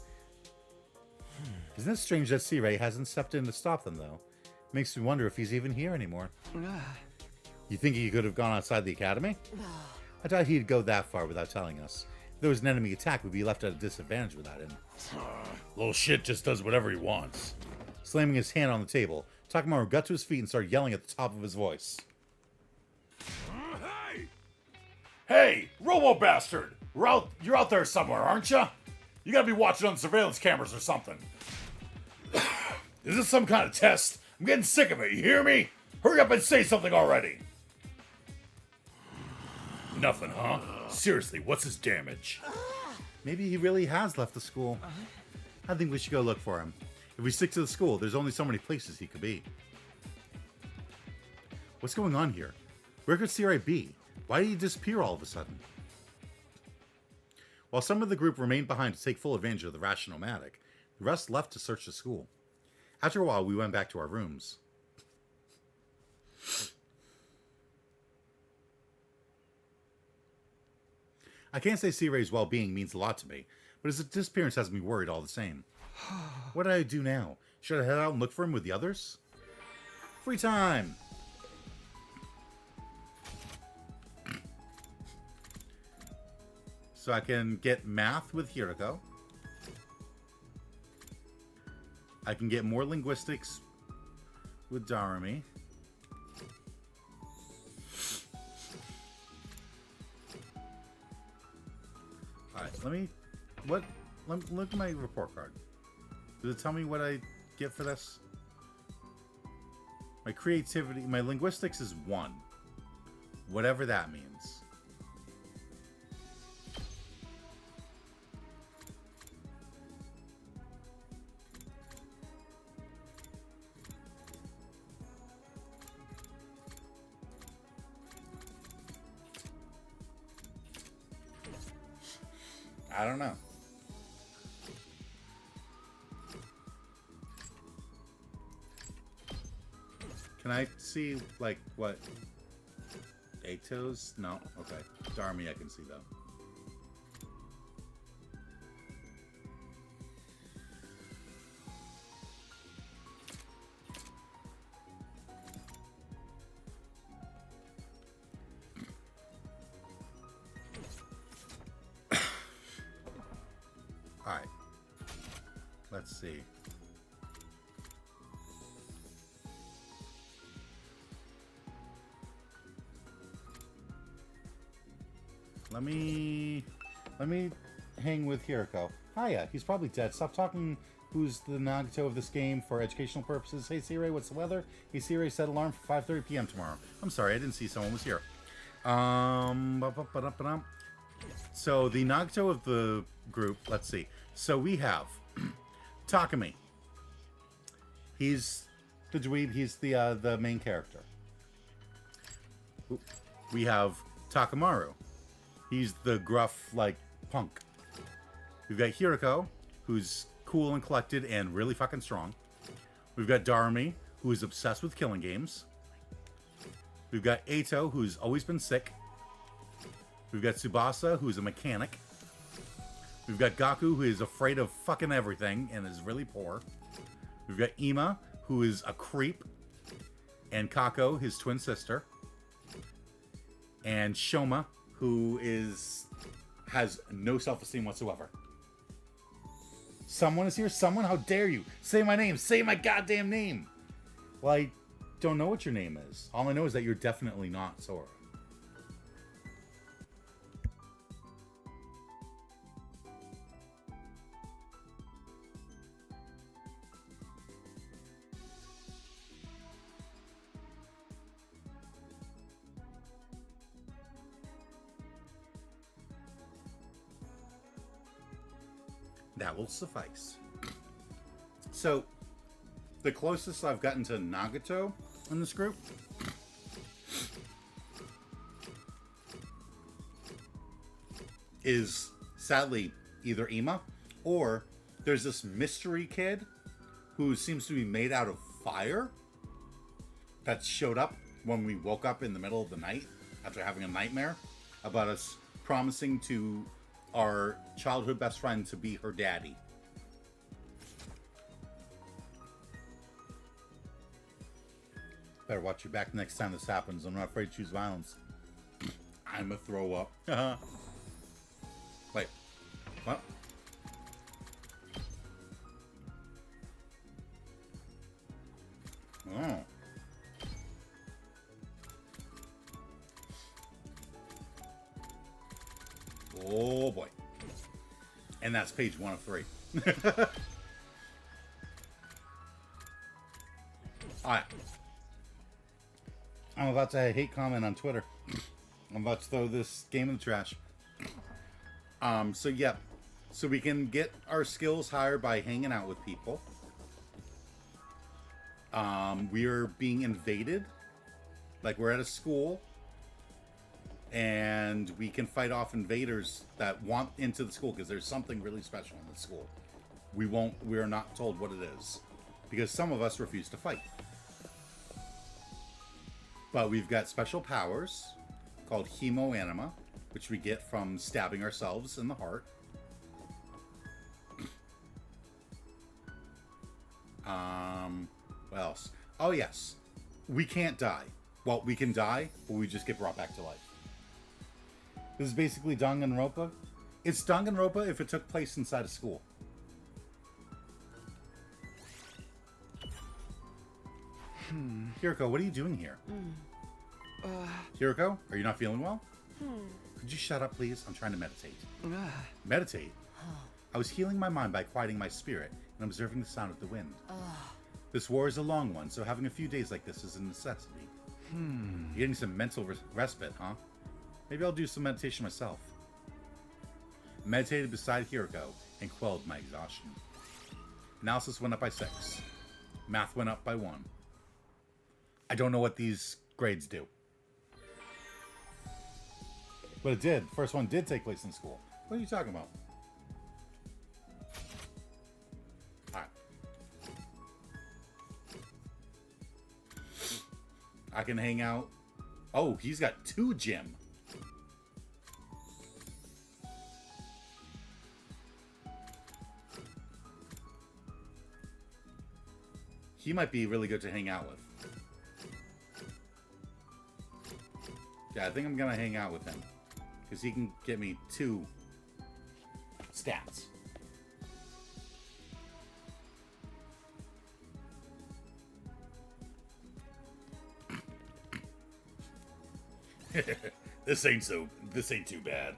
Isn't it strange that Sirai hasn't stepped in to stop them, though? Makes me wonder if he's even here anymore. You think he could have gone outside the academy? I doubt he'd go that far without telling us. If there was an enemy attack, we'd be left at a disadvantage without him. Little shit just does whatever he wants. Slamming his hand on the table, Takamaru got to his feet and started yelling at the top of his voice. Hey! Hey, Robo Bastard! You're out there somewhere, aren't you? You gotta be watching on surveillance cameras or something. Is this some kind of test? I'm getting sick of it, you hear me? Hurry up and say something already! Nothing, huh? Seriously, what's his damage? Maybe he really has left the school. I think we should go look for him. If we stick to the school, there's only so many places he could be. What's going on here? Where could Sirai be? Why did he disappear all of a sudden? While some of the group remained behind to take full advantage of the Rationomatic, the rest left to search the school. After a while, we went back to our rooms. I can't say Sirai's well-being means a lot to me, but his disappearance has me worried all the same. What do I do now? Should I head out and look for him with the others? Free time! So I can get math with Hiroko. I can get more linguistics with Darumi. Alright, let me look at my report card. Does it tell me what I get for this? My creativity, my linguistics is 1. Whatever that means. I don't know. Can I see, like, what? Ato's? No? Okay. Darmy I can see, though. Alright. Let's see. Let me hang with Hiroko. Hiya, he's probably dead. Stop talking. Who's the Nagato of this game for educational purposes? Hey Siri, what's the weather? Hey Siri, set alarm for 5:30 p.m. tomorrow. I'm sorry, I didn't see someone was here. So the Nagato of the group, let's see. So we have Takumi. He's the dweeb, he's the main character. We have Takamaru. He's the gruff, like, punk. We've got Hiroko, who's cool and collected and really fucking strong. We've got Darumi, who is obsessed with killing games. We've got Ato, who's always been sick. We've got Tsubasa, who's a mechanic. We've got Gaku, who is afraid of fucking everything and is really poor. We've got Ima, who is a creep. And Kako, his twin sister. And Shoma, who has no self-esteem whatsoever. Someone is here? Someone? How dare you? Say my name. Say my goddamn name. Well, I don't know what your name is. All I know is that you're definitely not Sora. That will suffice. So, the closest I've gotten to Nagato in this group is, sadly, either Ima or there's this mystery kid who seems to be made out of fire that showed up when we woke up in the middle of the night after having a nightmare about us promising to our childhood best friend to be her daddy. Better watch your back next time this happens. I'm not afraid to choose violence. I'ma throw up. Wait. What? Oh. Oh boy. And that's page 1 of 3. Alright. I'm about to hate comment on Twitter. I'm about to throw this game in the trash. So yeah. So we can get our skills higher by hanging out with people. We are being invaded. Like we're at a school. And we can fight off invaders that want into the school because there's something really special in the school. We are not told what it is because some of us refuse to fight. But we've got special powers called hemoanima, which we get from stabbing ourselves in the heart. What else? Oh yes, we can't die. Well, we can die, but we just get brought back to life. This is basically Danganronpa, It's Danganronpa if it took place inside a school. Hiroko, what are you doing here? Hiroko, are you not feeling well? Could you shut up, please? I'm trying to meditate. Meditate? I was healing my mind by quieting my spirit and observing the sound of the wind. This war is a long one, so having a few days like this is a necessity. You're getting some mental respite, huh? Maybe I'll do some meditation myself. Meditated beside Hiroko and quelled my exhaustion. Analysis went up by 6. Math went up by 1. I don't know what these grades do. But it did. First one did take place in school. What are you talking about? Alright. I can hang out. Oh, he's got 2 gym. He might be really good to hang out with. Yeah, I think I'm gonna hang out with him. Because he can get me 2 stats. This ain't too bad.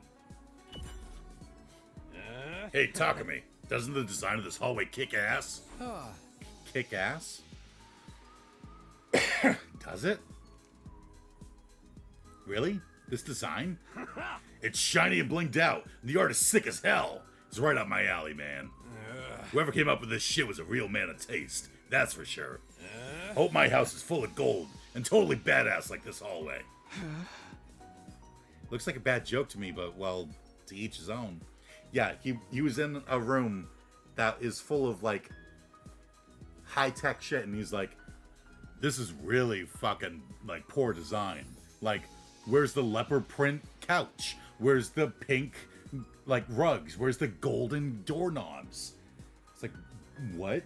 Hey, Takumi, doesn't the design of this hallway kick ass? Kick ass? Does it? Really? This design? It's shiny and blinged out, and the art is sick as hell. It's right up my alley, man. Whoever came up with this shit was a real man of taste, that's for sure. Hope my house is full of gold and totally badass like this hallway. Looks like a bad joke to me, but, well, to each his own. Yeah, he was in a room that is full of, like, high-tech shit, and he's like, this is really fucking, like, poor design. Like, where's the leopard print couch? Where's the pink, like, rugs? Where's the golden doorknobs? It's like, what?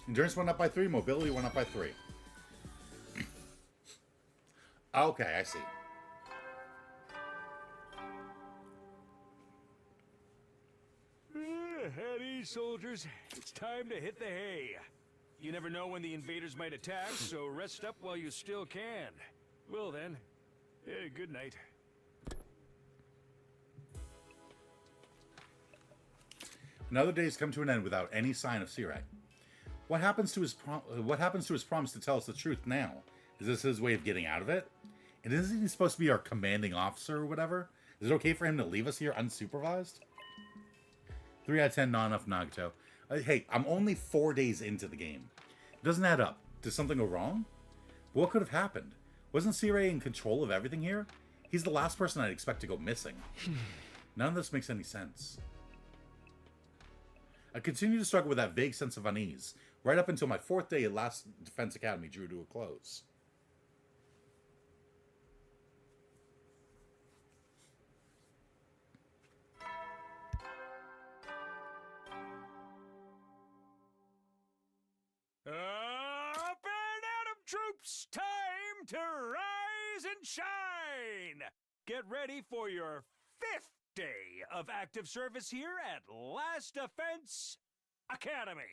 Endurance went up by 3, mobility went up by 3. Okay, I see. At ease, soldiers. It's time to hit the hay. You never know when the invaders might attack, so rest up while you still can. Well then, good night. Another day's come to an end without any sign of Sirai. What happens to his promise to tell us the truth now? Is this his way of getting out of it? And isn't he supposed to be our commanding officer or whatever? Is it okay for him to leave us here unsupervised? 3 out of 10, not enough, Nagato. Hey, I'm only 4 days into the game. It doesn't add up. Did something go wrong? But what could have happened? Wasn't Sirai in control of everything here? He's the last person I'd expect to go missing. None of this makes any sense. I continue to struggle with that vague sense of unease, right up until my 4th day at Last Defense Academy drew to a close. Up and Atom troops! Time to rise and shine! Get ready for your 5th day of active service here at Last Defense Academy.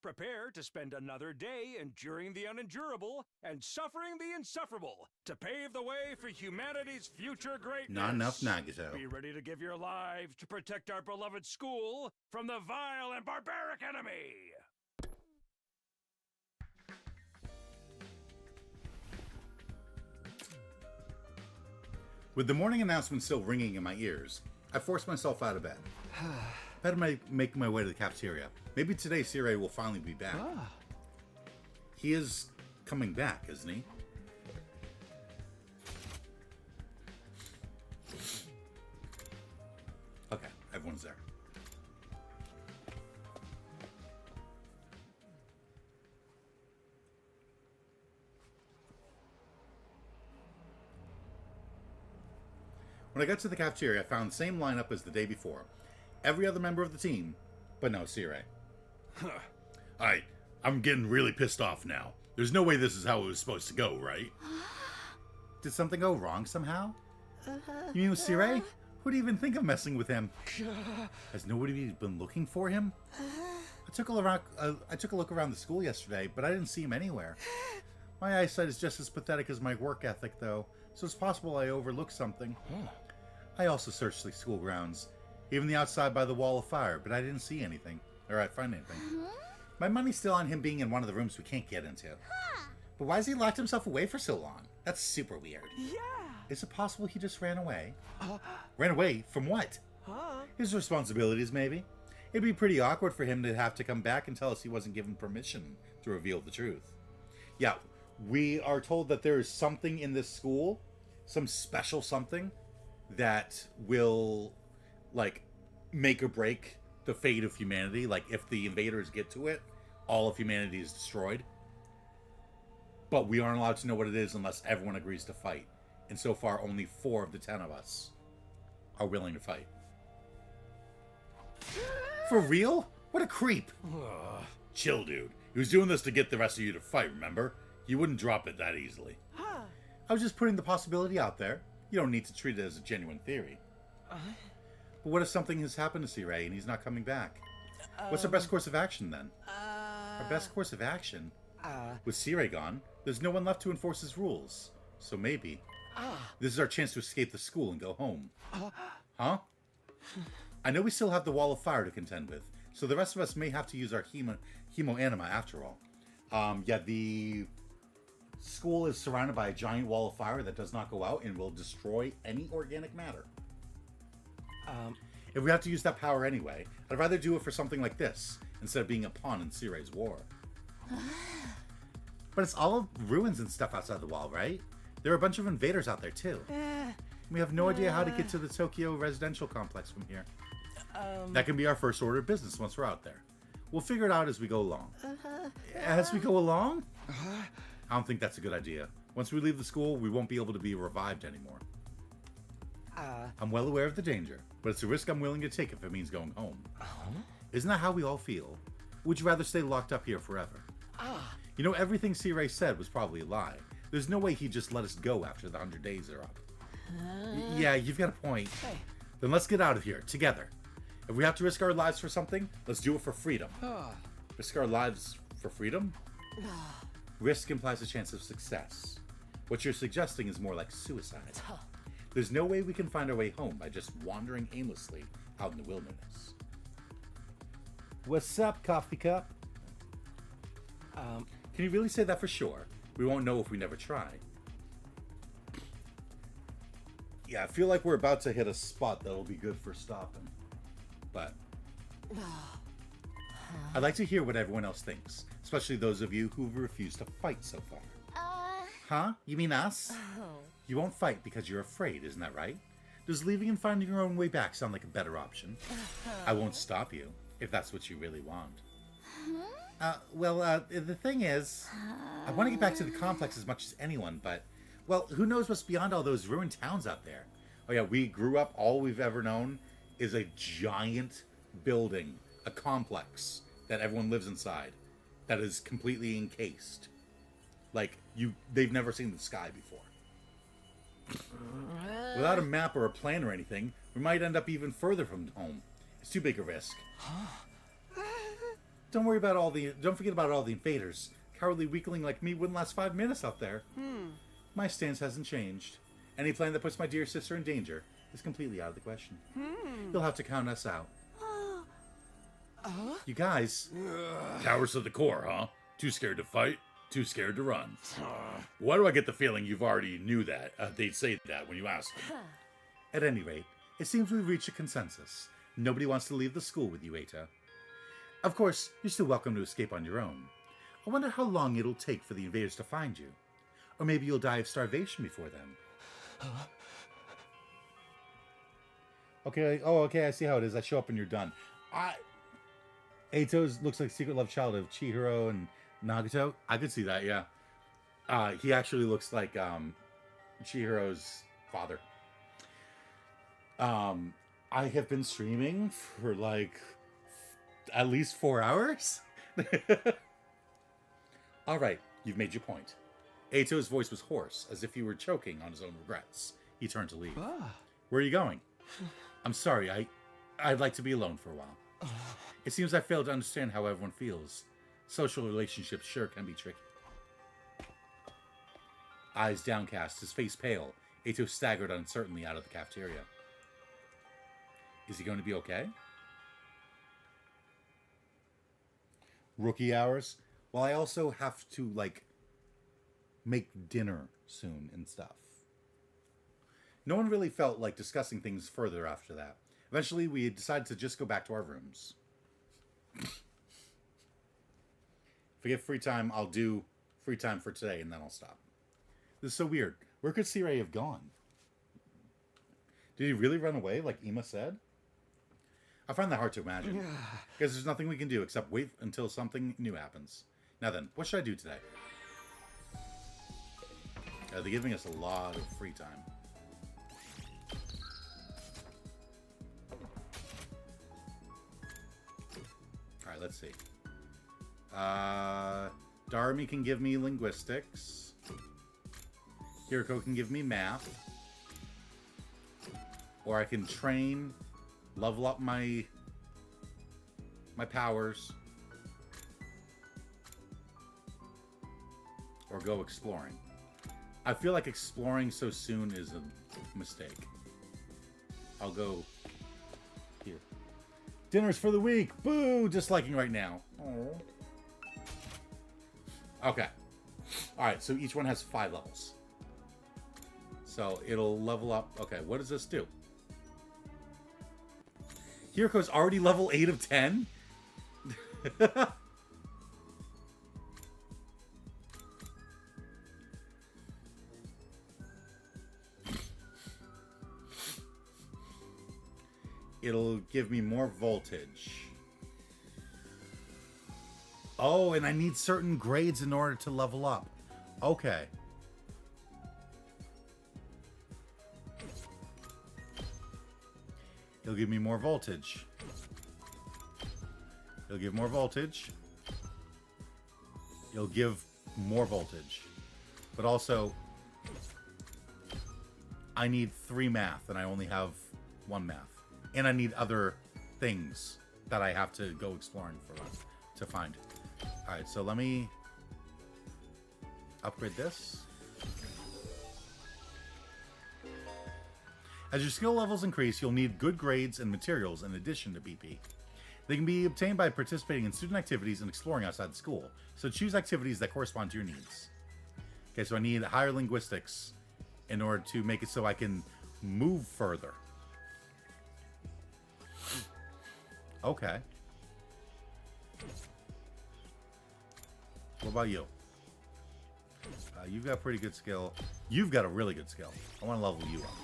Prepare to spend another day enduring the unendurable and suffering the insufferable to pave the way for humanity's future greatness. Not enough, Nagato. Be ready to give your lives to protect our beloved school from the vile and barbaric enemy. With the morning announcement still ringing in my ears, I forced myself out of bed. Better make my way to the cafeteria. Maybe today Sirai will finally be back. He is coming back, isn't he? Okay, everyone's there. When I got to the cafeteria, I found the same lineup as the day before. Every other member of the team, but no Sirai. I'm getting really pissed off now. There's no way this is how it was supposed to go, right? Did something go wrong somehow? You mean with Sirei? Who'd even think of messing with him? Has nobody been looking for him? I took a look around the school yesterday, but I didn't see him anywhere. My eyesight is just as pathetic as my work ethic, though, so it's possible I overlooked something. I also searched the school grounds, even the outside by the wall of fire, but I didn't see anything, or I find anything. My money's still on him being in one of the rooms we can't get into. But why has he locked himself away for so long? That's super weird. Yeah. Is it possible he just ran away? Ran away from what? His responsibilities, maybe. It'd be pretty awkward for him to have to come back and tell us he wasn't given permission to reveal the truth. Yeah, we are told that there is something in this school, some special something, that will, like, make or break the fate of humanity. Like, if the invaders get to it, all of humanity is destroyed. But we aren't allowed to know what it is unless everyone agrees to fight. And so far, only 4 of the 10 of us are willing to fight. For real? What a creep. Chill, dude. He was doing this to get the rest of you to fight, remember? He wouldn't drop it that easily. I was just putting the possibility out there. You don't need to treat it as a genuine theory. But what if something has happened to Sirei and he's not coming back? What's our best course of action, then? Our best course of action? With Sirei gone, there's no one left to enforce his rules. So maybe this is our chance to escape the school and go home. Huh? I know we still have the wall of fire to contend with, so the rest of us may have to use our hemo anima after all. Yeah, the school is surrounded by a giant wall of fire that does not go out and will destroy any organic matter. If we have to use that power anyway, I'd rather do it for something like this instead of being a pawn in Sirei's war. But it's all ruins and stuff outside the wall, right? There are a bunch of invaders out there too. We have no idea how to get to the Tokyo residential complex from here. That can be our first order of business once we're out there. We'll figure it out as we go along. As we go along? I don't think that's a good idea. Once we leave the school, we won't be able to be revived anymore. I'm well aware of the danger, but it's a risk I'm willing to take if it means going home. Isn't that how we all feel? Would you rather stay locked up here forever? You know, everything Sirei said was probably a lie. There's no way he'd just let us go after the 100 days are up. Yeah, you've got a point. Then let's get out of here, together. If we have to risk our lives for something, let's do it for freedom. Risk our lives for freedom? Risk implies a chance of success. What you're suggesting is more like suicide. There's no way we can find our way home by just wandering aimlessly out in the wilderness. What's up, coffee cup? Can you really say that for sure? We won't know if we never try. Yeah, I feel like we're about to hit a spot that'll be good for stopping. But I'd like to hear what everyone else thinks, especially those of you who've refused to fight so far. Huh? You mean us? You won't fight because you're afraid, isn't that right? Does leaving and finding your own way back sound like a better option? I won't stop you, if that's what you really want. The thing is, I want to get back to the complex as much as anyone, but, well, who knows what's beyond all those ruined towns out there? Oh yeah, we grew up, all we've ever known is a giant building, a complex that everyone lives inside, that is completely encased. Like, they've never seen the sky before. Without a map or a plan or anything, we might end up even further from home. It's too big a risk. Don't forget about all the invaders. Cowardly weakling like me wouldn't last 5 minutes out there. My stance hasn't changed. Any plan that puts my dear sister in danger is completely out of the question. You'll have to count us out. You guys. Cowards to the core, huh? Too scared to fight? Too scared to run. Why do I get the feeling you've already knew that? They'd say that when you asked them. At any rate, it seems we've reached a consensus. Nobody wants to leave the school with you, Eita. Of course, you're still welcome to escape on your own. I wonder how long it'll take for the invaders to find you. Or maybe you'll die of starvation before then. Okay, I see how it is. I show up and you're done. Eito's looks like secret love child of Chihiro and Nagato. I could see that, yeah. He actually looks like Chihiro's father. I have been streaming for like at least 4 hours. All right, you've made your point. Ato's voice was hoarse, as if he were choking on his own regrets. He turned to leave. Ah. Where are you going? I'm sorry, I'd like to be alone for a while. It seems I failed to understand how everyone feels. Social relationships sure can be tricky. Eyes downcast, his face pale, Ato staggered uncertainly out of the cafeteria. Is he going to be okay? Rookie hours? Well, I also have to, like, make dinner soon and stuff. No one really felt like discussing things further after that. Eventually, we decided to just go back to our rooms. If I get free time, I'll do free time for today, and then I'll stop. This is so weird. Where could C-Ray have gone? Did he really run away, like Ima said? I find that hard to imagine. Because there's nothing we can do except wait until something new happens. Now then, what should I do today? They're giving us a lot of free time. Alright, let's see. Darmi can give me linguistics. Hiroko can give me math. Or I can train, level up my powers. Or go exploring. I feel like exploring so soon is a mistake. I'll go here. Dinner's for the week. Boo! Disliking right now. Oh. Okay. Alright, so each one has 5 levels. So it'll level up. Okay, what does this do? Hiroko's already level 8 of 10? It'll give me more voltage. Oh, and I need certain grades in order to level up. Okay. It'll give me more voltage. It'll give more voltage. It'll give more voltage. But also, I need 3 math, and I only have 1 math. And I need other things that I have to go exploring to find. Alright, so let me upgrade this. As your skill levels increase, you'll need good grades and materials in addition to BP. They can be obtained by participating in student activities and exploring outside the school. So choose activities that correspond to your needs. Okay, so I need higher linguistics in order to make it so I can move further. Okay. What about you? You've got pretty good skill. You've got a really good skill. I want to level you up.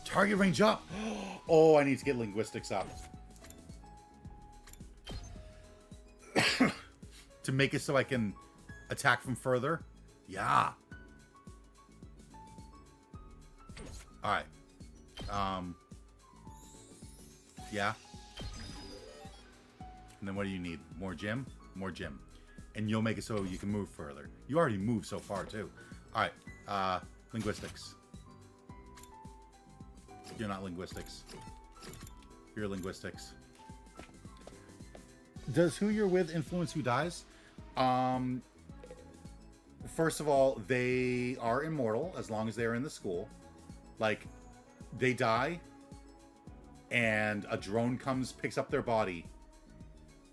Target range up. Oh, I need to get linguistics up. To make it so I can attack from further. Yeah. Alright. Yeah. And then what do you need? More gym? More gym. And you'll make it so you can move further. You already moved so far, too. Alright. Linguistics. You're not linguistics. You're linguistics. Does who you're with influence who dies? First of all, they are immortal as long as they're in the school. Like, they die, and a drone comes, picks up their body,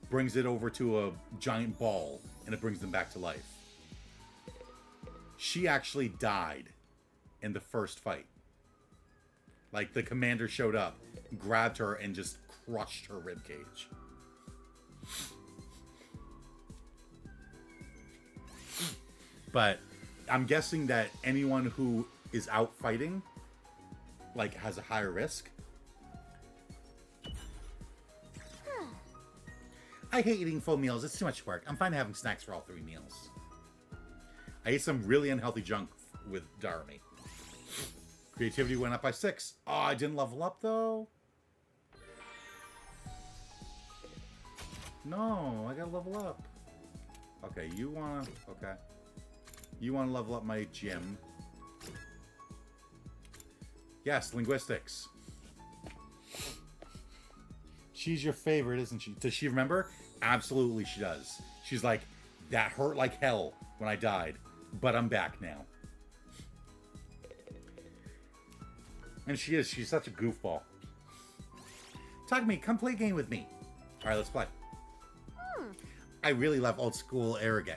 brings it over to a giant ball, and it brings them back to life. She actually died in the first fight. Like, the commander showed up, grabbed her, and just crushed her ribcage. But I'm guessing that anyone who is out fighting, like, has a higher risk. I hate eating full meals. It's too much work. I'm fine having snacks for all 3 meals. I ate some really unhealthy junk with Darmi. Creativity went up by 6. Oh, I didn't level up, though. No, I gotta level up. Okay, you wanna... Okay. You wanna level up my gym. Yes, linguistics. She's your favorite, isn't she? Does she remember? Absolutely she does. She's like, that hurt like hell when I died, but I'm back now. And she is. She's such a goofball. Takumi, come play a game with me. All right, let's play. I really love old school eroge.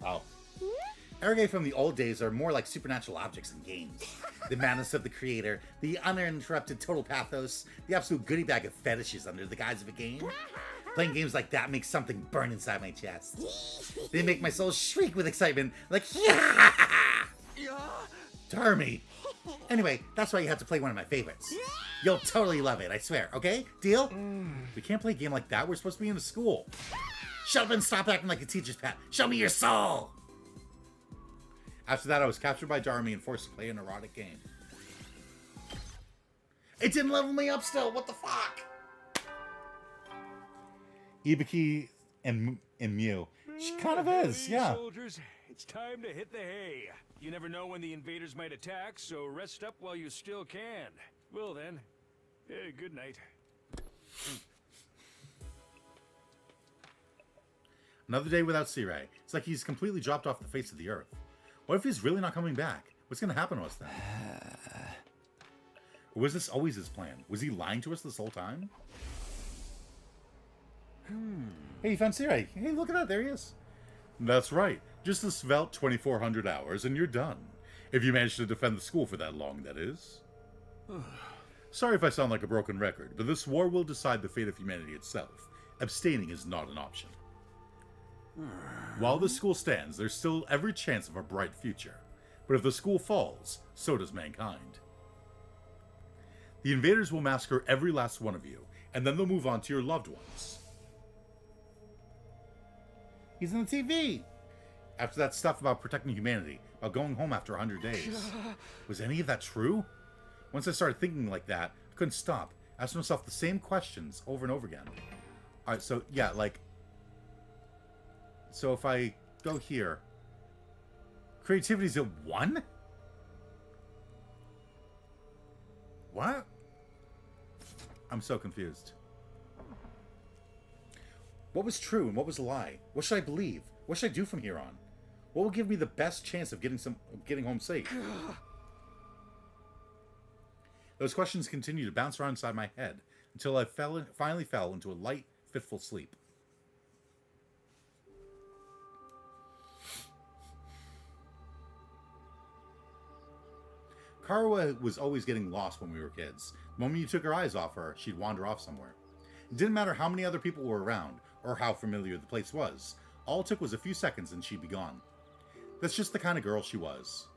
Oh. Eroge from the old days are more like supernatural objects in games. The madness of the creator, the uninterrupted total pathos, the absolute goodie bag of fetishes under the guise of a game. Playing games like that makes something burn inside my chest. They make my soul shriek with excitement, like, yeah! Takumi. Anyway, that's why you have to play one of my favorites. You'll totally love it, I swear, okay? Deal? We can't play a game like that. We're supposed to be in a school. Shut up and stop acting like a teacher's pet. Show me your soul! After that, I was captured by Darmy and forced to play an erotic game. It didn't level me up still. What the fuck? Ibiki and Mew. She kind of is, yeah. Soldiers, it's time to hit the hay. You never know when the invaders might attack, so rest up while you still can. Well then, good night. Another day without Sirai. It's like he's completely dropped off the face of the earth. What if he's really not coming back? What's going to happen to us then? Or was this always his plan? Was he lying to us this whole time? Hey, you found Sirai. Hey, look at that. There he is. That's right. Just a svelte 2,400 hours and you're done. If you manage to defend the school for that long, that is. Sorry if I sound like a broken record, but this war will decide the fate of humanity itself. Abstaining is not an option. While the school stands, there's still every chance of a bright future. But if the school falls, so does mankind. The invaders will massacre every last one of you, and then they'll move on to your loved ones. He's on the TV! After that stuff about protecting humanity, about going home after 100 days. Was any of that true? Once I started thinking like that, I couldn't stop. I asked myself the same questions over and over again. Alright, so, yeah, like... So if I go here... Creativity's at 1? What? I'm so confused. What was true and what was a lie? What should I believe? What should I do from here on? What will give me the best chance of getting home safe? Those questions continued to bounce around inside my head until I finally fell into a light, fitful sleep. Karuha was always getting lost when we were kids. The moment you took her eyes off her, she'd wander off somewhere. It didn't matter how many other people were around, or how familiar the place was. All it took was a few seconds and she'd be gone. That's just the kind of girl she was.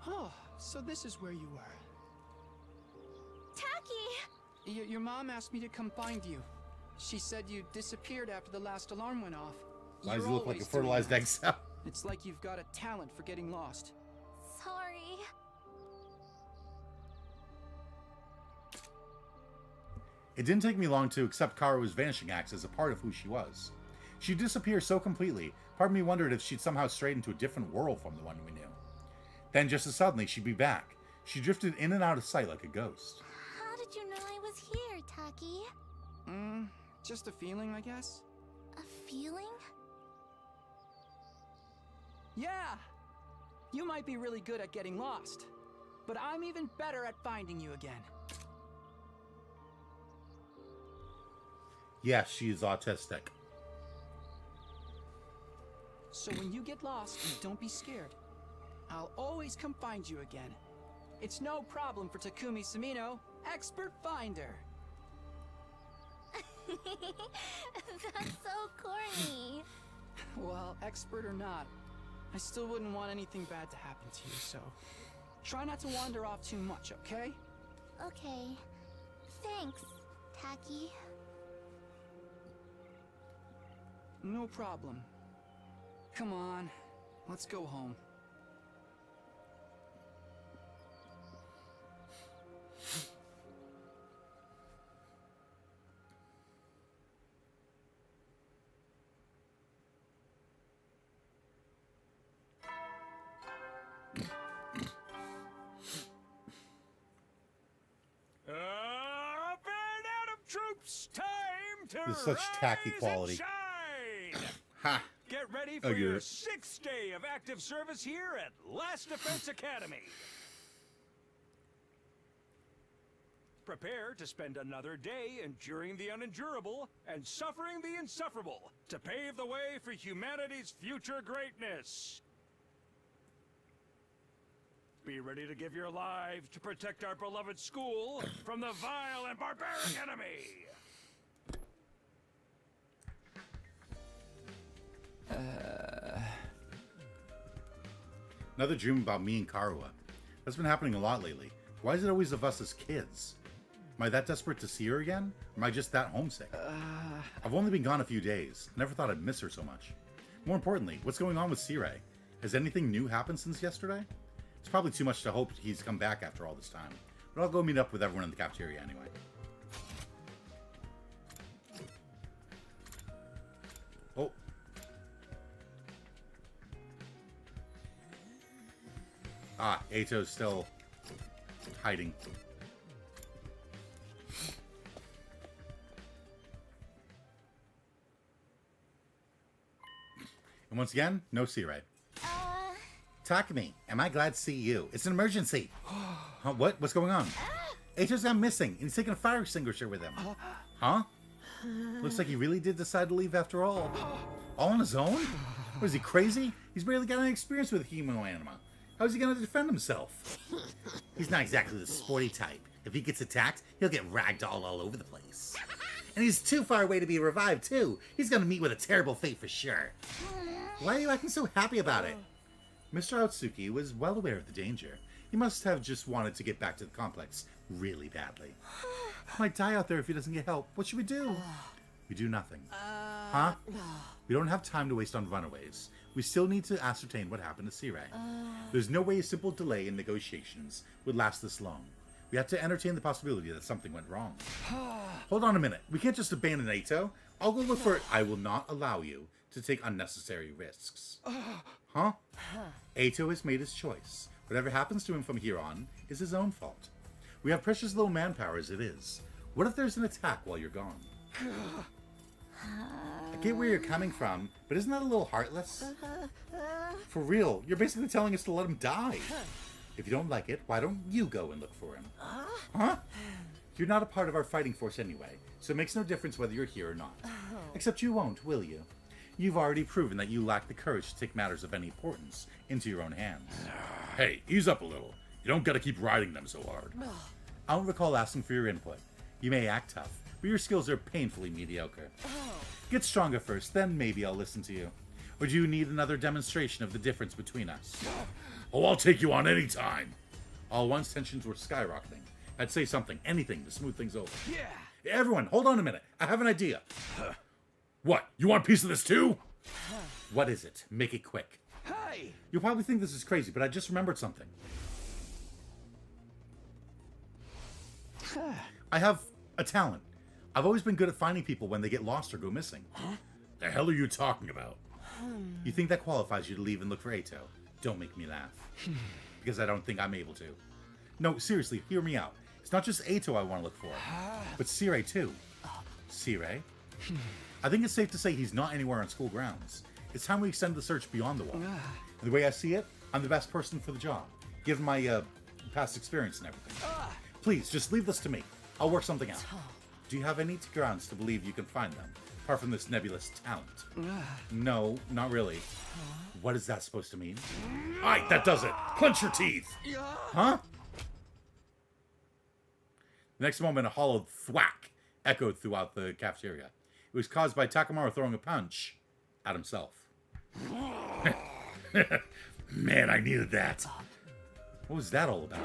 Oh, so this is where you were. Taki! Your mom asked me to come find you. She said you disappeared after the last alarm went off. Why does You're he look like a always doing fertilized that. egg cell? It's like you've got a talent for getting lost. Sorry. It didn't take me long to accept Karuha's vanishing acts as a part of who she was. She'd disappear so completely, part of me wondered if she'd somehow strayed into a different world from the one we knew. Then just as suddenly, she'd be back. She drifted in and out of sight like a ghost. How did you know I was here, Taki? Just a feeling, I guess. A feeling? Yeah! You might be really good at getting lost, but I'm even better at finding you again. Yes, she is autistic. So when you get lost, don't be scared. I'll always come find you again. It's no problem for Takumi Sumino, expert finder. That's so corny. Well, expert or not, I still wouldn't want anything bad to happen to you, so try not to wander off too much, okay? Okay. Thanks, Taki. No problem. Come on, let's go home. There's such tacky quality. Shine! Ha! Get ready I for get your it. 6th day of active service here at Last Defense Academy. Prepare to spend another day enduring the unendurable and suffering the insufferable to pave the way for humanity's future greatness. Be ready to give your lives to protect our beloved school from the vile and barbaric enemy. Another dream about me and Karua. That's been happening a lot lately. Why is it always of us as kids? Am I that desperate to see her again? Or am I just that homesick? I've only been gone a few days. Never thought I'd miss her so much. More importantly, what's going on with Sirei? Has anything new happened since yesterday? It's probably too much to hope he's come back after all this time. But I'll go meet up with everyone in the cafeteria anyway. Oh. Ah, Eito's still hiding. And once again, no Sirei. Takumi, am I glad to see you? It's an emergency. Huh, what? What's going on? Eito's gone missing, and he's taking a fire extinguisher with him. Huh? Looks like he really did decide to leave after all. All on his own? What, is he crazy? He's barely got any experience with human anima. How's he going to defend himself? He's not exactly the sporty type. If he gets attacked, he'll get ragged all over the place. And he's too far away to be revived, too. He's going to meet with a terrible fate for sure. Why are you acting so happy about it? Mr. Otsuki was well aware of the danger. He must have just wanted to get back to the complex really badly. He might die out there if he doesn't get help. What should we do? We do nothing. Huh? We don't have time to waste on runaways. We still need to ascertain what happened to Sirei. There's no way a simple delay in negotiations would last this long. We have to entertain the possibility that something went wrong. Hold on a minute. We can't just abandon Eito. I'll go look for it. I will not allow you to take unnecessary risks. Huh? Eito has made his choice. Whatever happens to him from here on is his own fault. We have precious little manpower as it is. What if there's an attack while you're gone? I get where you're coming from, but isn't that a little heartless? For real, you're basically telling us to let him die. If you don't like it, why don't you go and look for him? Huh? You're not a part of our fighting force anyway, so it makes no difference whether you're here or not. Except you won't, will you? You've already proven that you lack the courage to take matters of any importance into your own hands. Hey, ease up a little. You don't gotta keep riding them so hard. I don't recall asking for your input. You may act tough, but your skills are painfully mediocre. Get stronger first, then maybe I'll listen to you. Or do you need another demonstration of the difference between us? Oh, I'll take you on any time. All once tensions were skyrocketing. I'd say something, anything, to smooth things over. Yeah. Everyone, hold on a minute. I have an idea. What? You want a piece of this too? What is it? Make it quick. Hey! You'll probably think this is crazy, but I just remembered something. I have a talent. I've always been good at finding people when they get lost or go missing. The hell are you talking about? You think that qualifies you to leave and look for Eito? Don't make me laugh. Because I don't think I'm able to. No, seriously, hear me out. It's not just Eito I want to look for, but Sirei too. Sirei? I think it's safe to say he's not anywhere on school grounds. It's time we extend the search beyond the wall. And the way I see it, I'm the best person for the job, given my past experience and everything. Please, just leave this to me. I'll work something out. Do you have any grounds to believe you can find them, apart from this nebulous talent? No, not really. What is that supposed to mean? Aight, that does it. Clench your teeth. Huh? The next moment, a hollow thwack echoed throughout the cafeteria. It was caused by Takamaru throwing a punch at himself. Man, I needed that. What was that all about?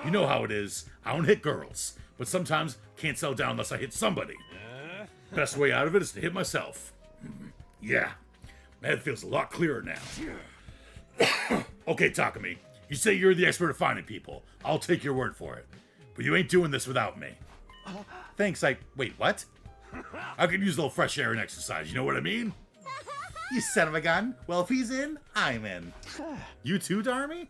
You know how it is. I don't hit girls, but sometimes can't settle down unless I hit somebody. Best way out of it is to hit myself. Yeah, my head feels a lot clearer now. Okay, Takumi, you say you're the expert at finding people. I'll take your word for it. But you ain't doing this without me. Thanks, wait, what? I could use a little fresh air and exercise, you know what I mean? You son of a gun. Well, if he's in, I'm in. You too, Darmy?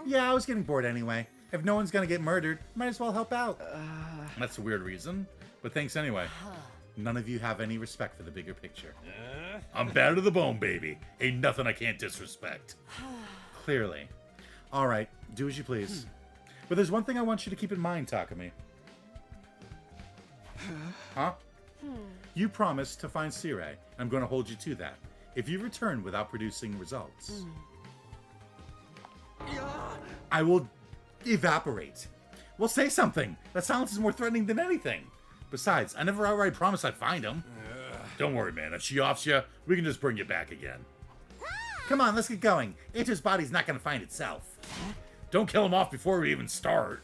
Yeah, I was getting bored anyway. If no one's gonna get murdered, might as well help out. That's a weird reason, but thanks anyway. None of you have any respect for the bigger picture. I'm bad to the bone, baby. Ain't nothing I can't disrespect. Clearly. All right, do as you please. But there's one thing I want you to keep in mind, Takumi. Huh? You promised to find Sirei. I'm going to hold you to that. If you return without producing results, I will evaporate. Well, say something. That silence is more threatening than anything. Besides, I never outright promised I'd find him. Don't worry, man. If she offs you, we can just bring you back again. Come on, let's get going. Ichi's body's not going to find itself. Don't kill him off before we even start.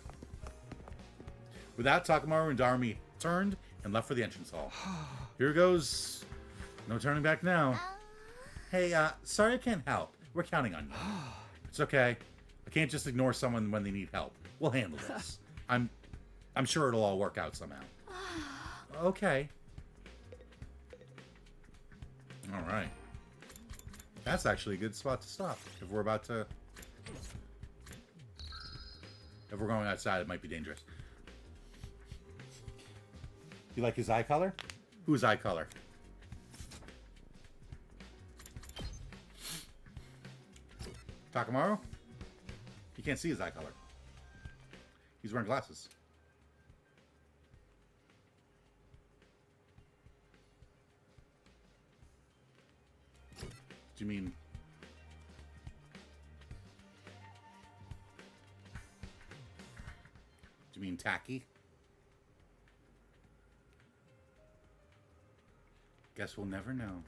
With that, Takamaru and Darumi turned and left for the entrance hall. Here goes. No turning back now. Hey, sorry I can't help. We're counting on you. It's okay. I can't just ignore someone when they need help. We'll handle this. I'm sure it'll all work out somehow. Okay. All right. That's actually a good spot to stop. If we're about to... If we're going outside, it might be dangerous. You like his eye color? Whose eye color? Takamaru? You can't see his eye color. He's wearing glasses. Do you mean... Do you mean tacky? Guess we'll never know.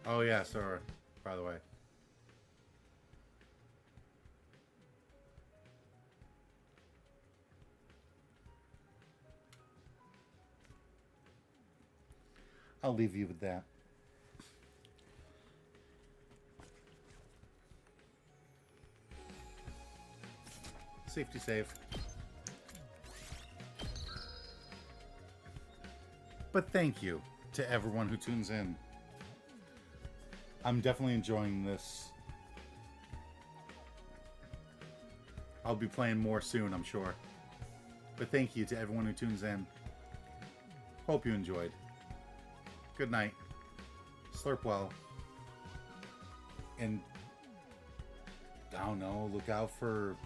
Oh yeah, sorry. By the way. I'll leave you with that. Safety save. But thank you to everyone who tunes in. I'm definitely enjoying this. I'll be playing more soon, I'm sure. But thank you to everyone who tunes in. Hope you enjoyed. Good night. Slurp well. And I don't know, look out for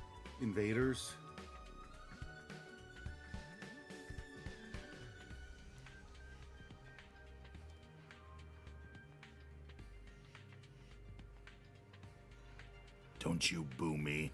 invaders. Don't you boo me.